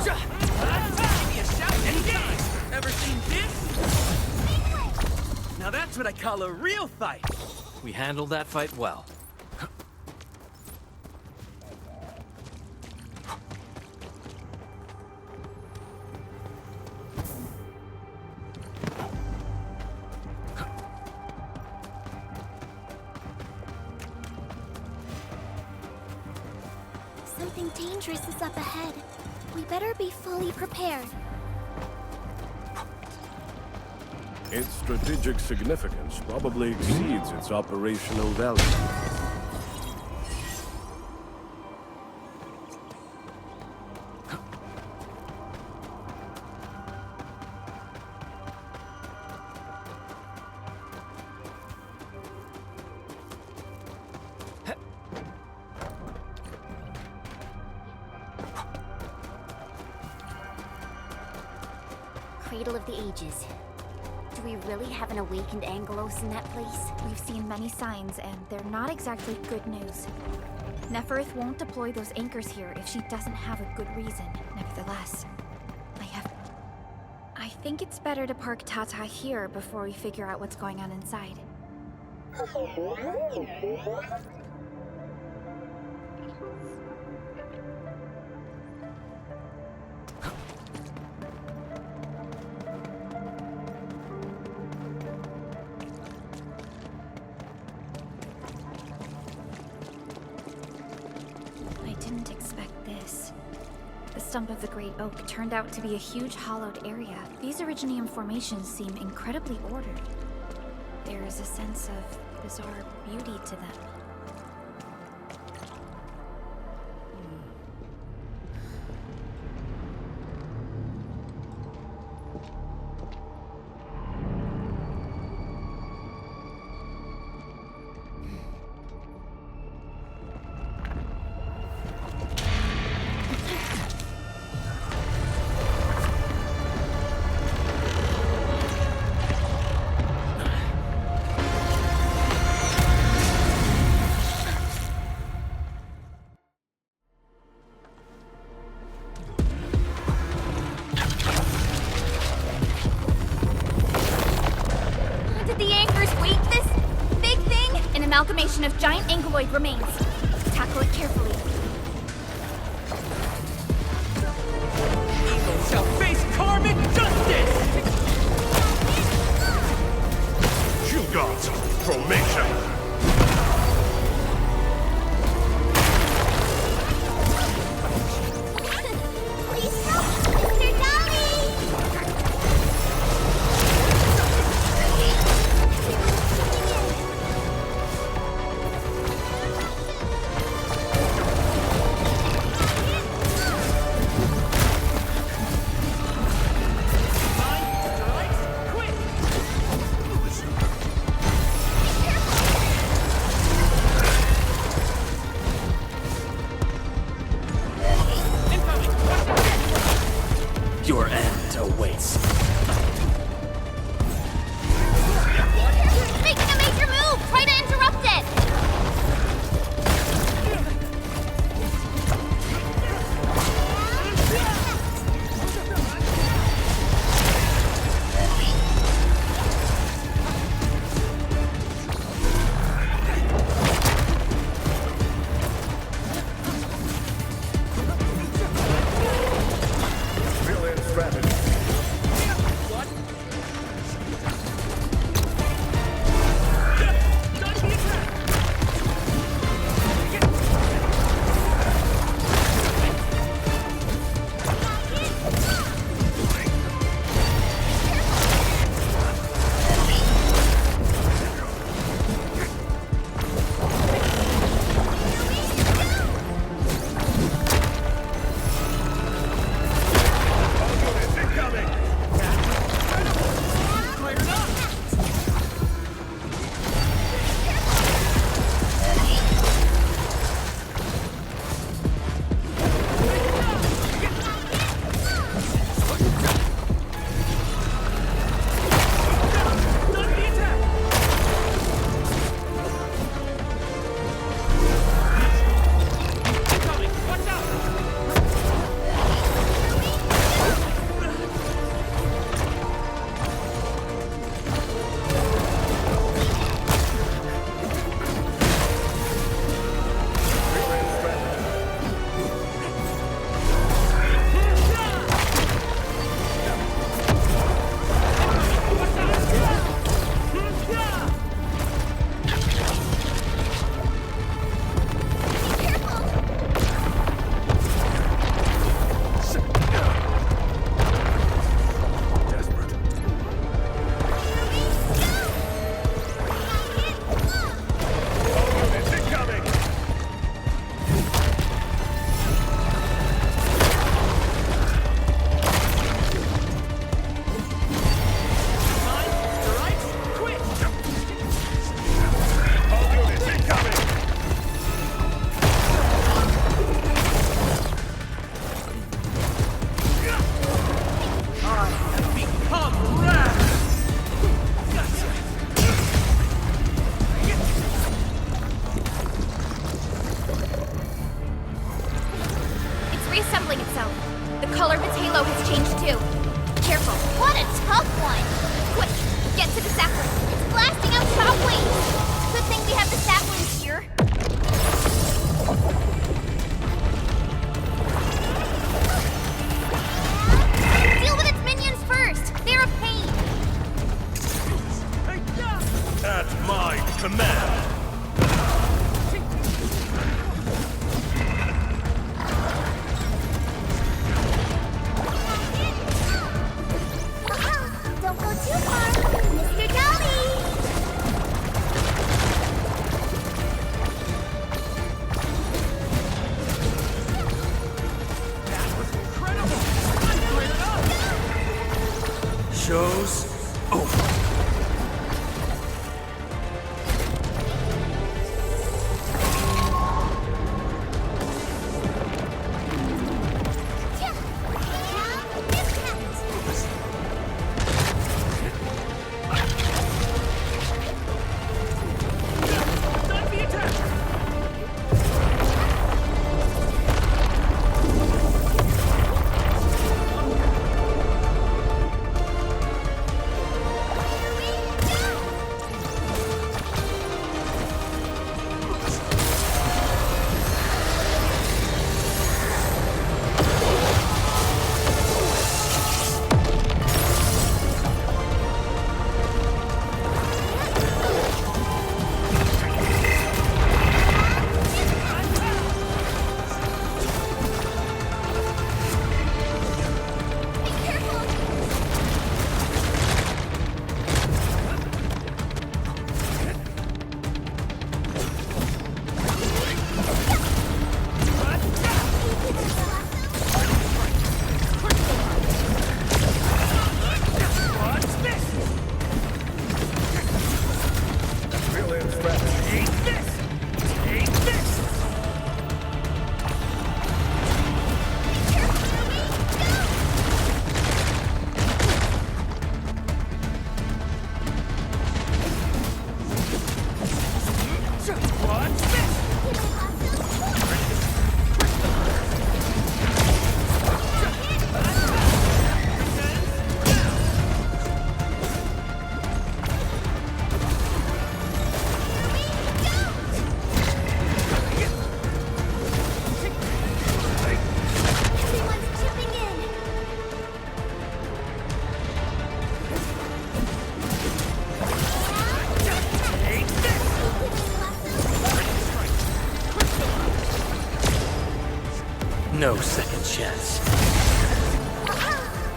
Give me a shout anytime! Ever seen this? Now that's what I call a real fight! We handled that fight well. Something dangerous is up ahead. We better be fully prepared. Its strategic significance probably exceeds its operational value. cradle of the ages. Do we really have an awakened Angelos in that place? We've seen many signs, and they're not exactly good news. Neferith won't deploy those anchors here if she doesn't have a good reason. Nevertheless, I think it's better to park Tata here before we figure out what's going on inside. I didn't expect this. The stump of the Great Oak turned out to be a huge hollowed area. These Originium formations seem incredibly ordered. There is a sense of bizarre beauty to them. Amalgamation of giant ankyloid remains. Tackle it carefully. Evil shall face karmic justice! You gods, formation! Please help, Mr. Dolly! Your end awaits. Making a major move! Try to interrupt it! Fill in strategy. color of its halo has changed too. Careful. What a tough one! Quick, get to the sapling. It's blasting out shockwaves! Good thing we have the saplings here. Deal with its minions first! They're a pain! At my command! Don't go too far, Mr. Dolly! Show's over. No second chance.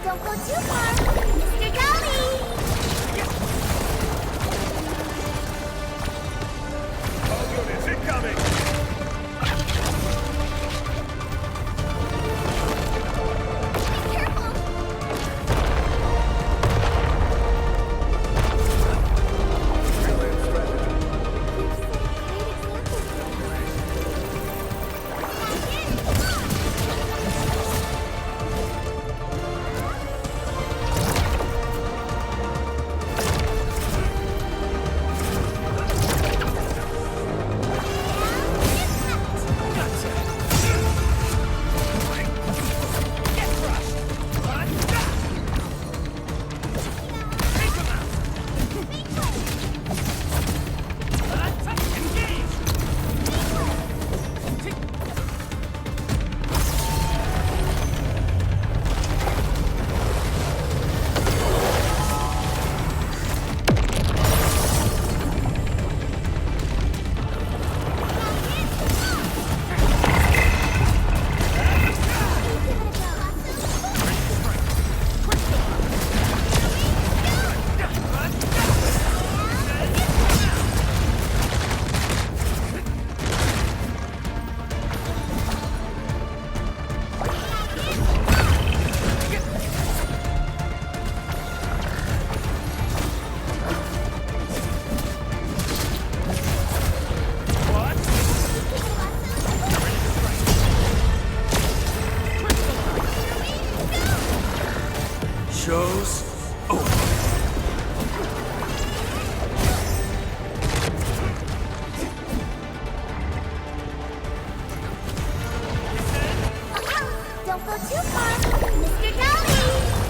Don't go too far, Mr. Dolly! All units incoming! Show's over. Don't go too far. Mr. Dolly!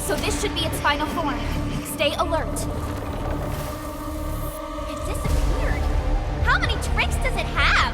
So this should be its final form. Stay alert. It disappeared. How many tricks does it have?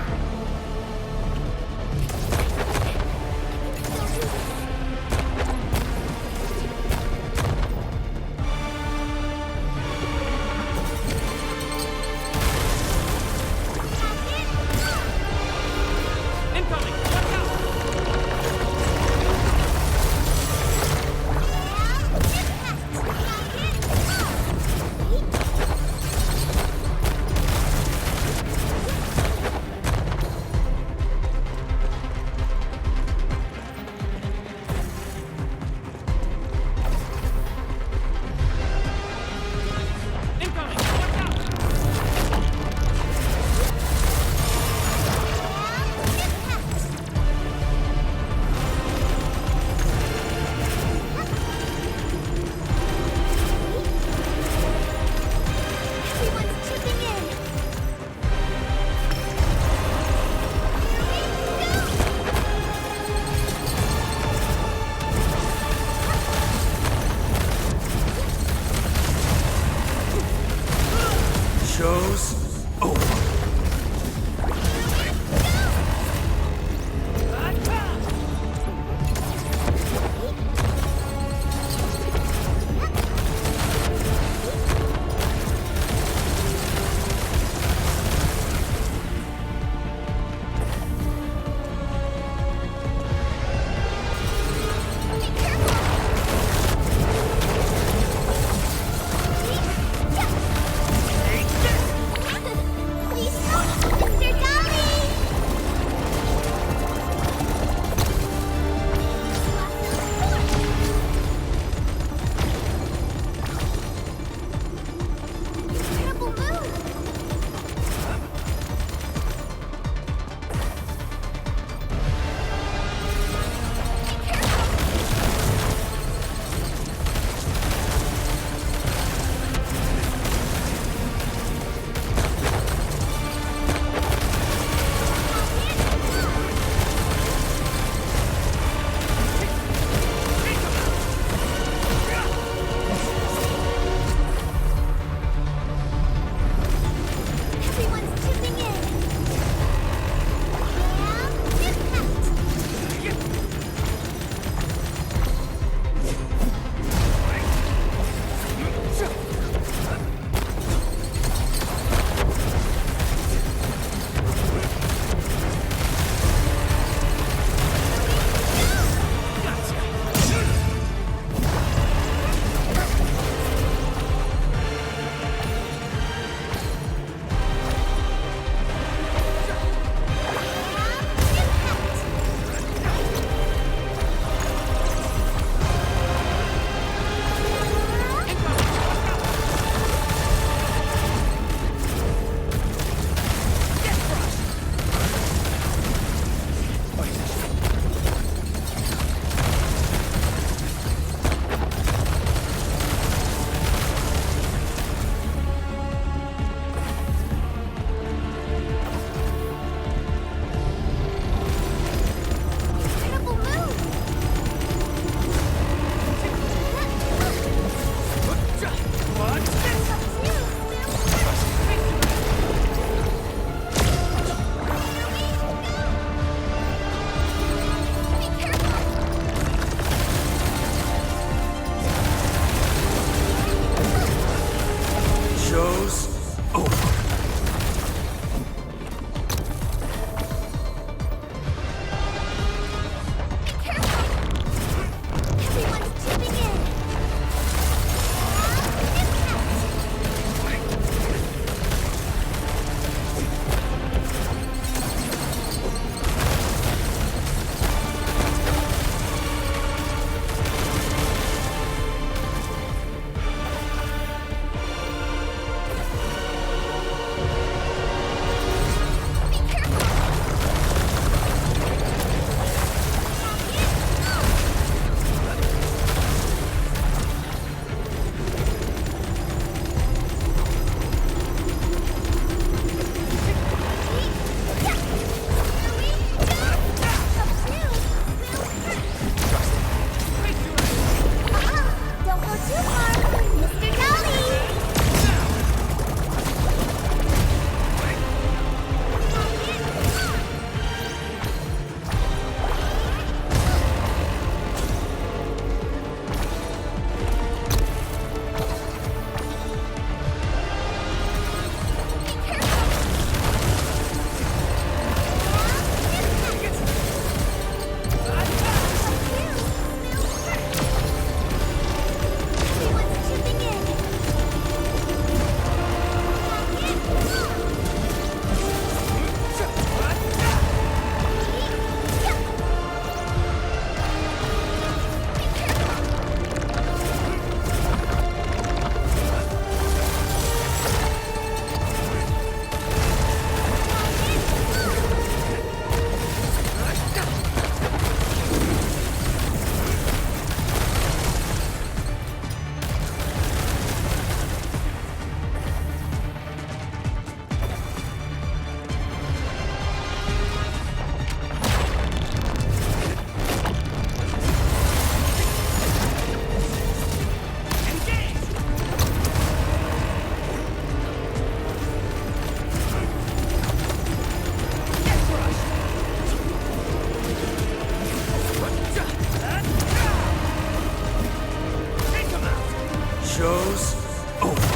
Show's over.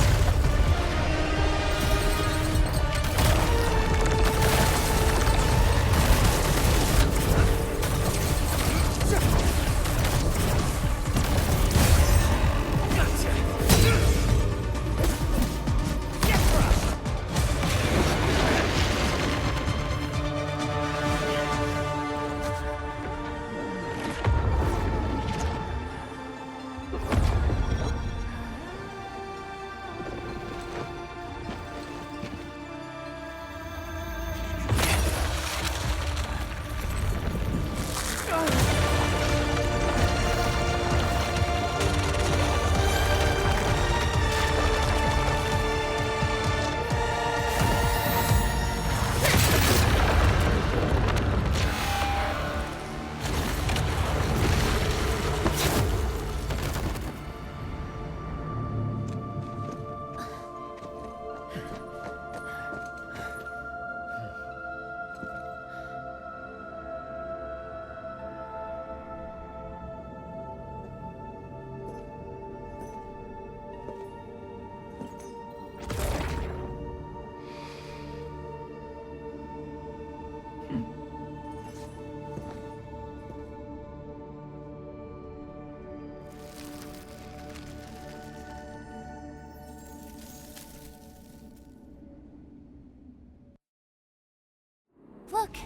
Look!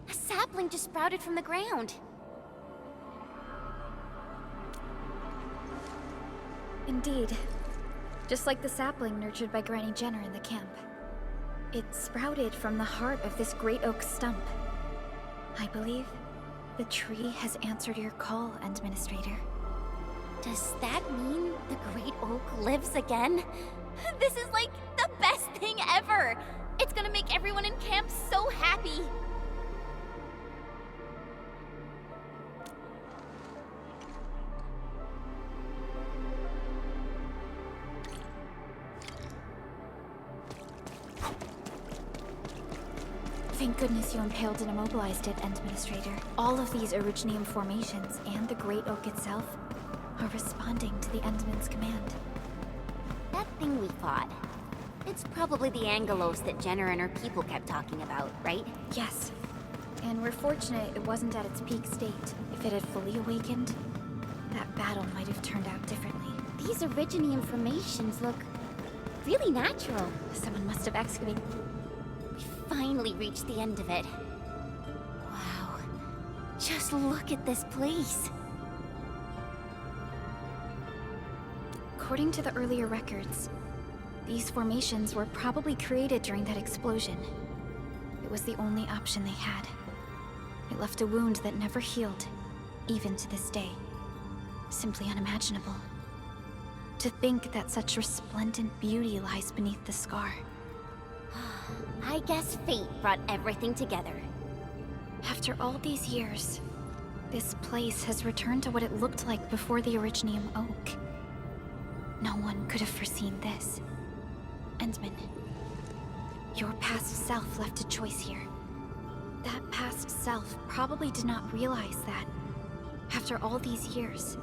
A sapling just sprouted from the ground. Indeed. Just like the sapling nurtured by Granny Jenner in the camp. It sprouted from the heart of this great oak stump. I believe the tree has answered your call, Administrator. Does that mean the Great Oak lives again? This is like the best thing ever! It's gonna make everyone in camp so happy! Thank goodness you impaled and immobilized it, Administrator. All of these Originium formations and the Great Oak itself are responding to the Endman's command. That thing we fought. It's probably the Angelos that Jenner and her people kept talking about, right? Yes. And we're fortunate it wasn't at its peak state. If it had fully awakened, that battle might have turned out differently. These Originium formations look really natural. Someone must have excavated. We finally reached the end of it. Wow. Just look at this place. According to the earlier records, these formations were probably created during that explosion. It was the only option they had. It left a wound that never healed, even to this day. Simply unimaginable. To think that such resplendent beauty lies beneath the scar. I guess fate brought everything together. After all these years, this place has returned to what it looked like before the Originium Oak. No one could have foreseen this. Endman, your past self left a choice here. That past self probably did not realize that, after all these years,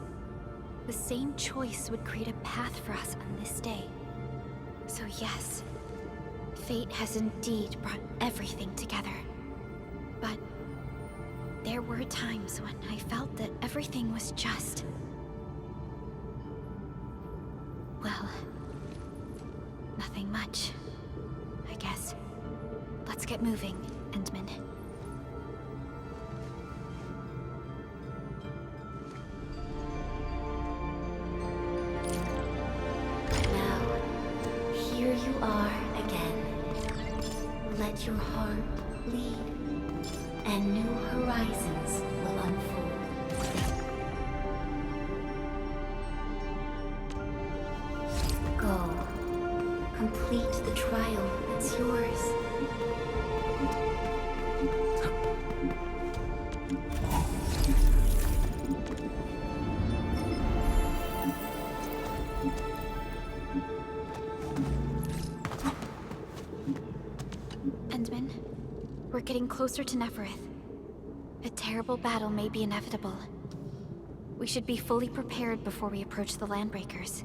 the same choice would create a path for us on this day. So yes, fate has indeed brought everything together. But there were times when I felt that everything was just... well, nothing much, I guess. Let's get moving, Endman. Now, here you are again. Let your heart lead, and new horizons will unfold. Go. Complete the trial that's yours. Endman, we're getting closer to Neferith. A terrible battle may be inevitable. We should be fully prepared before we approach the Landbreakers.